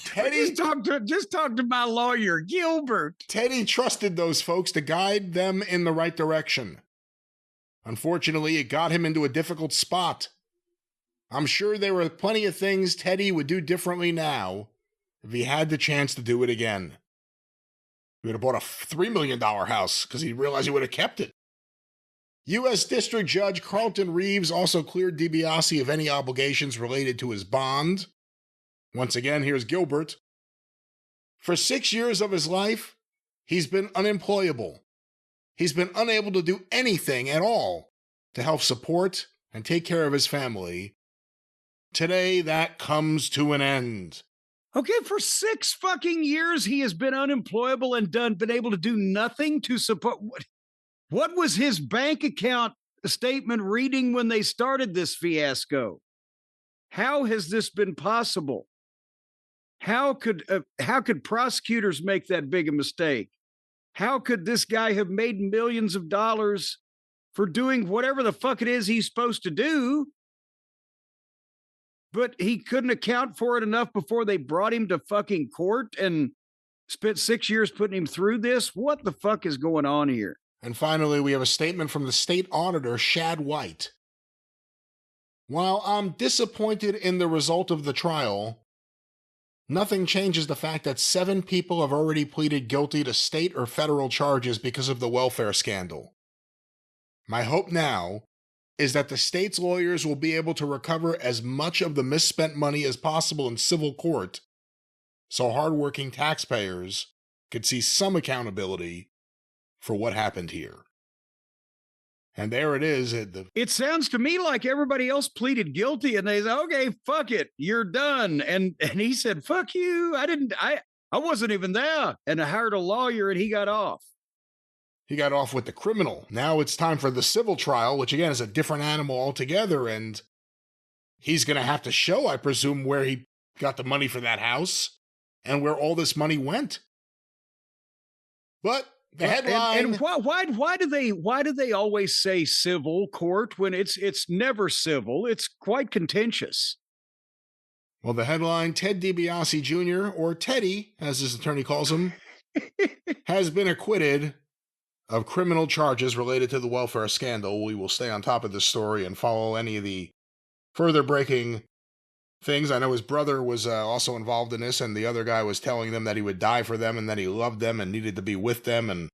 A: Teddy, just talk to my lawyer, Gilbert.
B: Teddy trusted those folks to guide them in the right direction. Unfortunately, it got him into a difficult spot. I'm sure there were plenty of things Teddy would do differently now if he had the chance to do it again. He would have bought a $3 million house because he realized he would have kept it. U.S. District Judge Carlton Reeves also cleared DiBiase of any obligations related to his bond. Once again, here's Gilbert. For 6 years of his life, he's been unemployable. He's been unable to do anything at all to help support and take care of his family. Today, that comes to an end.
A: Okay, for 6 fucking years, he has been unemployable and been able to do nothing to support. What was his bank account statement reading when they started this fiasco? How has this been possible? How could prosecutors make that big a mistake? How could this guy have made millions of dollars for doing whatever the fuck it is he's supposed to do? But he couldn't account for it enough before they brought him to fucking court and spent 6 years putting him through this? What the fuck is going on here?
B: And finally, we have a statement from the state auditor, Shad White. While I'm disappointed in the result of the trial, nothing changes the fact that 7 people have already pleaded guilty to state or federal charges because of the welfare scandal. My hope now is that the state's lawyers will be able to recover as much of the misspent money as possible in civil court, so hardworking taxpayers could see some accountability for what happened here. And there it is.
A: It sounds to me like everybody else pleaded guilty and they said, okay, fuck it, you're done. And he said, fuck you. I wasn't even there. And I hired a lawyer and he got off.
B: He got off with the criminal. Now it's time for the civil trial, which again is a different animal altogether. And he's going to have to show, I presume, where he got the money for that house and where all this money went. But the headline.
A: And why do they always say civil court when it's never civil? It's quite contentious.
B: Well, the headline, Ted DiBiase Jr., or Teddy, as his attorney calls him, has been acquitted of criminal charges related to the welfare scandal. We will stay on top of this story and follow any of the further breaking things. I know his brother was also involved in this, and the other guy was telling them that he would die for them and that he loved them and needed to be with them. And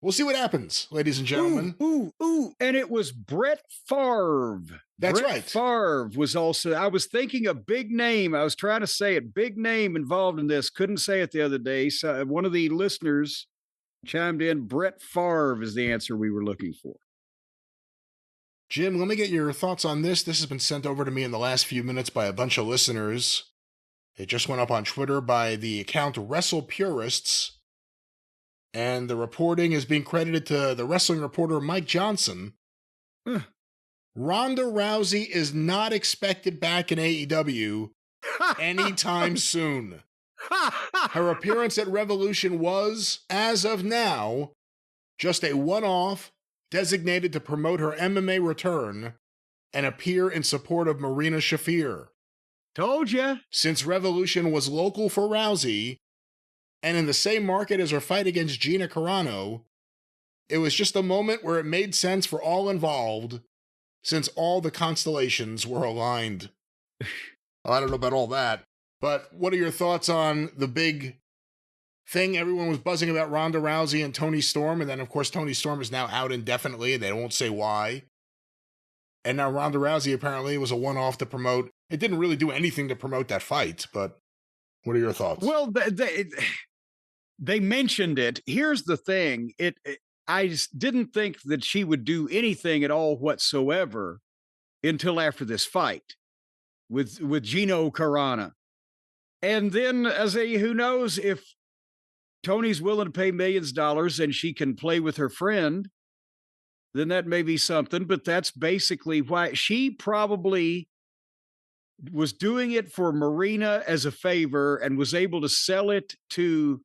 B: we'll see what happens, ladies and gentlemen.
A: Ooh. And it was Brett Favre.
B: That's
A: Brett
B: right.
A: Favre was also, I was thinking a big name. I was trying to say it, big name involved in this. Couldn't say it the other day. So one of the listeners chimed in. Brett Favre is the answer we were looking for.
B: Jim, let me get your thoughts on this. This has been sent over to me in the last few minutes by a bunch of listeners. It just went up on Twitter by the account Wrestle Purists, and the reporting is being credited to the wrestling reporter Mike Johnson. Ronda Rousey is not expected back in AEW anytime soon. Her appearance at Revolution was, as of now, just a one-off designated to promote her MMA return and appear in support of Marina Shafir.
A: Told ya.
B: Since Revolution was local for Rousey, and in the same market as her fight against Gina Carano, it was just a moment where it made sense for all involved, since all the constellations were aligned. I don't know about all that, but what are your thoughts on the big thing? Everyone was buzzing about Ronda Rousey and Toni Storm, and then, of course, Toni Storm is now out indefinitely, and they won't say why. And now Ronda Rousey apparently was a one-off to promote. It didn't really do anything to promote that fight, but what are your thoughts?
A: Well, they mentioned it. Here's the thing. I just didn't think that she would do anything at all whatsoever until after this fight with Gino Carano. And then who knows if Tony's willing to pay millions of dollars and she can play with her friend, then that may be something. But that's basically why she probably was doing it for Marina as a favor and was able to sell it to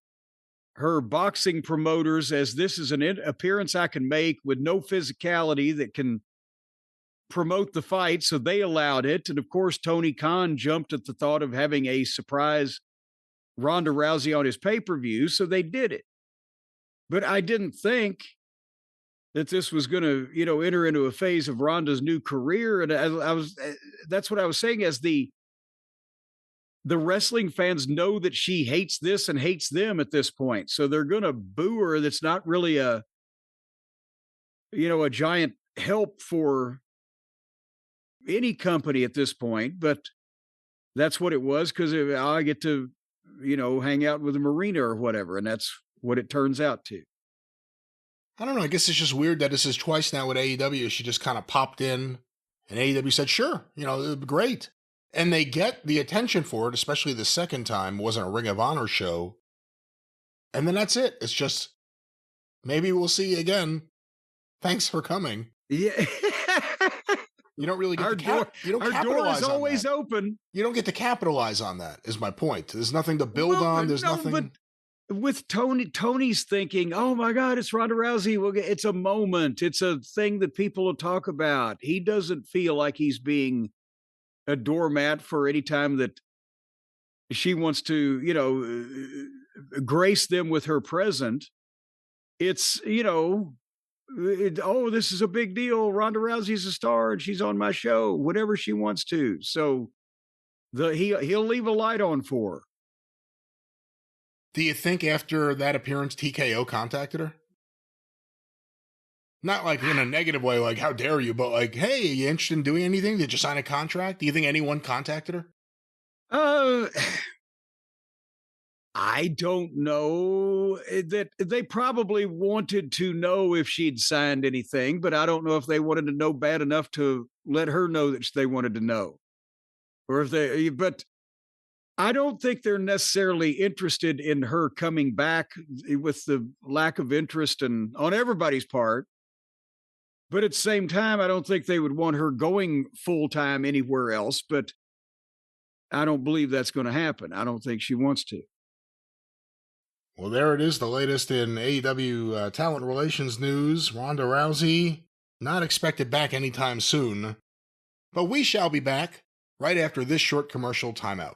A: her boxing promoters as this is an appearance I can make with no physicality that can promote the fight. So they allowed it. And of course, Tony Khan jumped at the thought of having a surprise Ronda Rousey on his pay-per-view. So they did it. But I didn't think that this was going to, enter into a phase of Ronda's new career. And that's what I was saying, as the wrestling fans know that she hates this and hates them at this point. So they're going to boo her. That's not really a giant help for any company at this point, but that's what it was. Cause I get to, hang out with a Marina or whatever. And that's what it turns out to.
B: I don't know. I guess it's just weird that this is twice now with AEW. She just kind of popped in and AEW said, sure, it'll be great. And they get the attention for it, especially the second time. It wasn't a Ring of Honor show. And then that's it. It's just, maybe we'll see you again. Thanks for coming.
A: Yeah.
B: You don't really get
A: our door is always open.
B: You don't get to capitalize on that, is my point. There's nothing to build on. There's nothing.
A: But with Tony's thinking, oh my God, it's Ronda Rousey. It's a moment. It's a thing that people will talk about. He doesn't feel like he's being a doormat for any time that she wants to, grace them with her present. It's, this is a big deal. Ronda Rousey's a star and she's on my show, whatever she wants to. So he'll leave a light on for her.
B: Do you think after that appearance, TKO contacted her? Not like in a negative way, like, how dare you, but like, hey, are you interested in doing anything? Did you sign a contract? Do you think anyone contacted her?
A: I don't know. That they probably wanted to know if she'd signed anything, but I don't know if they wanted to know bad enough to let her know that they wanted to know. Or if but I don't think they're necessarily interested in her coming back, with the lack of interest on everybody's part. But at the same time, I don't think they would want her going full-time anywhere else, but I don't believe that's going to happen. I don't think she wants to.
B: Well, there it is, the latest in AEW talent relations news. Ronda Rousey, not expected back anytime soon. But we shall be back right after this short commercial timeout.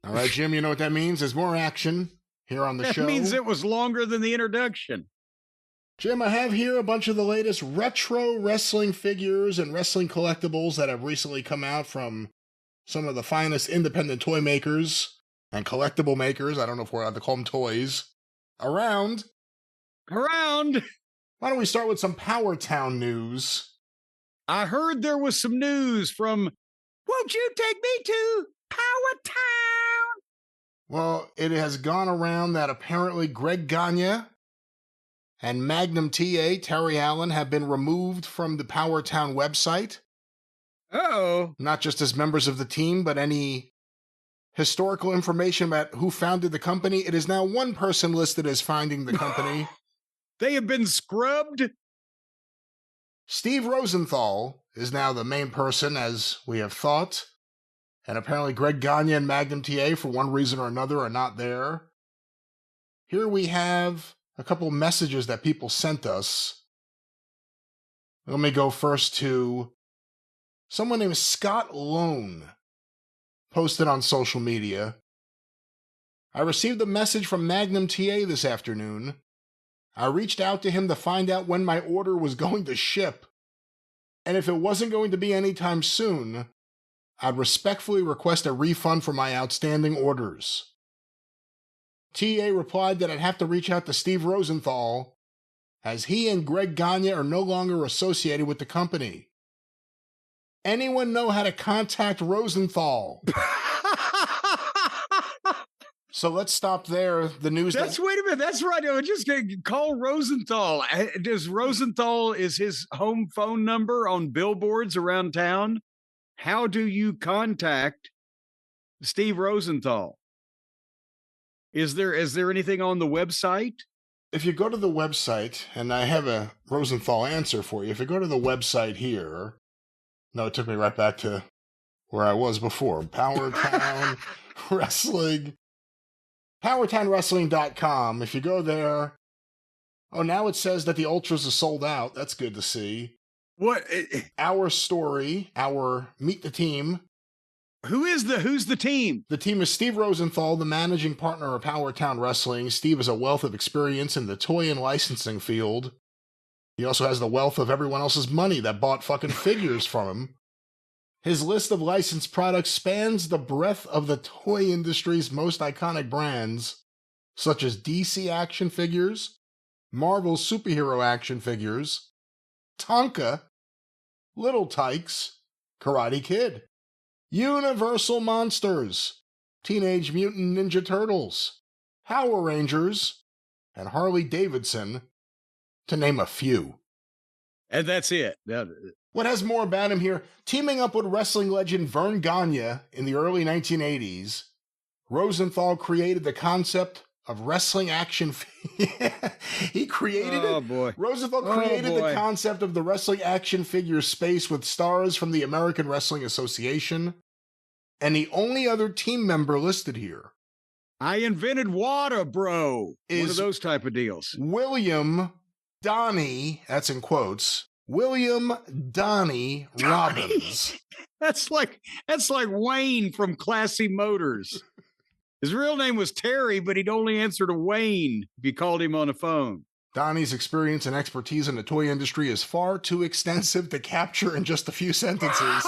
B: All right, Jim, you know what that means? There's more action here on the show.
A: That means it was longer than the introduction.
B: Jim, I have here a bunch of the latest retro wrestling figures and wrestling collectibles that have recently come out from some of the finest independent toy makers and collectible makers. I don't know if we're allowed to call them toys. Around. Why don't we start with some PowerTown news?
A: I heard there was some news from, won't you take me to PowerTown?
B: Well, it has gone around that apparently Greg Gagne and Magnum TA, Terry Allen, have been removed from the PowerTown website.
A: Uh-oh.
B: Not just as members of the team, but any historical information about who founded the company. It is now one person listed as founding the company.
A: They have been scrubbed?
B: Steve Rosenthal is now the main person, as we have thought. And apparently Greg Gagne and Magnum TA, for one reason or another, are not there. Here we have a couple messages that people sent us. Let me go first to someone named Scott Lone, posted on social media. I received a message from Magnum TA this afternoon. I reached out to him to find out when my order was going to ship. And if it wasn't going to be anytime soon, I'd respectfully request a refund for my outstanding orders. TA replied that I'd have to reach out to Steve Rosenthal, as he and Greg Gagne are no longer associated with the company. Anyone know how to contact Rosenthal? So let's stop there. The news.
A: Wait a minute. That's right. I was just going to call Rosenthal. Is his home phone number on billboards around town? How do you contact Steve Rosenthal? Is there anything on the website?
B: If you go to the website, and I have a Rosenthal answer for you. If you go to the website here, no, it took me right back to where I was before. PowerTown Wrestling. PowerTownWrestling.com. If you go there, now it says that the Ultras are sold out. That's good to see.
A: What?
B: Our story, our Meet the Team.
A: Who's the team?
B: The team is Steve Rosenthal, the managing partner of PowerTown Wrestling. Steve has a wealth of experience in the toy and licensing field. He also has the wealth of everyone else's money that bought fucking figures from him. His list of licensed products spans the breadth of the toy industry's most iconic brands, such as DC action figures, Marvel superhero action figures, Tonka, Little Tykes, Karate Kid, Universal Monsters, Teenage Mutant Ninja Turtles, Power Rangers, and Harley Davidson, to name a few.
A: And that's it.
B: What has more about him here? Teaming up with wrestling legend Vern Gagne in the early 1980s, Rosenthal created the concept of wrestling action. He created it.
A: Oh, boy.
B: Rosenthal created the concept of the wrestling action figure space with stars from the American Wrestling Association, and the only other team member listed here.
A: I invented water, bro. One of those type of deals.
B: William Donnie, that's in quotes, William Donnie Robbins.
A: That's like Wayne from Classy Motors. His real name was Terry, but he'd only answer to Wayne if you called him on the phone.
B: Donnie's experience and expertise in the toy industry is far too extensive to capture in just a few sentences.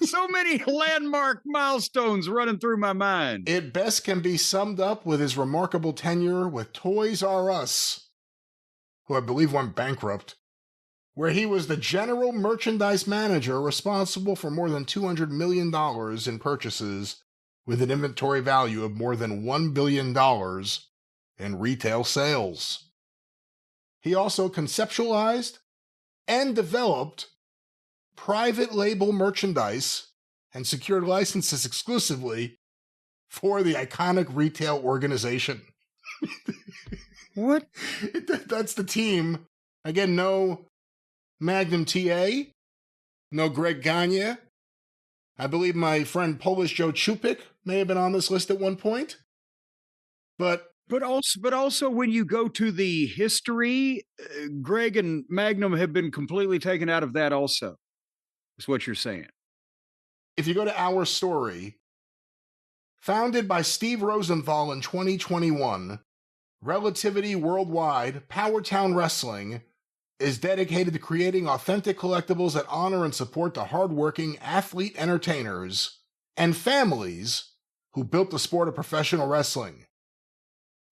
A: So many landmark milestones running through my mind.
B: It best can be summed up with his remarkable tenure with Toys R Us, who I believe went bankrupt, where he was the general merchandise manager responsible for more than $200 million in purchases with an inventory value of more than $1 billion in retail sales. He also conceptualized and developed private label merchandise and secured licenses exclusively for the iconic retail organization.
A: What?
B: That's the team. Again, no Magnum TA, no Greg Gagne. I believe my friend Polish Joe Chupik may have been on this list at one point. But also when you go to the history, Greg and Magnum have been completely taken out of that also, is what you're saying. If you go to Our Story, founded by Steve Rosenthal in 2021, Relativity Worldwide, PowerTown Wrestling is dedicated to creating authentic collectibles that honor and support the hardworking athlete entertainers and families who built the sport of professional wrestling.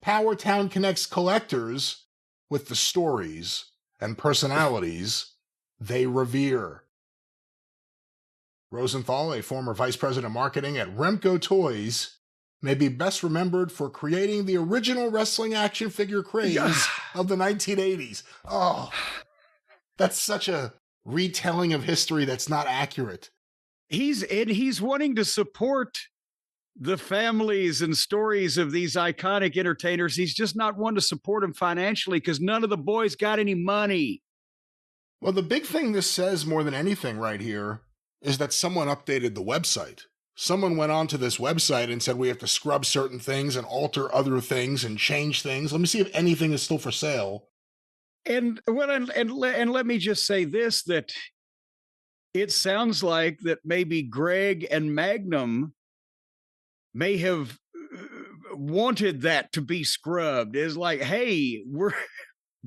B: PowerTown connects collectors with the stories and personalities they revere. Rosenthal, a former vice president of marketing at Remco Toys, may be best remembered for creating the original wrestling action figure craze of the 1980s. Oh, that's such a retelling of history that's not accurate. He's wanting to support the families and stories of these iconic entertainers. He's just not one to support them financially because none of the boys got any money. Well, the big thing this says more than anything right here is that someone updated the website. Someone went onto this website and said we have to scrub certain things and alter other things and change things. Let me see if anything is still for sale. And let me just say this, that it sounds like that maybe Greg and Magnum may have wanted that to be scrubbed. Is like, hey,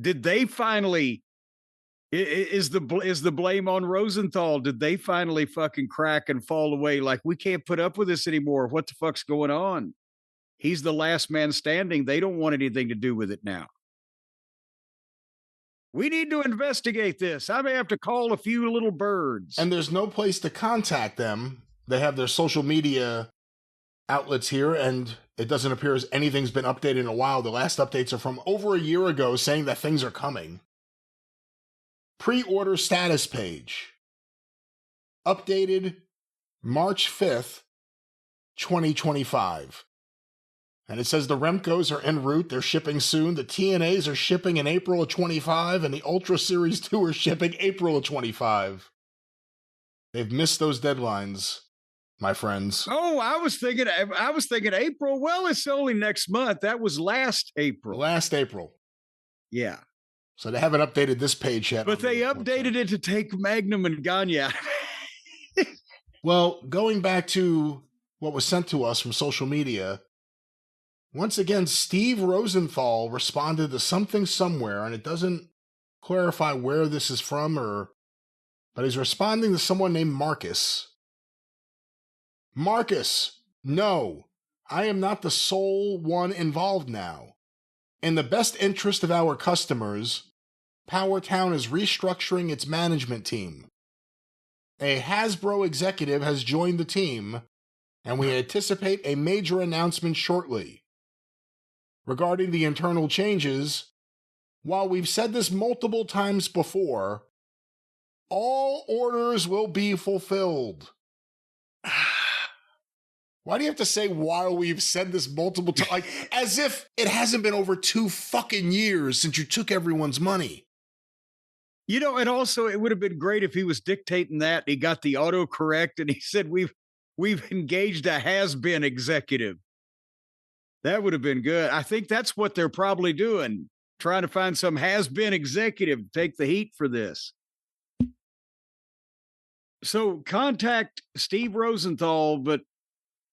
B: did they finally? Is the blame on Rosenthal? Did they finally fucking crack and fall away? Like, we can't put up with this anymore. What the fuck's going on? He's the last man standing. They don't want anything to do with it now.
A: We need to investigate this. I may have to call a few little birds.
B: And there's no place to contact them. They have their social media outlets here, and it doesn't appear as anything's been updated in a while. The last updates are from over a year ago saying that things are coming. Pre-order status page. Updated March 5th, 2025. And it says the Remcos are en route. They're shipping soon. The TNAs are shipping in April of 25, and the Ultra Series 2 are shipping April of 25. They've missed those deadlines, my friends.
A: Oh, I was thinking April. Well, it's only next month. That was last April.
B: Last April.
A: Yeah.
B: So they haven't updated this page yet.
A: But they updated it to take Magnum and Gagne out.
B: Well, going back to what was sent to us from social media, once again, Steve Rosenthal responded to something somewhere, and it doesn't clarify where this is from, but he's responding to someone named Marcus. Marcus, no, I am not the sole one involved now. In the best interest of our customers, PowerTown is restructuring its management team. A Hasbro executive has joined the team, and we anticipate a major announcement shortly. Regarding the internal changes, while we've said this multiple times before, all orders will be fulfilled. Why do you have to say while we've said this multiple times? Like, as if it hasn't been over 2 fucking years since you took everyone's money.
A: You know, and also it would have been great if he was dictating that and he got the autocorrect and he said, we've engaged a has-been executive. That would have been good. I think that's what they're probably doing, trying to find some has-been executive to take the heat for this. So contact Steve Rosenthal, but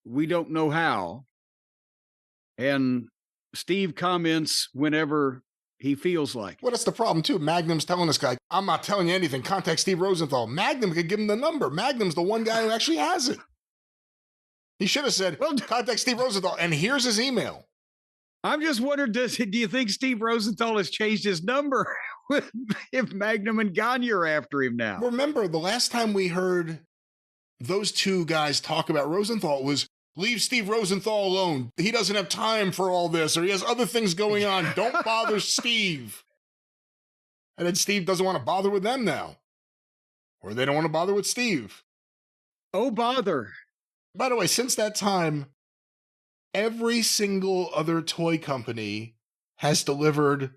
A: we don't know how. And Steve comments whenever he feels like it.
B: Well, that's the problem, too. Magnum's telling this guy, I'm not telling you anything. Contact Steve Rosenthal. Magnum could give him the number. Magnum's the one guy who actually has it. He should have said, well, contact Steve Rosenthal, and here's his email.
A: I'm just wondering, do you think Steve Rosenthal has changed his number if Magnum and Gagne are after him now?
B: Remember, the last time we heard those two guys talk about Rosenthal was, leave Steve Rosenthal alone. He doesn't have time for all this, or he has other things going on. Don't bother Steve. And then Steve doesn't want to bother with them now. Or they don't want to bother with Steve.
A: Oh, bother.
B: By the way, since that time, every single other toy company has delivered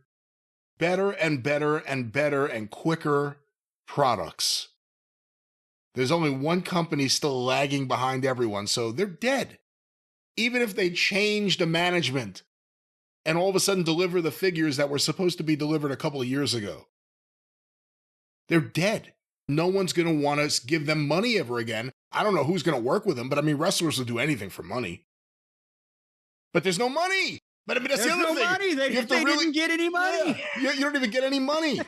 B: better and better and better and quicker products. There's only one company still lagging behind everyone, so they're dead. Even if they change the management and all of a sudden deliver the figures that were supposed to be delivered a couple of years ago, they're dead. No one's going to want to give them money ever again. I don't know who's going to work with them, but I mean, wrestlers will do anything for money. But there's no money. But I mean, that's the other thing.
A: Money. They didn't get any money.
B: Yeah, you don't even get any money.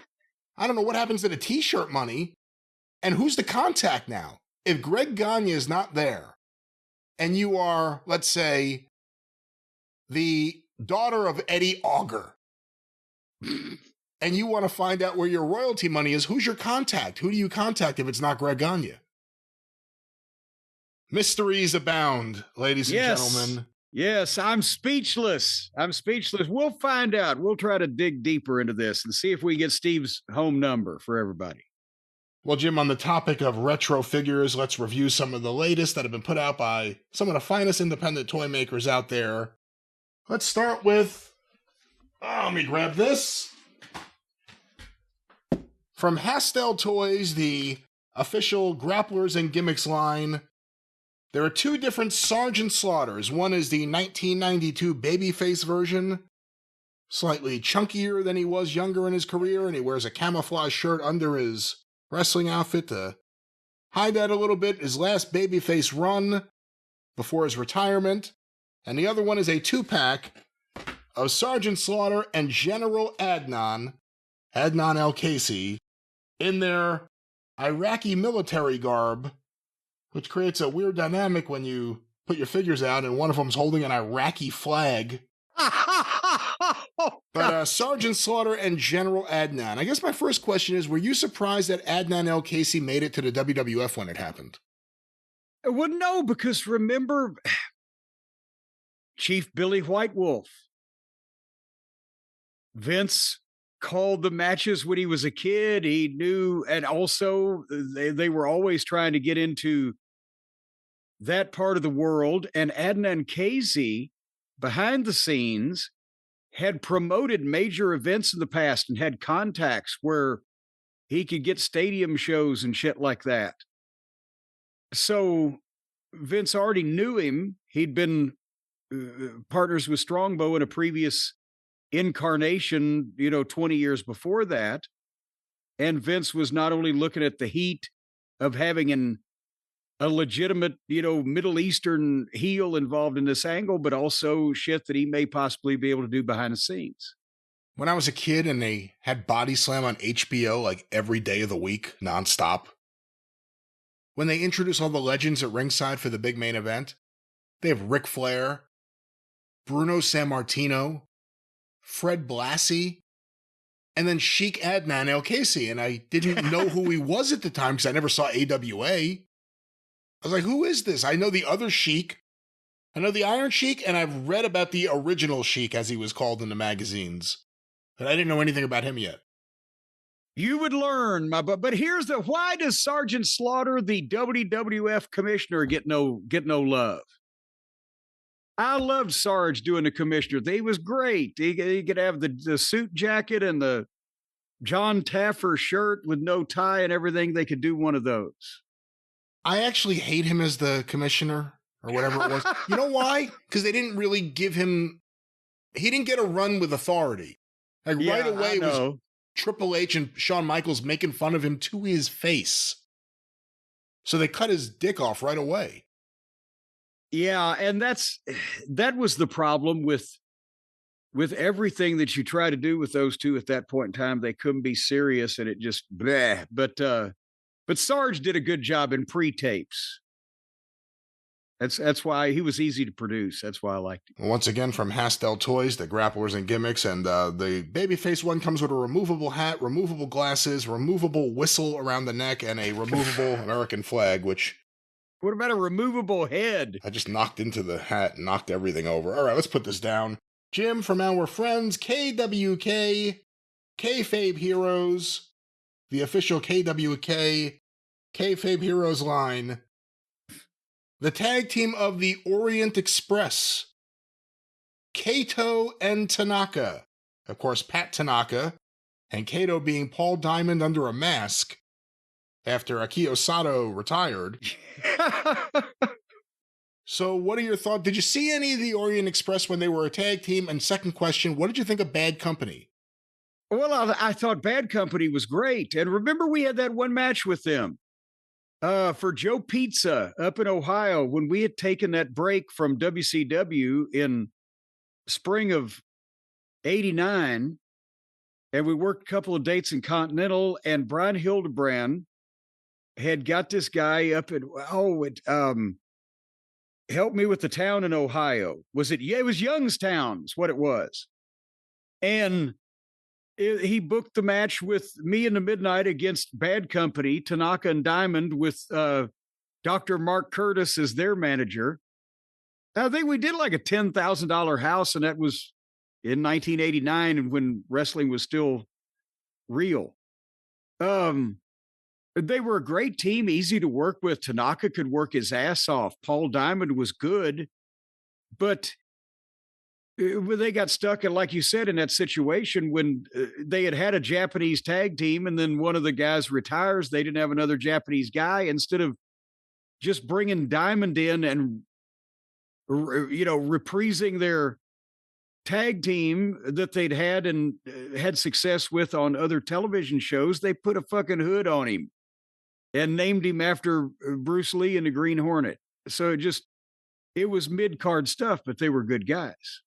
B: I don't know what happens to the t-shirt money. And who's the contact now? If Greg Gagne is not there, and you are, let's say, the daughter of Eddie Auger, and you want to find out where your royalty money is, who's your contact? Who do you contact if it's not Greg Gagne? Mysteries abound, ladies and gentlemen.
A: Yes, I'm speechless. We'll find out. We'll try to dig deeper into this and see if we get Steve's home number for everybody.
B: Well, Jim, on the topic of retro figures, let's review some of the latest that have been put out by some of the finest independent toy makers out there. Let's start with, let me grab this. From Hastel Toys, the official Grapplers and Gimmicks line, there are 2 different Sergeant Slaughters. One is the 1992 babyface version, slightly chunkier than he was younger in his career, and he wears a camouflage shirt under his wrestling outfit to hide that a little bit. His last babyface run before his retirement. And the other one is a 2-pack of Sergeant Slaughter and General Adnan El-Casey, in their Iraqi military garb, which creates a weird dynamic when you put your figures out and one of them's holding an Iraqi flag. But Sergeant Slaughter and General Adnan. I guess my first question is, were you surprised that Adnan El Casey made it to the WWF when it happened?
A: Well, no, because remember, Chief Billy White Wolf. Vince called the matches when he was a kid. He knew, and also they were always trying to get into that part of the world. And Adnan Casey, behind the scenes, had promoted major events in the past and had contacts where he could get stadium shows and shit like that. So Vince already knew him. He'd been partners with Strongbow in a previous incarnation, 20 years before that. And Vince was not only looking at the heat of having a legitimate, Middle Eastern heel involved in this angle, but also shit that he may possibly be able to do behind the scenes.
B: When I was a kid and they had Body Slam on HBO like every day of the week, nonstop, when they introduced all the legends at ringside for the big main event, they have Ric Flair, Bruno Sammartino, Fred Blassie, and then Sheik Adnan El Casey. And I didn't know who he was at the time because I never saw AWA. I was like, who is this? I know the other Sheik. I know the Iron Sheik, and I've read about the original Sheik, as he was called in the magazines. But I didn't know anything about him yet.
A: You would learn, but here's why does Sergeant Slaughter, the WWF commissioner, get no love? I loved Sarge doing the commissioner. He was great. He could have the suit jacket and the John Taffer shirt with no tie and everything. They could do one of those.
B: I actually hate him as the commissioner or whatever it was. You know why? Because they didn't really give him, he didn't get a run with authority. Like right away it was Triple H and Shawn Michaels making fun of him to his face. So they cut his dick off right away.
A: Yeah, and that was the problem with everything that you try to do with those two at that point in time. They couldn't be serious, and it just bleh. But Sarge did a good job in pre-tapes. That's why he was easy to produce. That's why I liked him.
B: Once again, from Hastel Toys, the grapplers and gimmicks, and the babyface one comes with a removable hat, removable glasses, removable whistle around the neck, and a removable American flag, which...
A: What about a removable head?
B: I just knocked into the hat and knocked everything over. All right, let's put this down. Jim, from our friends, KWK, Kayfabe Heroes, the official KWK, Kayfabe Heroes line, the tag team of the Orient Express, Kato and Tanaka. Of course, Pat Tanaka, and Kato being Paul Diamond under a mask after Akio Sato retired. So what are your thoughts? Did you see any of the Orient Express when they were a tag team? And second question, what did you think of Bad Company?
A: Well, I thought Bad Company was great. And remember, we had that one match with them for Joe Pizza up in Ohio when we had taken that break from WCW in spring of '89. And we worked a couple of dates in Continental, and Brian Hildebrand had got this guy up at, help me with the town in Ohio. It was Youngstown is what it was. And he booked the match with me in the Midnight against Bad Company, Tanaka and Diamond, with Dr. Mark Curtis as their manager. I think we did like a $10,000 house, and that was in 1989 when wrestling was still real. They were a great team, easy to work with. Tanaka could work his ass off. Paul Diamond was good, but when they got stuck, and like you said, in that situation when they had a Japanese tag team, and then one of the guys retires, they didn't have another Japanese guy. Instead of just bringing Diamond in and reprising their tag team that they'd had and had success with on other television shows, they put a fucking hood on him and named him after Bruce Lee and the Green Hornet. So it was mid-card stuff, but they were good guys.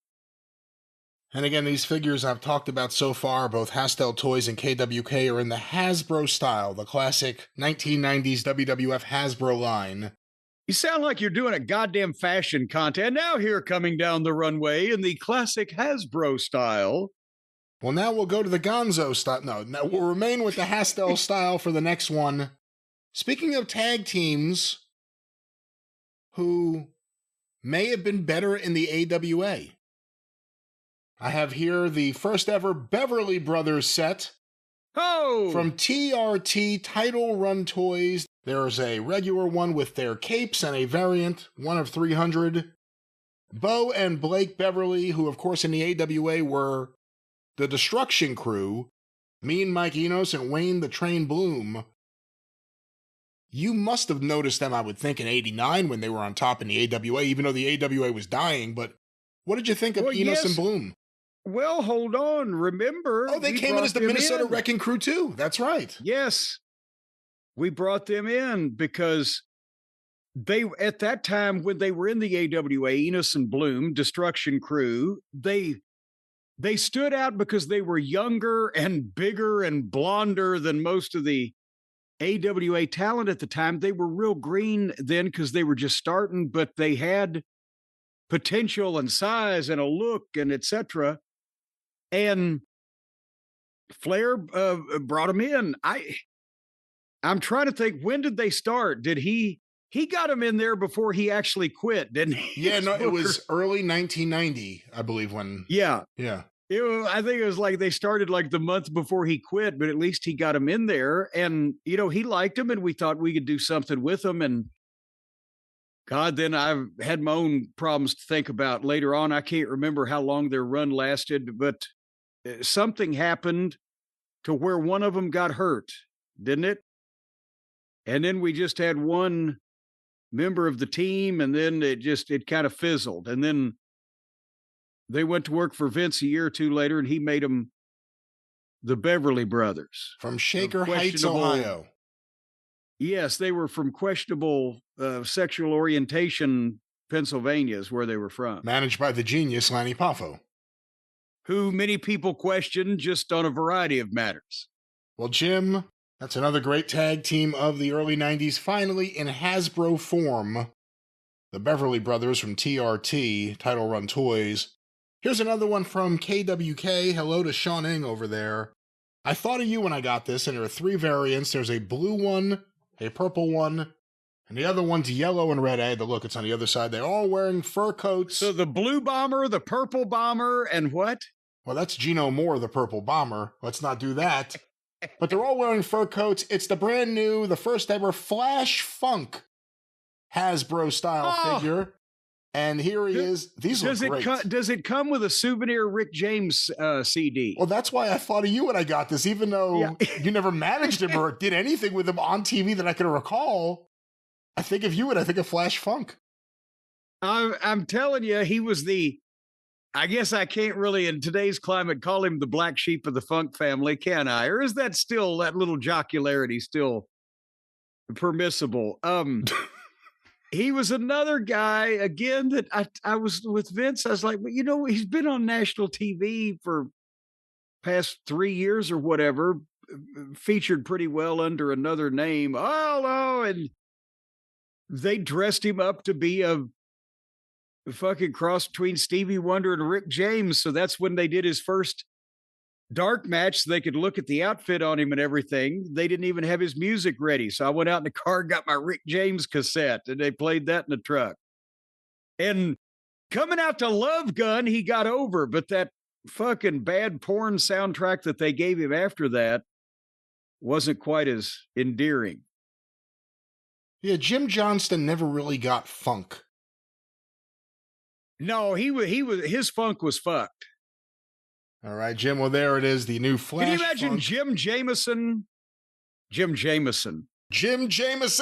B: And again, these figures I've talked about so far, both Hastel Toys and KWK, are in the Hasbro style, the classic 1990s WWF Hasbro line.
A: You sound like you're doing a goddamn fashion contest. Now here coming down the runway in the classic Hasbro style,
B: Well, now we'll go to the Gonzo style. No, we'll remain with the Hastel style for the next one. Speaking of tag teams who may have been better in the AWA, I have here the first ever Beverly Brothers set from TRT Title Run Toys. There's a regular one with their capes and a variant, one of 300. Bo and Blake Beverly, who of course in the AWA were the Destruction Crew, Mean Mike Enos and Wayne the Train Bloom. You must have noticed them, I would think, in '89 when they were on top in the AWA, even though the AWA was dying. But what did you think of Enos and Bloom?
A: Well, hold on. Remember.
B: Oh, they came in as the Minnesota Wrecking Crew too. That's right.
A: Yes. We brought them in because they, at that time when they were in the AWA, Enos and Bloom, Destruction Crew, they stood out because they were younger and bigger and blonder than most of the AWA talent at the time. They were real green then because they were just starting, but they had potential and size and a look and etc. And Flair brought them in. I'm trying to think, when did they start? Did he got him in there before he actually quit, didn't he?
B: Yeah, no, it was early 1990, I believe, when.
A: Yeah.
B: Yeah.
A: I think it was like they started like the month before he quit, but at least he got him in there. And, you know, he liked him and we thought we could do something with him. And God, then I've had my own problems to think about later on. I can't remember how long their run lasted, but something happened to where one of them got hurt, didn't it? And then we just had one member of the team, and then it kind of fizzled. And then they went to work for Vince a year or two later, and he made them the Beverly Brothers.
B: From Shaker Heights, Ohio.
A: Yes, they were from questionable sexual orientation, Pennsylvania is where they were from.
B: Managed by the genius Lanny Poffo,
A: who many people question just on a variety of matters.
B: Well, Jim, that's another great tag team of the early 90s, finally in Hasbro form. The Beverly Brothers from TRT, Title Run Toys. Here's another one from KWK. Hello to Sean Ing over there. I thought of you when I got this, and there are 3 variants. There's a blue one, a purple one, and the other one's yellow and red. I had to look, it's on the other side. They're all wearing fur coats.
A: So the blue bomber, the purple bomber, and what?
B: Well, that's Gino Moore, the purple bomber. Let's not do that. But they're all wearing fur coats. It's the brand new, the first ever Flash Funk Hasbro style figure. And here he is. These look great.
A: Does it come with a souvenir Rick James CD?
B: Well, that's why I thought of you when I got this, even though you never managed him or did anything with him on TV that I can recall. I think of you and I think of Flash Funk.
A: I'm telling you, he was I guess I can't really, in today's climate, call him the black sheep of the Funk family, can I? Or is that little jocularity still permissible? He was another guy, again, that I was with Vince. I was like, well, you know, he's been on national TV for past 3 years or whatever, featured pretty well under another name. Oh, no. And they dressed him up to be a fucking cross between Stevie Wonder and Rick James. So that's when they did his first dark match, so they could look at the outfit on him and everything. They didn't even have his music ready. So I went out in the car, got my Rick James cassette, and they played that in the truck. And coming out to Love Gun, he got over, but that fucking bad porn soundtrack that they gave him after that wasn't quite as endearing.
B: Yeah, Jim Johnston never really got funk.
A: No, his funk was fucked.
B: All right, Jim. Well, there it is. The new Flash.
A: Can you imagine
B: funk.
A: Jim Jameson?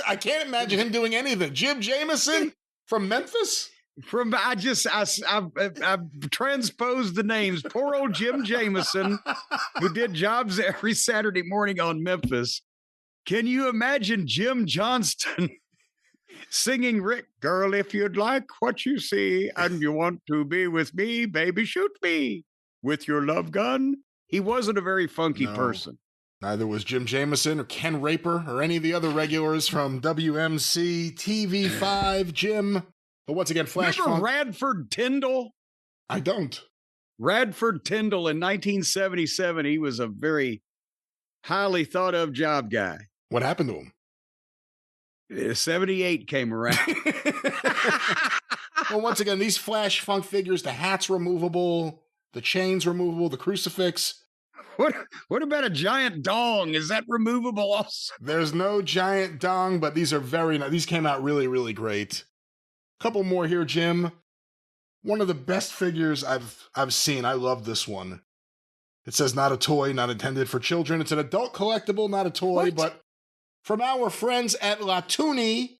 B: I can't imagine him doing anything. Jim Jameson from Memphis?
A: I've transposed the names. Poor old Jim Jameson, who did jobs every Saturday morning on Memphis. Can you imagine Jim Johnston singing Rick, girl, if you'd like what you see and you want to be with me, baby, shoot me with your love gun? He wasn't a very funky person.
B: Neither was Jim Jameson or Ken Raper or any of the other regulars from WMC, TV5, Jim. But once again, Flash
A: Remember
B: Funk.
A: Radford Tyndall?
B: I don't.
A: Radford Tyndall in 1977. He was a very highly thought of job guy.
B: What happened to him?
A: 78 came around.
B: Well, once again, these Flash Funk figures, the hat's removable, the chain's removable, the crucifix.
A: What about a giant dong? Is that removable also?
B: There's no giant dong, but these are very nice. These came out really, really great. Couple more here, Jim. One of the best figures I've seen. I love this one. It says not a toy, not intended for children. It's an adult collectible, not a toy, but from our friends at Latuni,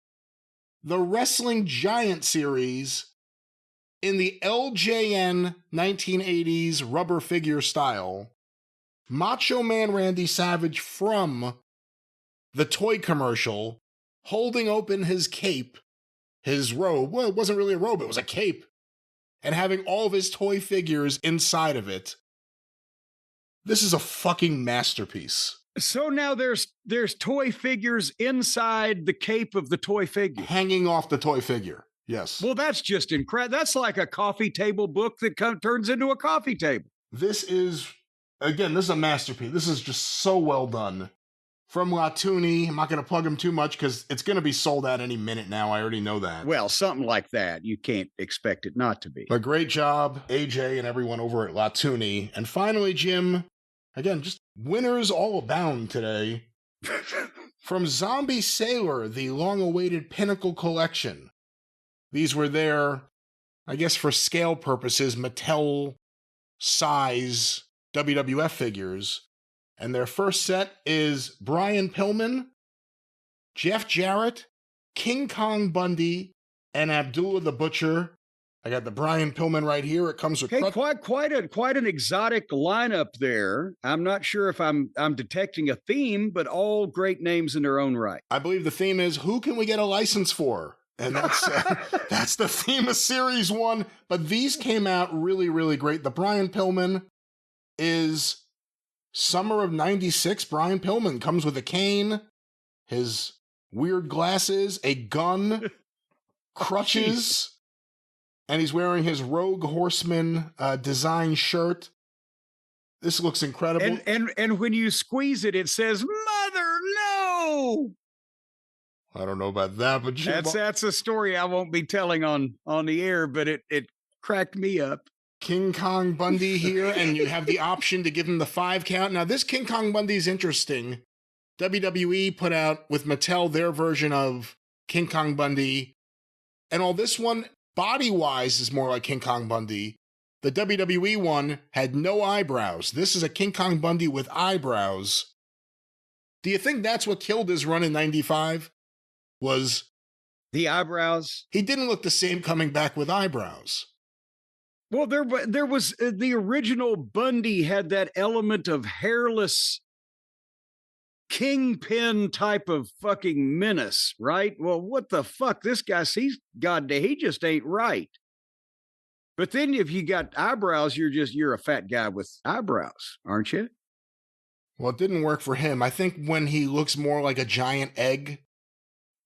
B: the Wrestling Giant series in the LJN 1980s rubber figure style. Macho Man Randy Savage from the toy commercial, holding open his cape, his robe. Well, it wasn't really a robe, it was a cape. And having all of his toy figures inside of it. This is a fucking masterpiece.
A: So now there's toy figures inside the cape of the toy figure.
B: Hanging off the toy figure, yes.
A: Well, that's just incredible. That's like a coffee table book that turns into a coffee table.
B: This is, again, this is a masterpiece. This is just so well done. From Latuni, I'm not going to plug him too much because it's going to be sold out any minute now. I already know that.
A: Well, something like that. You can't expect it not to be.
B: But great job, AJ and everyone over at Latuni. And finally, Jim, again, just winners all abound today. From Zombie Sailor, the long-awaited Pinnacle Collection. These were there, I guess for scale purposes, Mattel size WWF figures. And their first set is Brian Pillman, Jeff Jarrett, King Kong Bundy, and Abdullah the Butcher. I got the Brian Pillman right here. It comes with
A: quite an exotic lineup there. I'm not sure if I'm detecting a theme, but all great names in their own right.
B: I believe the theme is who can we get a license for? And that's the theme of Series 1. But these came out really, really great. The Brian Pillman is summer of 96. Brian Pillman comes with a cane, his weird glasses, a gun, crutches, and he's wearing his Rogue Horseman design shirt. This looks incredible.
A: And when you squeeze it, it says, "Mother, no!"
B: I don't know about that, but
A: that's a story I won't be telling on the air, but it cracked me up.
B: King Kong Bundy here, and you have the option to give him the 5 count. Now, this King Kong Bundy is interesting. WWE put out with Mattel their version of King Kong Bundy, and all this one, body-wise, is more like King Kong Bundy. The WWE one had no eyebrows. This is a King Kong Bundy with eyebrows. Do you think that's what killed his run in 95? Was
A: the eyebrows?
B: He didn't look the same coming back with eyebrows.
A: Well, there was the original Bundy had that element of hairless kingpin type of fucking menace, right? Well, what the fuck? This guy sees he just ain't right. But then if you got eyebrows, you're a fat guy with eyebrows, aren't you?
B: Well, it didn't work for him. I think when he looks more like a giant egg.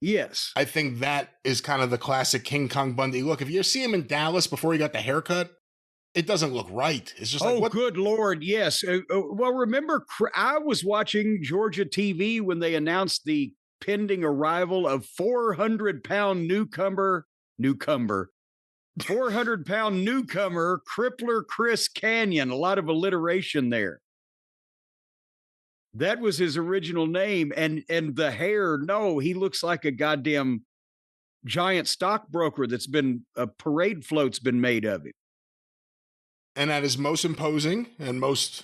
A: Yes.
B: I think that is kind of the classic King Kong Bundy look. If you see him in Dallas before he got the haircut, it doesn't look right. It's just like, what?
A: Good Lord, yes. Well, remember, I was watching Georgia TV when they announced the pending arrival of 400-pound newcomer, 400-pound newcomer, Crippler Chris Canyon. A lot of alliteration there. That was his original name. And the hair, no, he looks like a goddamn giant stockbroker that's been, a parade float's been made of him.
B: And at his most imposing and most,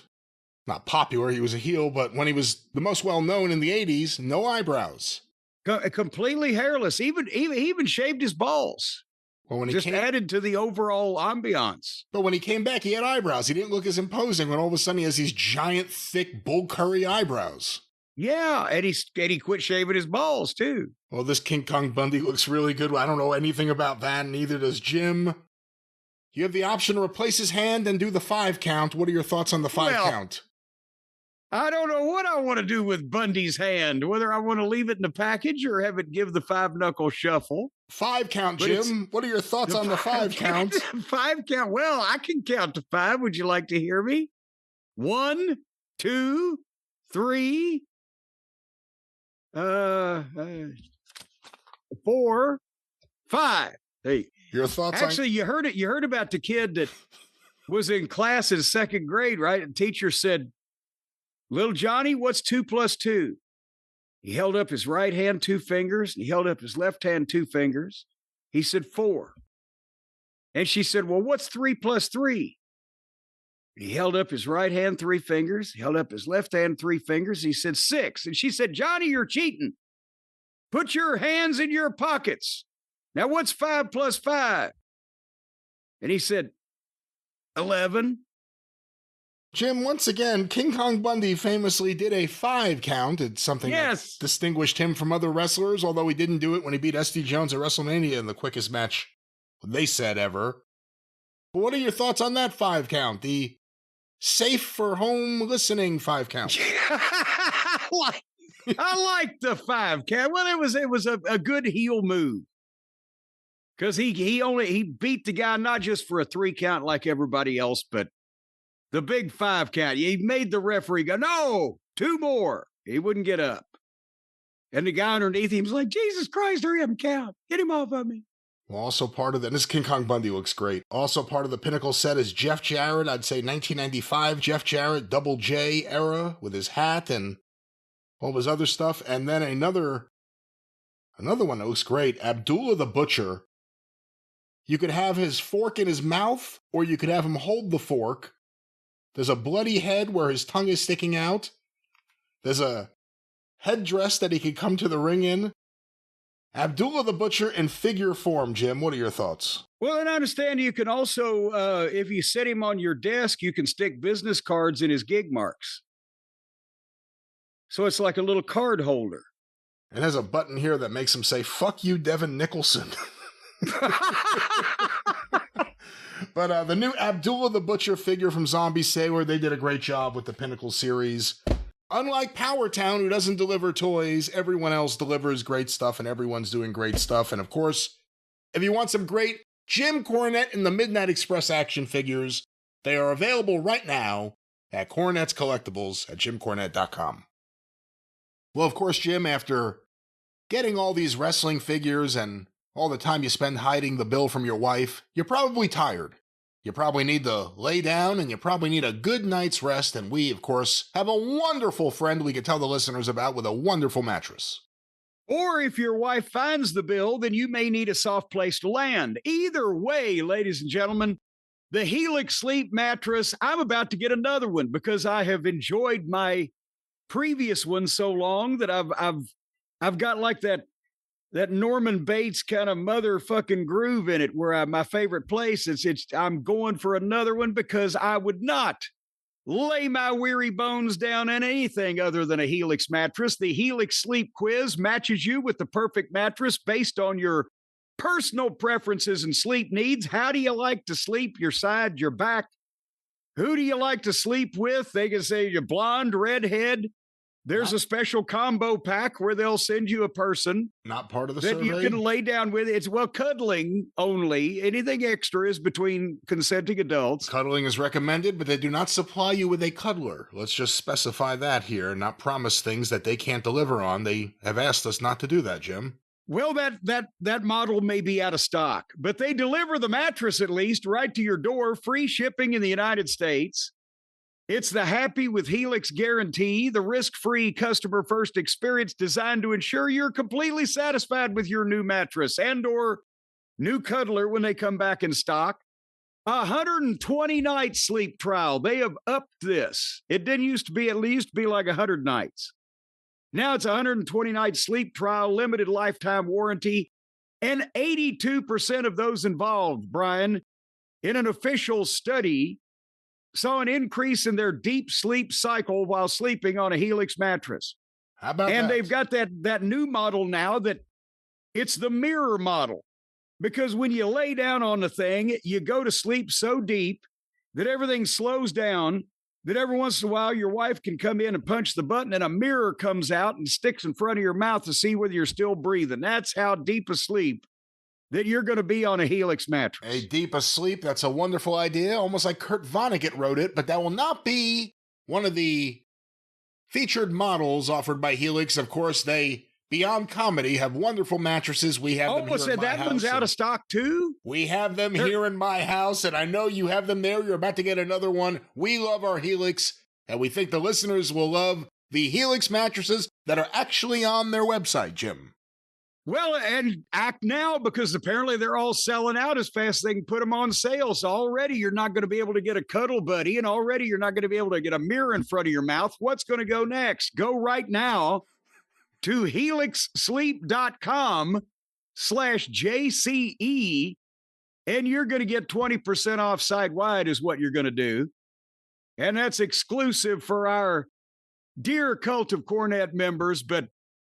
B: not popular, he was a heel, but when he was the most well-known in the 80s, no eyebrows.
A: Completely hairless. He even shaved his balls. Well, when he added to the overall ambiance.
B: But when he came back, he had eyebrows. He didn't look as imposing when all of a sudden he has these giant, thick, Bull Curry eyebrows.
A: Yeah, and he quit shaving his balls, too.
B: Well, this King Kong Bundy looks really good. I don't know anything about that, neither does Jim. You have the option to replace his hand and do the 5 count. What are your thoughts on the 5 count?
A: I don't know what I want to do with Bundy's hand, whether I want to leave it in the package or have it give the 5-knuckle shuffle.
B: 5 count, Jim. What are your thoughts on the 5 count?
A: 5 count. Well, I can count to 5. Would you like to hear me? 1, 2, 3, 4, 5. Hey,
B: your thoughts?
A: Actually, you heard it. You heard about the kid that was in class in 2nd grade, right? And the teacher said, "Little Johnny, what's 2 plus 2?" He held up his right hand 2 fingers. And he held up his left hand 2 fingers. He said 4. And she said, "Well, what's 3 plus 3?" He held up his right hand 3 fingers. He held up his left hand 3 fingers. He said 6. And she said, "Johnny, you're cheating. Put your hands in your pockets. Now, what's 5 plus 5? And he said, 11.
B: Jim, once again, King Kong Bundy famously did a 5 count. It's something that distinguished him from other wrestlers, although he didn't do it when he beat SD Jones at WrestleMania in the quickest match they said ever. But what are your thoughts on that 5 count? The safe for home listening 5 count.
A: I like the 5 count. Well, it was a good heel move. Because he beat the guy not just for a 3 count like everybody else, but the big 5 count. He made the referee go, "No, 2 more." He wouldn't get up. And the guy underneath him was like, "Jesus Christ, hurry up and count. Get him off of me."
B: Well, also part of that, this King Kong Bundy looks great. Also part of the Pinnacle set is Jeff Jarrett. I'd say 1995 Jeff Jarrett, Double J era with his hat and all his other stuff. And then another one that looks great, Abdullah the Butcher. You could have his fork in his mouth, or you could have him hold the fork. There's a bloody head where his tongue is sticking out. There's a headdress that he could come to the ring in. Abdullah the Butcher in figure form, Jim. What are your thoughts?
A: Well, and I understand you can also, if you set him on your desk, you can stick business cards in his gig marks. So it's like a little card holder.
B: It has a button here that makes him say, "Fuck you, Devin Nicholson." But the new Abdullah the Butcher figure from Zombie Sailor, they did a great job with the Pinnacle series. Unlike PowerTown, who doesn't deliver toys, everyone else delivers great stuff, and everyone's doing great stuff. And of course, if you want some great Jim Cornette and the Midnight Express action figures, they are available right now at Cornette's Collectibles at JimCornette.com. Well, of course, Jim, after getting all these wrestling figures and all the time you spend hiding the bill from your wife, you're probably tired. You probably need to lay down, and you probably need a good night's rest, and we, of course, have a wonderful friend we can tell the listeners about with a wonderful mattress.
A: Or if your wife finds the bill, then you may need a soft place to land. Either way, ladies and gentlemen, the Helix Sleep mattress, I'm about to get another one because I have enjoyed my previous one so long that I've got like that Norman Bates kind of motherfucking groove in it where my favorite place I'm going for another one because I would not lay my weary bones down in anything other than a Helix mattress. The Helix Sleep Quiz matches you with the perfect mattress based on your personal preferences and sleep needs. How do you like to sleep? Your side, your back? Who do you like to sleep with? They can say you're blonde, redhead. There's a special combo pack where they'll send you a person.
B: Not part of the
A: that
B: survey.
A: You can lay down with. It's, well, cuddling only. Anything extra is between consenting adults.
B: Cuddling is recommended, but they do not supply you with a cuddler. Let's just specify that here and not promise things that they can't deliver on. They have asked us not to do that, Jim.
A: Well, that model may be out of stock, but they deliver the mattress at least right to your door, free shipping in the United States. It's the Happy with Helix guarantee, the risk-free customer-first experience designed to ensure you're completely satisfied with your new mattress and or new cuddler when they come back in stock. 120-night sleep trial. They have upped this. It used to be like 100 nights. Now it's 120-night sleep trial, limited lifetime warranty, and 82% of those involved, Brian, in an official study, saw an increase in their deep sleep cycle while sleeping on a Helix mattress.
B: How about that?
A: And they've got that new model now that it's the mirror model. Because when you lay down on the thing, you go to sleep so deep that everything slows down that every once in a while your wife can come in and punch the button and a mirror comes out and sticks in front of your mouth to see whether you're still breathing. That's how deep asleep that you're going to be on a Helix mattress.
B: A deep asleep, that's a wonderful idea. Almost like Kurt Vonnegut wrote it, but that will not be one of the featured models offered by Helix. Of course, they, beyond comedy, have wonderful mattresses. We have them here in my
A: that
B: house.
A: one's out of stock too?
B: We have them here in my house, and I know you have them there. You're about to get another one. We love our Helix, and we think the listeners will love the Helix mattresses that are actually on their website, Jim.
A: Well, and act now, because apparently they're all selling out as fast as they can put them on sale. So already you're not going to be able to get a cuddle buddy, and already you're not going to be able to get a mirror in front of your mouth. What's going to go next? Go right now to helixsleep.com/JCE, and you're going to get 20% off site-wide is what you're going to do. And that's exclusive for our dear Cult of Cornette members. But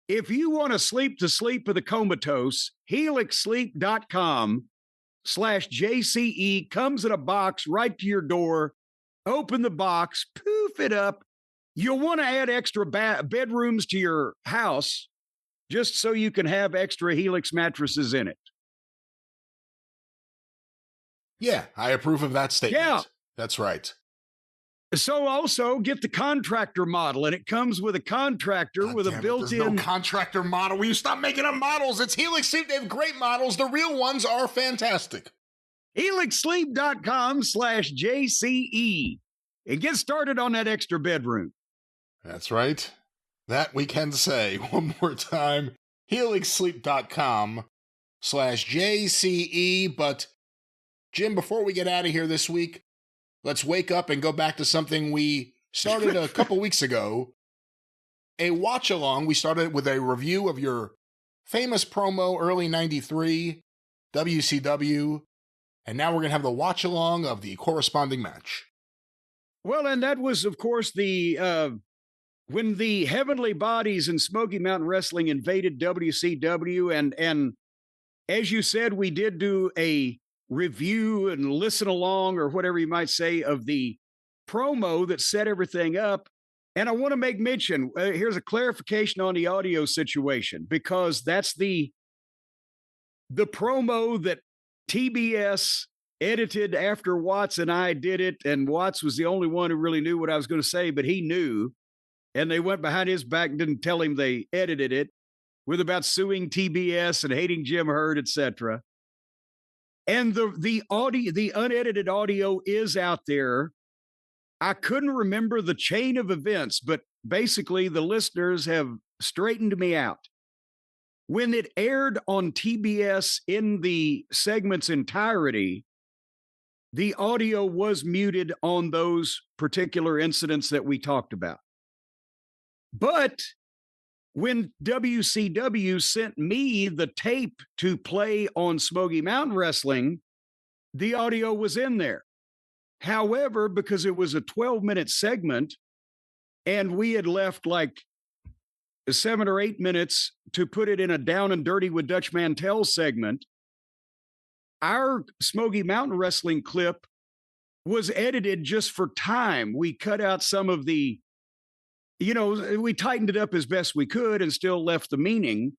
A: if you want to sleep the sleep of the comatose, helixsleep.com/JCE comes in a box right to your door. Open the box, poof it up. You'll want to add extra bedrooms to your house just so you can have extra Helix mattresses in it.
B: Yeah, I approve of that statement.
A: Yeah.
B: That's right.
A: So also get the contractor model, and it comes with a contractor
B: God
A: with a built-in...
B: There's no contractor model. Will you stop making up models? It's Helix Sleep. They have great models. The real ones are fantastic.
A: helixsleep.com/JCE. And get started on that extra bedroom.
B: That's right. That we can say one more time. helixsleep.com/JCE. But, Jim, before we get out of here this week, let's wake up and go back to something we started a couple weeks ago. A watch-along. We started with a review of your famous promo, early 93, WCW. And now we're going to have the watch-along of the corresponding match.
A: Well, and that was, of course, the when the heavenly bodies in Smoky Mountain Wrestling invaded WCW. And as you said, we did do a review and listen along, or whatever you might say, of the promo that set everything up. And I want to make mention, here's a clarification on the audio situation, because that's the promo that TBS edited after Watts and I did it. And Watts was the only one who really knew what I was going to say, but he knew. And they went behind his back and didn't tell him they edited it, with about suing TBS and hating Jim Herd, etc. And the audio, the unedited audio is out there. I couldn't remember the chain of events, but basically the listeners have straightened me out. When it aired on TBS in the segment's entirety, the audio was muted on those particular incidents that we talked about. But when WCW sent me the tape to play on Smoky Mountain Wrestling, the audio was in there. However, because it was a 12-minute segment and we had left like 7 or 8 minutes to put it in a Down and Dirty with Dutch Mantel segment, our Smoky Mountain Wrestling clip was edited just for time. We cut out some of the, we tightened it up as best we could and still left the meaning.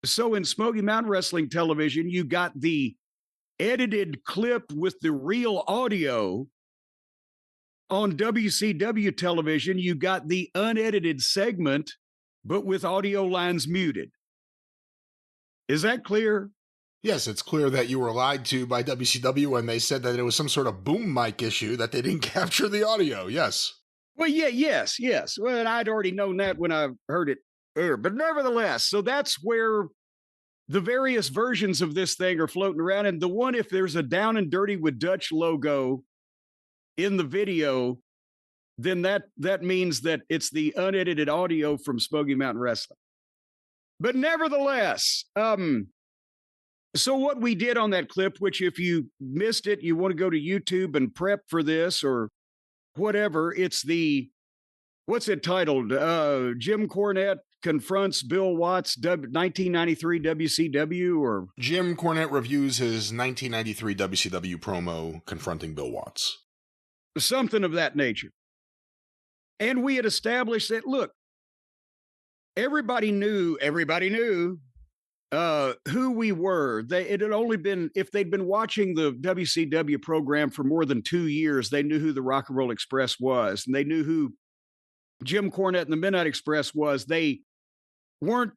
A: So in Smoky Mountain Wrestling television, you got the edited clip with the real audio. On WCW television, you got the unedited segment, but with audio lines muted. Is that clear?
B: Yes, it's clear that you were lied to by WCW when they said that it was some sort of boom mic issue, that they didn't capture the audio. Yes.
A: Well, yes. Well, and I'd already known that when I heard it air. But nevertheless, so that's where the various versions of this thing are floating around. And the one, if there's a Down and Dirty with Dutch logo in the video, then that means that it's the unedited audio from Smoky Mountain Wrestling. But nevertheless, so what we did on that clip, which if you missed it, you want to go to YouTube and prep for this or whatever, it's what's it titled? Jim Cornette confronts Bill Watts, 1993 WCW, or?
B: Jim Cornette reviews his 1993 WCW promo confronting Bill Watts.
A: Something of that nature. And we had established that, look, everybody knew who we were. It had only been, if they'd been watching the WCW program for more than 2 years, they knew who the Rock and Roll Express was, and they knew who Jim Cornette and the Midnight Express was. They weren't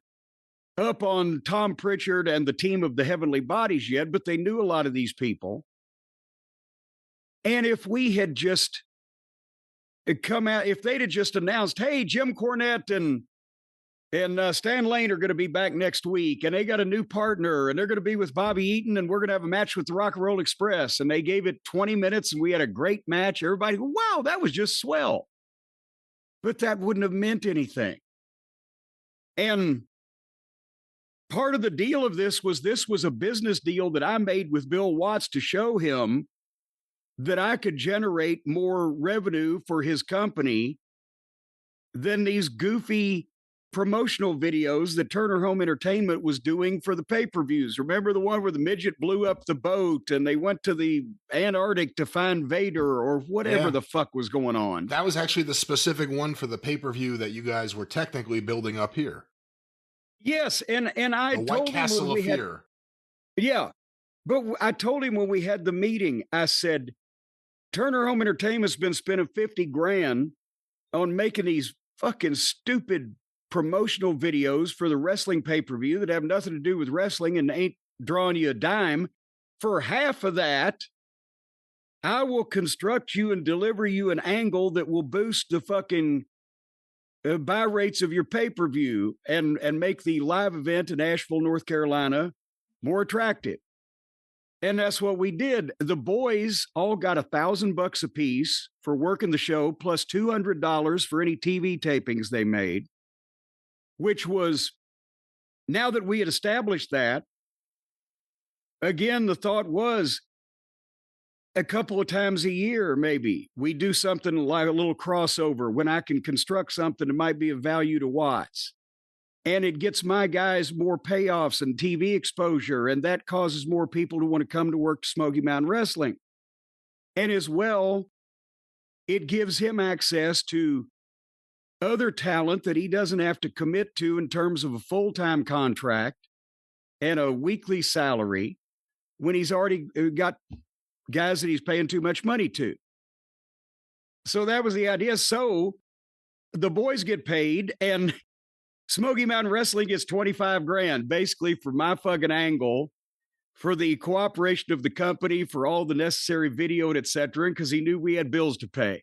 A: up on Tom Pritchard and the team of the Heavenly Bodies yet, but they knew a lot of these people. And if we had just come out, if they'd have just announced, hey, Jim Cornette and Stan Lane are going to be back next week, and they got a new partner, and they're going to be with Bobby Eaton, and we're going to have a match with the Rock and Roll Express. And they gave it 20 minutes, and we had a great match. Everybody, wow, that was just swell. But that wouldn't have meant anything. And part of the deal of this was a business deal that I made with Bill Watts to show him that I could generate more revenue for his company than these goofy promotional videos that Turner Home Entertainment was doing for the pay-per-views. Remember the one where the midget blew up the boat and they went to the Antarctic to find Vader or whatever the fuck was going on?
B: That was actually the specific one for the pay-per-view that you guys were technically building up here.
A: Yes, and I
B: the
A: told
B: White Castle
A: him
B: of
A: we had,
B: Fear.
A: Yeah, but I told him when we had the meeting, I said, Turner Home Entertainment's been spending $50,000 on making these fucking stupid promotional videos for the wrestling pay-per-view that have nothing to do with wrestling and ain't drawing you a dime. For half of that, I will construct you and deliver you an angle that will boost the fucking buy rates of your pay-per-view and make the live event in Asheville, North Carolina more attractive. And that's what we did. The boys all got $1,000 a piece for working the show, plus $200 for any TV tapings they made, which was, now that we had established that, again, the thought was a couple of times a year, maybe we do something like a little crossover when I can construct something that might be of value to Watts. And it gets my guys more payoffs and TV exposure, and that causes more people to want to come to work to Smoky Mountain Wrestling. And as well, it gives him access to other talent that he doesn't have to commit to in terms of a full-time contract and a weekly salary when he's already got guys that he's paying too much money to. So that was the idea. So the boys get paid, and Smoky Mountain Wrestling gets $25,000 basically for my fucking angle, for the cooperation of the company, for all the necessary video and et cetera, because he knew we had bills to pay.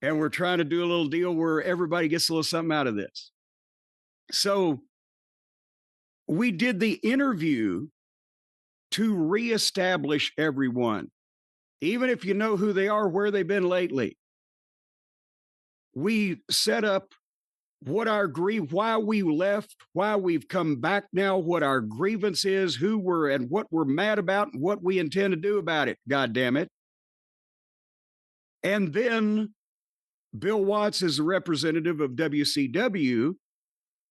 A: And we're trying to do a little deal where everybody gets a little something out of this. So we did the interview to reestablish everyone, even if you know who they are, where they've been lately. We set up what our why we left, why we've come back now, what our grievance is, who we're and what we're mad about, and what we intend to do about it. God damn it. And then Bill Watts, as a representative of WCW,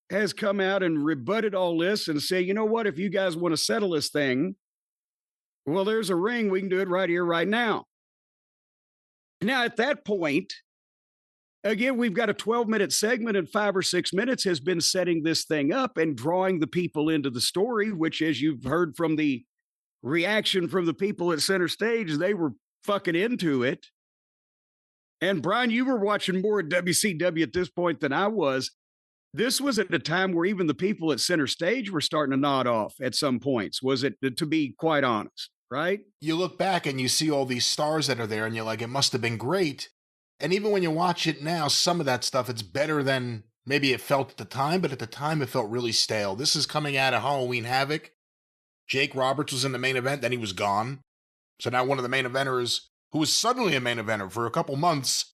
A: has come out and rebutted all this and say, you know what, if you guys want to settle this thing, well, there's a ring. We can do it right here, right now. Now, at that point, again, we've got a 12-minute segment, and 5 or 6 minutes has been setting this thing up and drawing the people into the story, which, as you've heard from the reaction from the people at Center Stage, they were fucking into it. And Brian, you were watching more at WCW at this point than I was. This was at a time where even the people at Center Stage were starting to nod off at some points, was it, to be quite honest, right?
B: You look back and you see all these stars that are there, and you're like, it must have been great. And even when you watch it now, some of that stuff, it's better than maybe it felt at the time, but at the time it felt really stale. This is coming out of Halloween Havoc. Jake Roberts was in the main event, then he was gone. So now one of the main eventers, who was suddenly a main eventer for a couple months,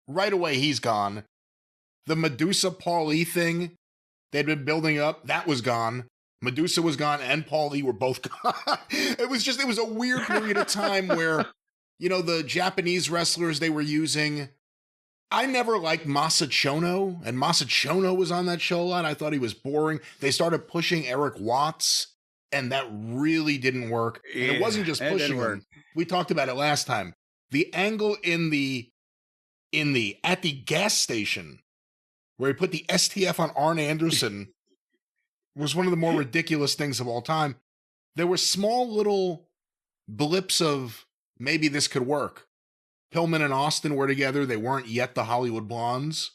B: right away he's gone. The Medusa Paul E thing they'd been building up, that was gone. Medusa was gone and Paul E were both gone. It was a weird period of time where, you know, the Japanese wrestlers they were using, I never liked Masa Chono, and Masa Chono was on that show a lot. I thought he was boring. They started pushing Eric Watts, and that really didn't work. And it wasn't just pushing him. We talked about it last time. The angle in the at the gas station where he put the STF on Arn Anderson was one of the more ridiculous things of all time. There were small little blips of maybe this could work. Pillman and Austin were together. They weren't yet the Hollywood Blondes.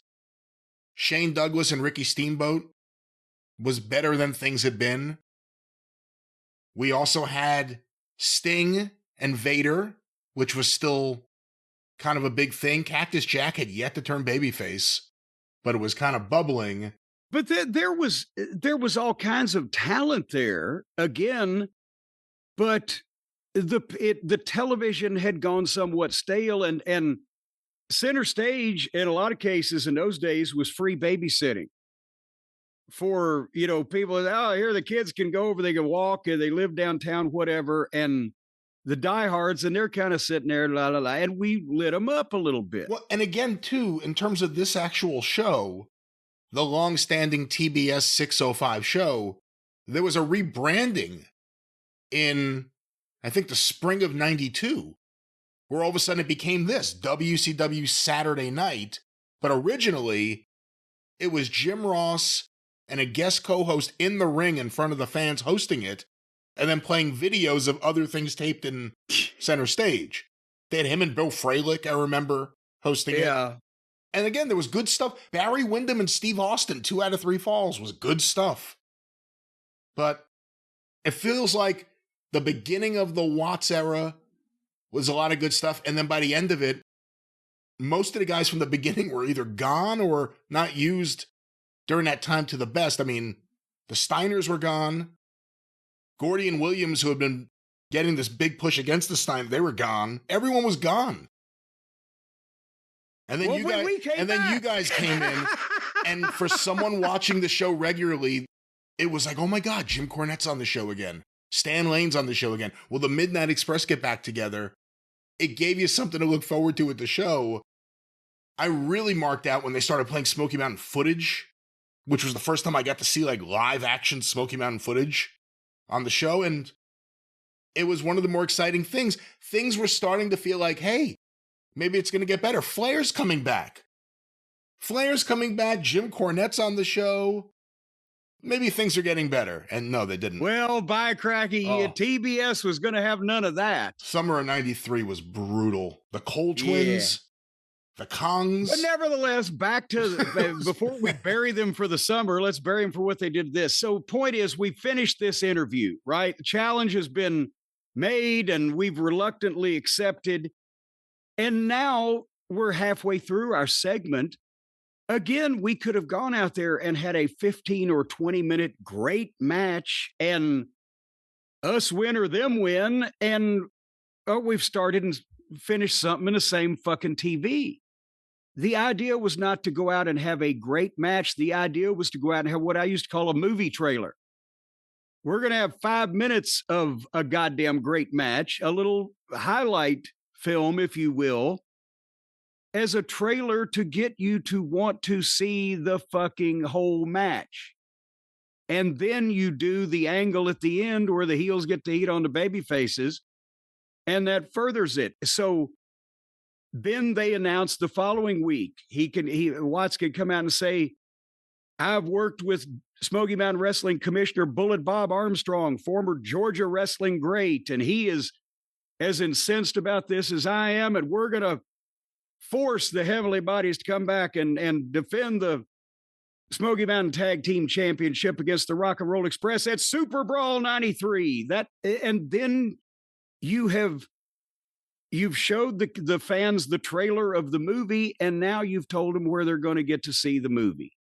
B: Shane Douglas and Ricky Steamboat was better than things had been. We also had Sting and Vader, which was still kind of a big thing. Cactus Jack had yet to turn babyface, but it was kind of bubbling.
A: But there was all kinds of talent there again, but the television had gone somewhat stale, and center stage in a lot of cases in those days was free babysitting for, people. Oh, here the kids can go over, they can walk, and they live downtown, whatever, and the diehards, and they're kind of sitting there, la la la, and we lit them up a little bit.
B: Well, and again, too, in terms of this actual show, the long-standing TBS 605 show, there was a rebranding in, I think, the spring of '92, where all of a sudden it became this WCW Saturday Night. But originally, it was Jim Ross and a guest co-host in the ring in front of the fans hosting it, and then playing videos of other things taped in center stage. They had him and Bill Fralick, I remember, hosting it. And again, there was good stuff. Barry Windham and Steve Austin, 2 out of 3 falls, was good stuff. But it feels like the beginning of the Watts era was a lot of good stuff. And then by the end of it, most of the guys from the beginning were either gone or not used during that time to the best. I mean, the Steiners were gone. Gordy and Williams, who had been getting this big push against the Steiners, they were gone. Everyone was gone. And then you guys came in, and for someone watching the show regularly, it was like, oh my God, Jim Cornette's on the show again. Stan Lane's on the show again. Will the Midnight Express get back together? It gave you something to look forward to at the show. I really marked out when they started playing Smoky Mountain footage, which was the first time I got to see like live action Smoky Mountain footage on the show. And it was one of the more exciting things. Things were starting to feel like, hey, maybe it's going to get better. Flair's coming back. Jim Cornette's on the show. Maybe things are getting better. And no, they didn't.
A: Well, by cracky, TBS was going to have none of that.
B: Summer of '93 was brutal. The Cole Twins, the Kongs.
A: But nevertheless, back to before we bury them for the summer, let's bury them for what they did this. So point is, we finished this interview, right? The challenge has been made and we've reluctantly accepted. And now we're halfway through our segment. Again, we could have gone out there and had a 15 or 20 minute great match and us win or them win. And we've started and finished something in the same fucking TV. The idea was not to go out and have a great match. The idea was to go out and have what I used to call a movie trailer. We're going to have 5 minutes of a goddamn great match, a little highlight film, if you will, as a trailer to get you to want to see the fucking whole match. And then you do the angle at the end where the heels get to eat on the baby faces, and that furthers it. So then they announced the following week, Watts could come out and say, I've worked with Smoky Mountain Wrestling Commissioner Bullet Bob Armstrong, former Georgia wrestling great, and he is as incensed about this as I am, and we're going to force the Heavenly Bodies to come back and defend the Smoky Mountain Tag Team Championship against the Rock and Roll Express at Super Brawl 93. And then you've showed the fans the trailer of the movie, and now you've told them where they're going to get to see the movie.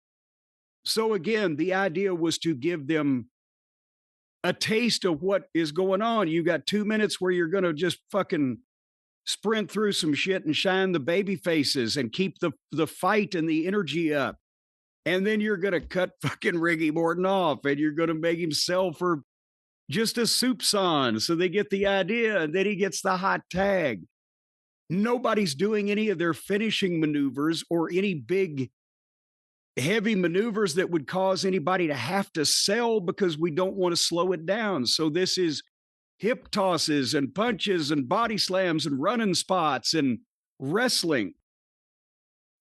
A: So again, the idea was to give them a taste of what is going on. You got 2 minutes where you're going to just fucking sprint through some shit and shine the baby faces and keep the fight and the energy up. And then you're going to cut fucking Ricky Morton off and you're going to make him sell for just a soup son. So they get the idea, and then he gets the hot tag. Nobody's doing any of their finishing maneuvers or any big heavy maneuvers that would cause anybody to have to sell because we don't want to slow it down. So this is hip tosses and punches and body slams and running spots and wrestling.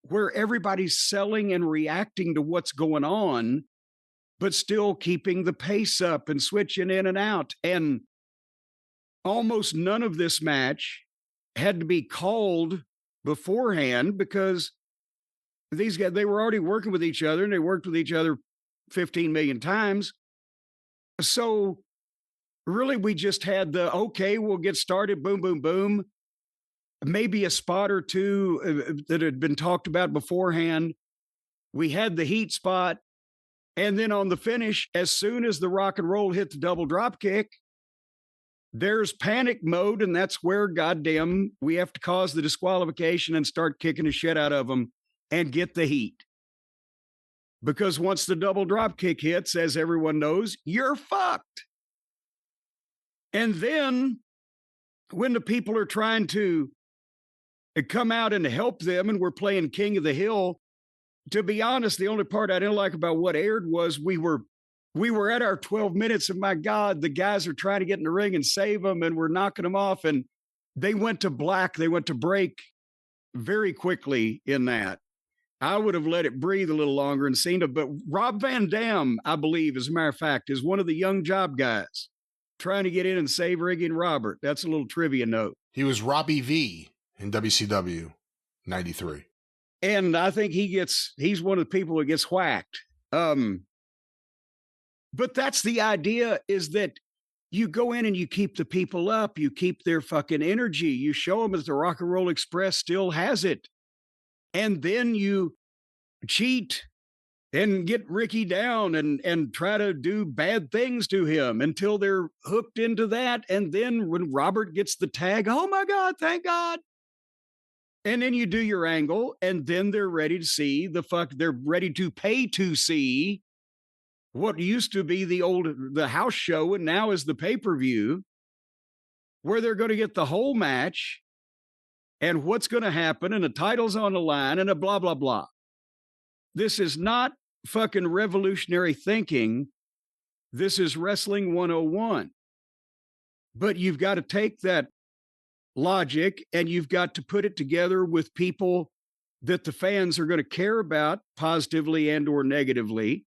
A: where everybody's selling and reacting to what's going on, but still keeping the pace up and switching in and out. And almost none of this match had to be called beforehand because these guys, they were already working with each other and they worked with each other 15 million times. So really, we just had okay, we'll get started, boom, boom, boom. Maybe a spot or two that had been talked about beforehand. We had the heat spot. And then on the finish, as soon as the Rock and Roll hit the double drop kick, there's panic mode. And that's where, goddamn, we have to cause the disqualification and start kicking the shit out of them and get the heat. Because once the double drop kick hits, as everyone knows, you're fucked. And then when the people are trying to come out and help them and we're playing King of the Hill, to be honest, the only part I didn't like about what aired was we were at our 12 minutes and my God, the guys are trying to get in the ring and save them and we're knocking them off. And they went to black. They went to break very quickly in that. I would have let it breathe a little longer and seen it. But Rob Van Dam, I believe, as a matter of fact, is one of the young job guys trying to get in and save Riggy and Robert. That's a little trivia note.
B: He was Robbie V in WCW 93.
A: And I think he's one of the people that gets whacked. But that's the idea, is that you go in and you keep the people up. You keep their fucking energy. You show them that the Rock and Roll Express still has it. And then you cheat and get Ricky down and try to do bad things to him until they're hooked into that. And then when Robert gets the tag, oh my God, thank God. And then you do your angle, and then they're ready to see they're ready to pay to see what used to be the house show and now is the pay-per-view, where they're going to get the whole match and what's going to happen and the title's on the line and a blah, blah, blah. This is not fucking revolutionary thinking. This is Wrestling 101. But you've got to take that logic and you've got to put it together with people that the fans are going to care about positively and or negatively.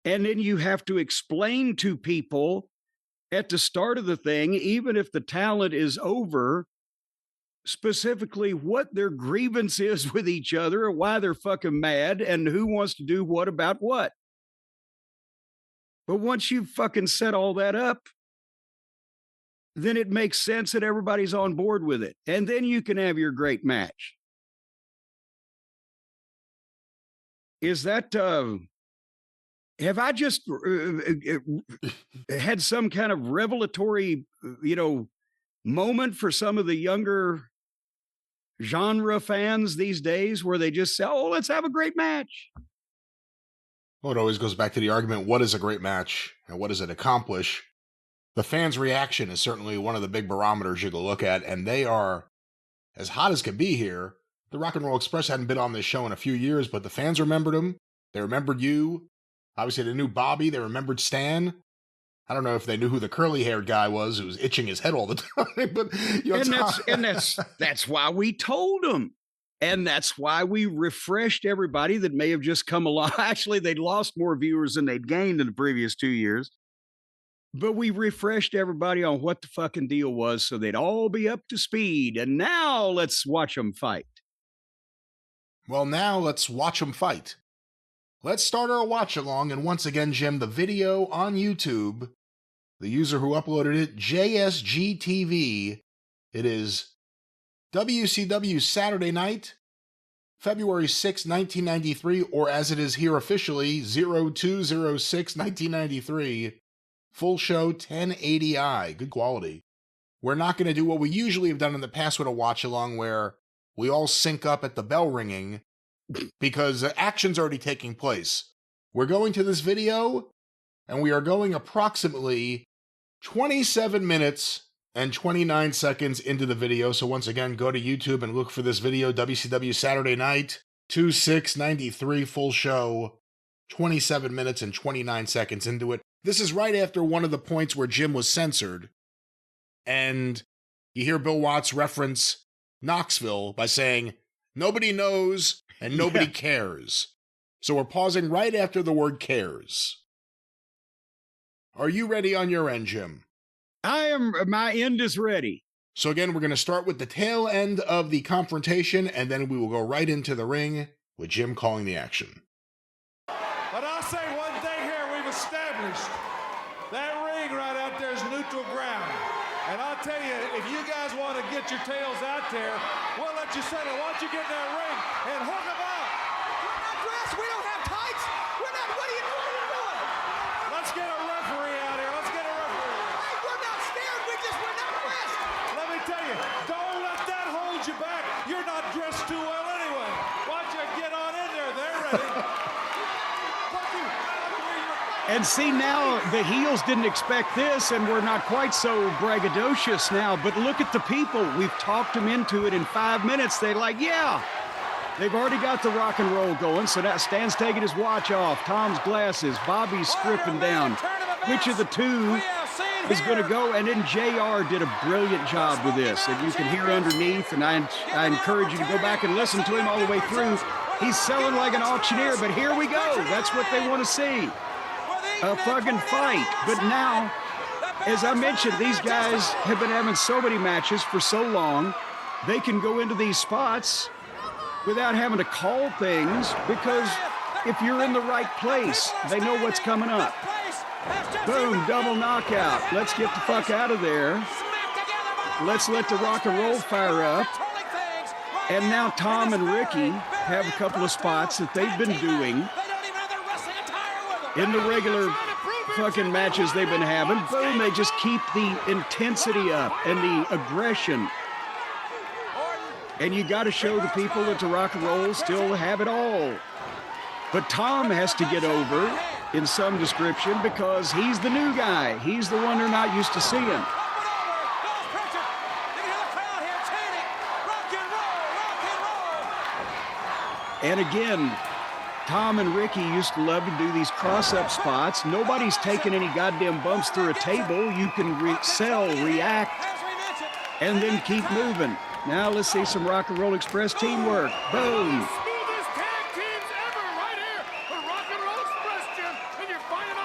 A: And then you have to explain to people at the start of the thing, even if the talent is over, specifically what their grievance is with each other or why they're fucking mad and who wants to do what about what. But once you've fucking set all that up, then it makes sense that everybody's on board with it. And then you can have your great match. Is that, have I just had some kind of revelatory, moment for some of the younger genre fans these days where they just say, oh, let's have a great match?
B: Well, it always goes back to the argument, what is a great match and what does it accomplish? The fans' reaction is certainly one of the big barometers you can look at, and they are as hot as can be here. The Rock and Roll Express hadn't been on this show in a few years, but the fans remembered him. They remembered you. Obviously, they knew Bobby. They remembered Stan. I don't know if they knew who the curly-haired guy was who was itching his head all the time, but
A: that's why we told them. And that's why we refreshed everybody that may have just come along. Actually, they'd lost more viewers than they'd gained in the previous 2 years. But we refreshed everybody on what the fucking deal was so they'd all be up to speed. And now let's watch them fight.
B: Well, now let's watch them fight. Let's start our watch along. And once again, Jim, the video on YouTube, the user who uploaded it, JSGTV, it is WCW Saturday Night, February 6, 1993, or as it is here officially, 02/06/1993. Full show 1080i. Good quality. We're not going to do what we usually have done in the past with a watch along where we all sync up at the bell ringing because action's already taking place. We're going to this video and we are going approximately 27 minutes and 29 seconds into the video. So once again, go to YouTube and look for this video, WCW Saturday Night 2/6/93 full show, 27 minutes and 29 seconds into it. This is right after one of the points where Jim was censored. And you hear Bill Watts reference Knoxville by saying, nobody knows and nobody cares. So we're pausing right after the word cares. Are you ready on your end, Jim?
A: I am. My end is ready.
B: So again, we're going to start with the tail end of the confrontation, and then we will go right into the ring with Jim calling the action.
C: But I'll say one thing here. We've established that ring right out there is neutral ground. And I'll tell you, if you guys want to get your tails out there, we'll let you settle. Why don't you get in that ring and hook them out?
D: We're not dressed. We don't have tights. We're not. What are you doing?
C: Let's get a referee out here. Let's get a referee.
D: Hey, we're not scared. We're not dressed.
C: Let me tell you, don't let that hold you back. You're not dressed too well anyway. Why don't you get on in there? They're ready.
A: And see, now the heels didn't expect this, and we're not quite so braggadocious now. But look at the people. We've talked them into it in 5 minutes. They're like, yeah. They've already got the rock and roll going. So now Stan's taking his watch off. Tom's glasses. Bobby's stripping down. Which of the two is going to go? And then JR did a brilliant job with this. And you can hear underneath. And I encourage you to go back and listen to him all the way through. He's selling like an auctioneer. But here we go. That's what they want to see. A fucking fight. But now, as I mentioned, these guys have been having so many matches for so long, they can go into these spots without having to call things, because if you're in the right place, they know what's coming up. Boom, double knockout. Let's get the fuck out of there. Let's let the rock and roll fire up. And now Tom and Ricky have a couple of spots that they've been doing in the regular fucking matches they've been having. Boom, they just keep the intensity up and the aggression. And you got to show the people that the rock and roll still have it all. But Tom has to get over in some description because he's the new guy. He's the one they're not used to seeing. And again, Tom and Ricky used to love to do these cross-up spots. Nobody's taking any goddamn bumps through a table. You can react, and then keep moving. Now let's see some Rock and Roll Express teamwork. Boom.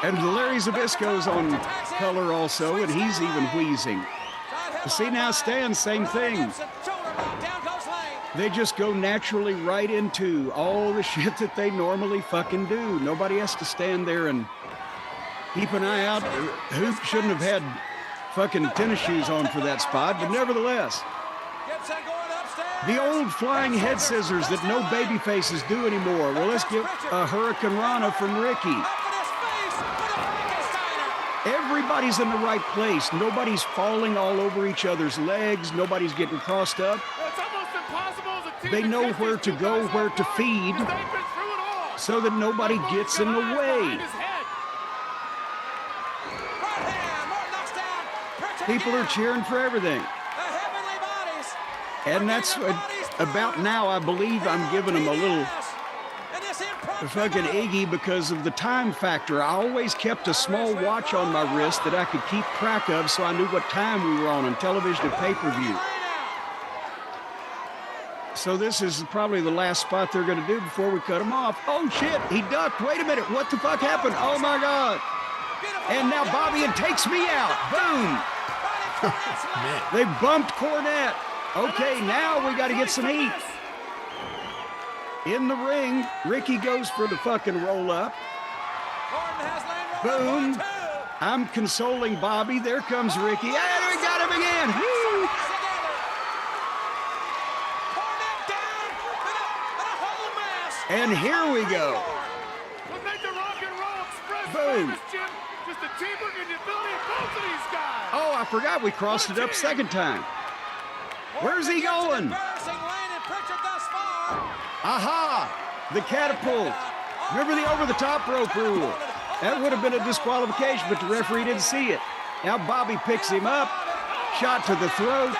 A: And Larry Zbyszko's on color also, and he's even wheezing. See now, Stan, same thing. They just go naturally right into all the shit that they normally fucking do. Nobody has to stand there and keep an eye out. Who shouldn't have had fucking tennis shoes on for that spot, but nevertheless. The old flying head scissors that no baby faces do anymore. Well, let's get a Hurricane Rana from Ricky. Everybody's in the right place. Nobody's falling all over each other's legs. Nobody's getting crossed up. They know where to go, where to feed, so that nobody gets in the way. People are cheering for everything. And that's about now, I believe I'm giving them a little fucking Iggy because of the time factor. I always kept a small watch on my wrist that I could keep track of so I knew what time we were on television and pay-per-view. So this is probably the last spot they're going to do before we cut him off. Oh, shit, he ducked. Wait a minute, what the fuck happened? Oh, my God. And now Bobby takes me out. Boom. They bumped Cornette. Okay, now we got to get some heat. In the ring, Ricky goes for the fucking roll-up. Boom. I'm consoling Bobby. There comes Ricky. And we got him again. Woo. And here we go. Boom. Oh, I forgot we crossed it up second time. Where's he going? Aha! The catapult. Remember the over-the-top rope rule? That would have been a disqualification, but the referee didn't see it. Now Bobby picks him up. Shot to the throat.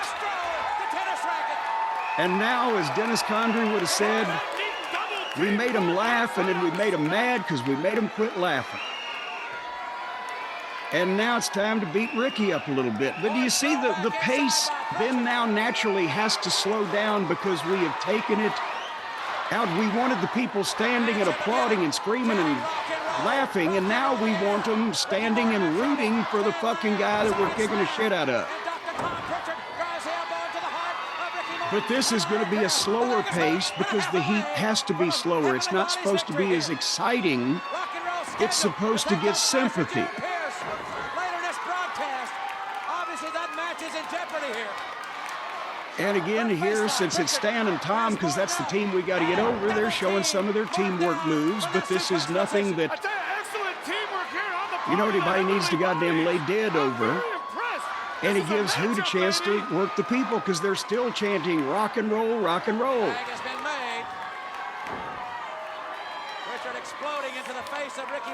A: And now, as Dennis Condrey would have said, we made him laugh, and then we made him mad because we made him quit laughing. And now it's time to beat Ricky up a little bit. But do you see the pace then now naturally has to slow down because we have taken it out. We wanted the people standing and applauding and screaming and laughing, and now we want them standing and rooting for the fucking guy that we're kicking the shit out of. But this is going to be a slower pace because the heat has to be slower. It's not supposed to be as exciting. It's supposed to get sympathy. And again, here, since it's Stan and Tom, because that's the team we got to get over, they're showing some of their teamwork moves, but this is nothing that, anybody needs to goddamn lay dead over. And it gives Hoot a chance to work the people, because they're still chanting rock and roll, rock and roll.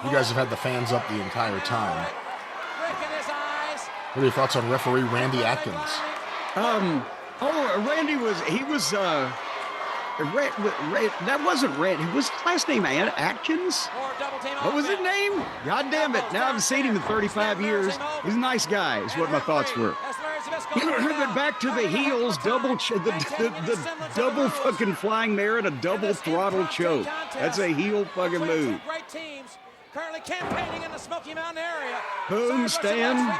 B: You guys have had the fans up the entire time. What are your thoughts on referee Randy Atkins?
A: Randy that wasn't Randy. Was his last name Atkins? What was his name? God damn it. Now I haven't seen him in 35 years. He's a nice guy, is what my thoughts were. But back to the heels, the double fucking flying mare and a double throttle choke. That's a heel fucking move.
D: Currently campaigning in the Smoky Mountain area.
A: Boom, Stan.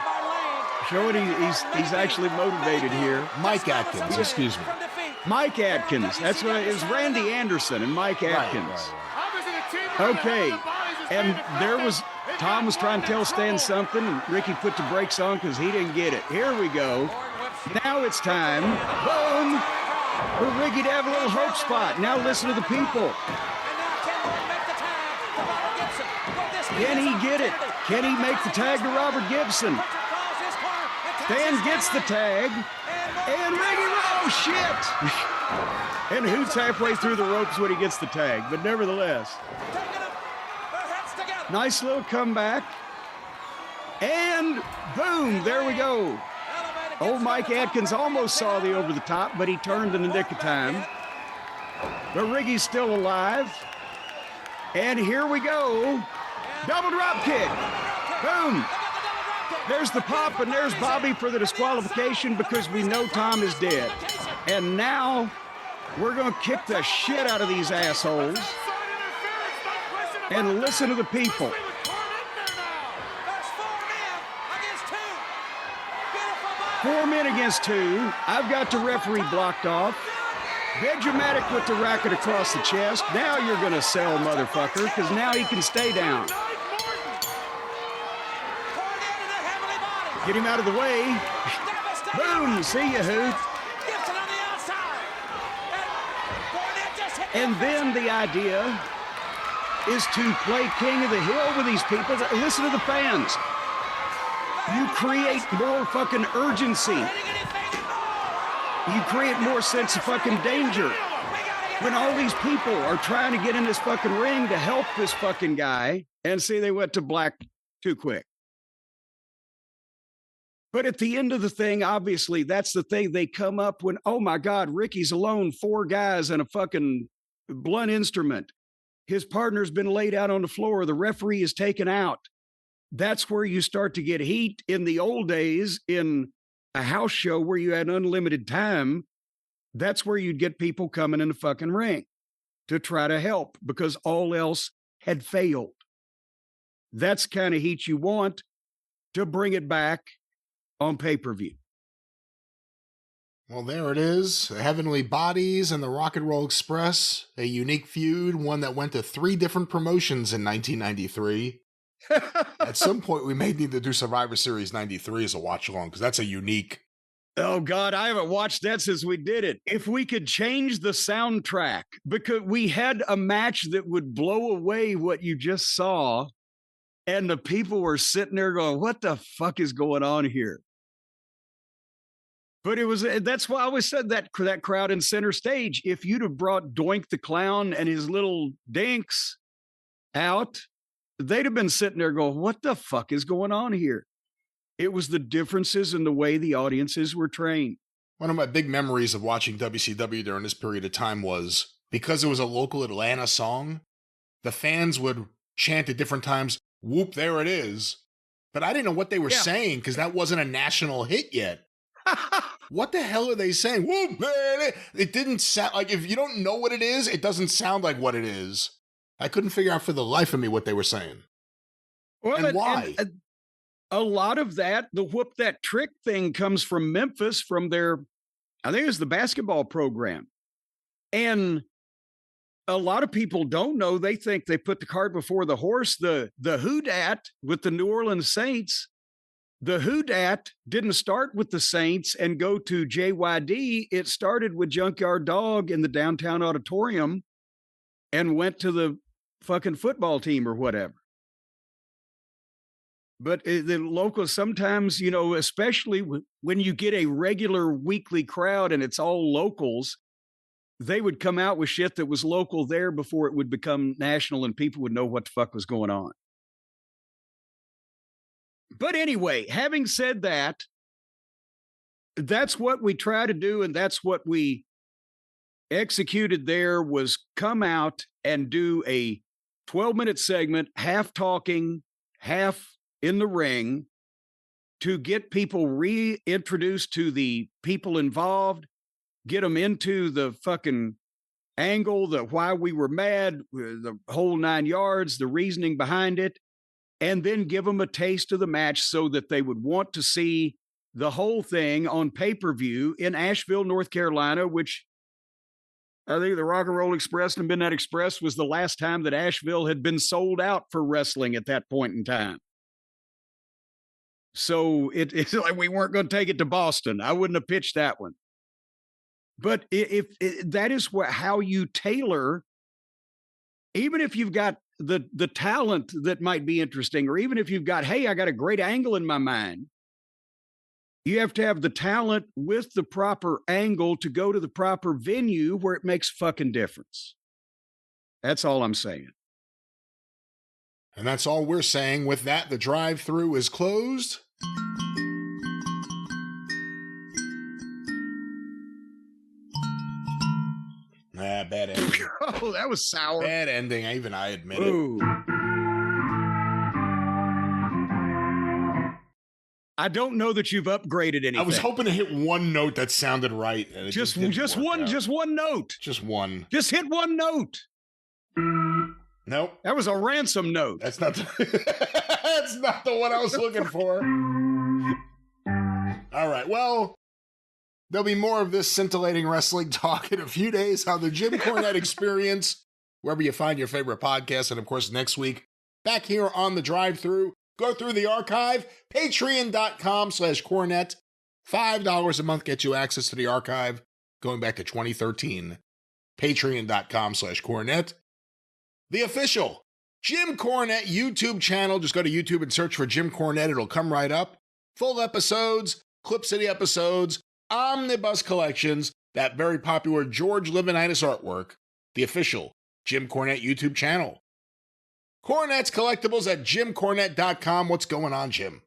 A: Showing he's actually motivated here.
B: Mike Atkins, excuse me.
A: Mike Atkins. That's what it is. Randy Anderson and Mike Atkins. Right. Okay. And Tom was trying to tell Stan something, and Ricky put the brakes on because he didn't get it. Here we go. Now it's time. Boom. For Ricky to have a little hope spot. Now listen to the people. Can he get it? Can he make the tag to Robert Gibson? Stan gets the tag, and Ricky, oh shit! And Hoot's halfway through the ropes when he gets the tag, but nevertheless. Nice little comeback. And boom, there we go. Old Mike Atkins almost saw the over the top, but he turned in the nick of time. But Ricky's still alive. And here we go. Double drop kick. Boom. There's the pop, and there's Bobby for the disqualification because we know Tom is dead. And now we're going to kick the shit out of these assholes. And listen to the people. 4 men against 2. I've got the referee blocked off. Benjamatic with the racket across the chest. Now you're going to sell, motherfucker, because now he can stay down. Get him out of the way. Boom, see ya, Hoot. And then the idea is to play King of the Hill with these people. Listen to the fans. You create more fucking urgency. You create more sense of fucking danger. When all these people are trying to get in this fucking ring to help this fucking guy, and see, they went to black too quick. But at the end of the thing, obviously, that's the thing. They come up when, oh my God, Ricky's alone, 4 guys and a fucking blunt instrument. His partner's been laid out on the floor. The referee is taken out. That's where you start to get heat. In the old days, in a house show where you had unlimited time, that's where you'd get people coming in the fucking ring to try to help because all else had failed. That's the kind of heat you want to bring it back on pay-per-view.
B: Well, there it is. The Heavenly Bodies and the Rock and Roll Express, a unique feud, one that went to 3 different promotions in 1993. At some point, we may need to do Survivor Series 93 as a watch-along, because that's a unique...
A: Oh, God, I haven't watched that since we did it. If we could change the soundtrack, because we had a match that would blow away what you just saw, and the people were sitting there going, what the fuck is going on here? But that's why I always said that crowd in center stage, if you'd have brought Doink the Clown and his little dinks out, they'd have been sitting there going, what the fuck is going on here? It was the differences in the way the audiences were trained.
B: One of my big memories of watching WCW during this period of time was, because it was a local Atlanta song, the fans would chant at different times, whoop, there it is. But I didn't know what they were saying because that wasn't a national hit yet. What the hell are they saying? Whoa, man. It didn't sound like, if you don't know what it is, it doesn't sound like what it is. I couldn't figure out for the life of me what they were saying.
A: Well,
B: and why.
A: A lot of that, the whoop that trick thing comes from Memphis, from their, I think it was the basketball program. And a lot of people don't know. They think they put the cart before the horse. The who dat with the New Orleans Saints, the who dat didn't start with the Saints and go to JYD. It started with Junkyard Dog in the downtown auditorium and went to the fucking football team or whatever. But the locals sometimes, you know, especially when you get a regular weekly crowd and it's all locals, they would come out with shit that was local there before it would become national and people would know what the fuck was going on. But anyway, having said that, that's what we try to do, and that's what we executed there, was come out and do a 12-minute segment, half talking, half in the ring, to get people reintroduced to the people involved, get them into the fucking angle, the why we were mad, the whole 9 yards, the reasoning behind it, and then give them a taste of the match so that they would want to see the whole thing on pay-per-view in Asheville, North Carolina, which I think the Rock and Roll Express and Midnight Express was the last time that Asheville had been sold out for wrestling at that point in time. So it's like we weren't going to take it to Boston. I wouldn't have pitched that one. But if that is how you tailor, even if you've got the talent that might be interesting, or even if you've got, hey, I got a great angle in my mind, you have to have the talent with the proper angle to go to the proper venue where it makes fucking difference. That's all I'm saying.
B: And that's all we're saying. With that, the drive-thru is closed. Bad ending.
A: Oh, that was sour.
B: Bad ending. Even I admit
A: Ooh.
B: it.
A: I don't know that you've upgraded anything.
B: I was hoping to hit one note that sounded right. And it just one
A: note.
B: Just one.
A: Just hit one note.
B: Nope.
A: That was a ransom note.
B: That's not that's not the one I was looking for. All right. Well, there'll be more of this scintillating wrestling talk in a few days on the Jim Cornette Experience, wherever you find your favorite podcast. And of course, next week, back here on the drive-thru. Go through the archive, patreon.com/Cornette. $5 a month gets you access to the archive going back to 2013. Patreon.com/Cornette. The official Jim Cornette YouTube channel. Just go to YouTube and search for Jim Cornette. It'll come right up. Full episodes, clips of the episodes, omnibus collections, that very popular George Livinitis artwork. The official Jim Cornette YouTube channel. Cornette's Collectibles at JimCornette.com. What's going on, Jim?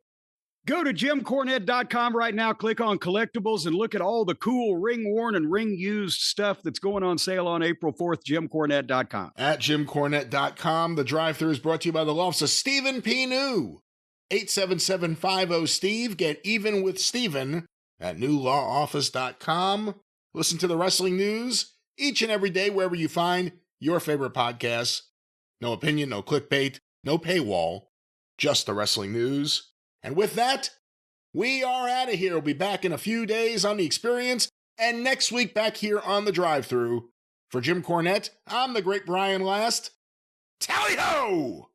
A: Go to JimCornette.com right now, click on Collectibles, and look at all the cool ring-worn and ring-used stuff that's going on sale on April 4th, JimCornette.com.
B: At JimCornette.com, the drive-thru is brought to you by the Lofts of Stephen P. New. 877-50-STEVE. Get even with Stephen at newlawoffice.com. Listen to the wrestling news each and every day wherever you find your favorite podcasts. No opinion, no clickbait, no paywall, just the wrestling news. And with that, we are out of here. We'll be back in a few days on The Experience, and next week back here on the drive-thru. For Jim Cornette, I'm the great Brian Last. Tally-ho!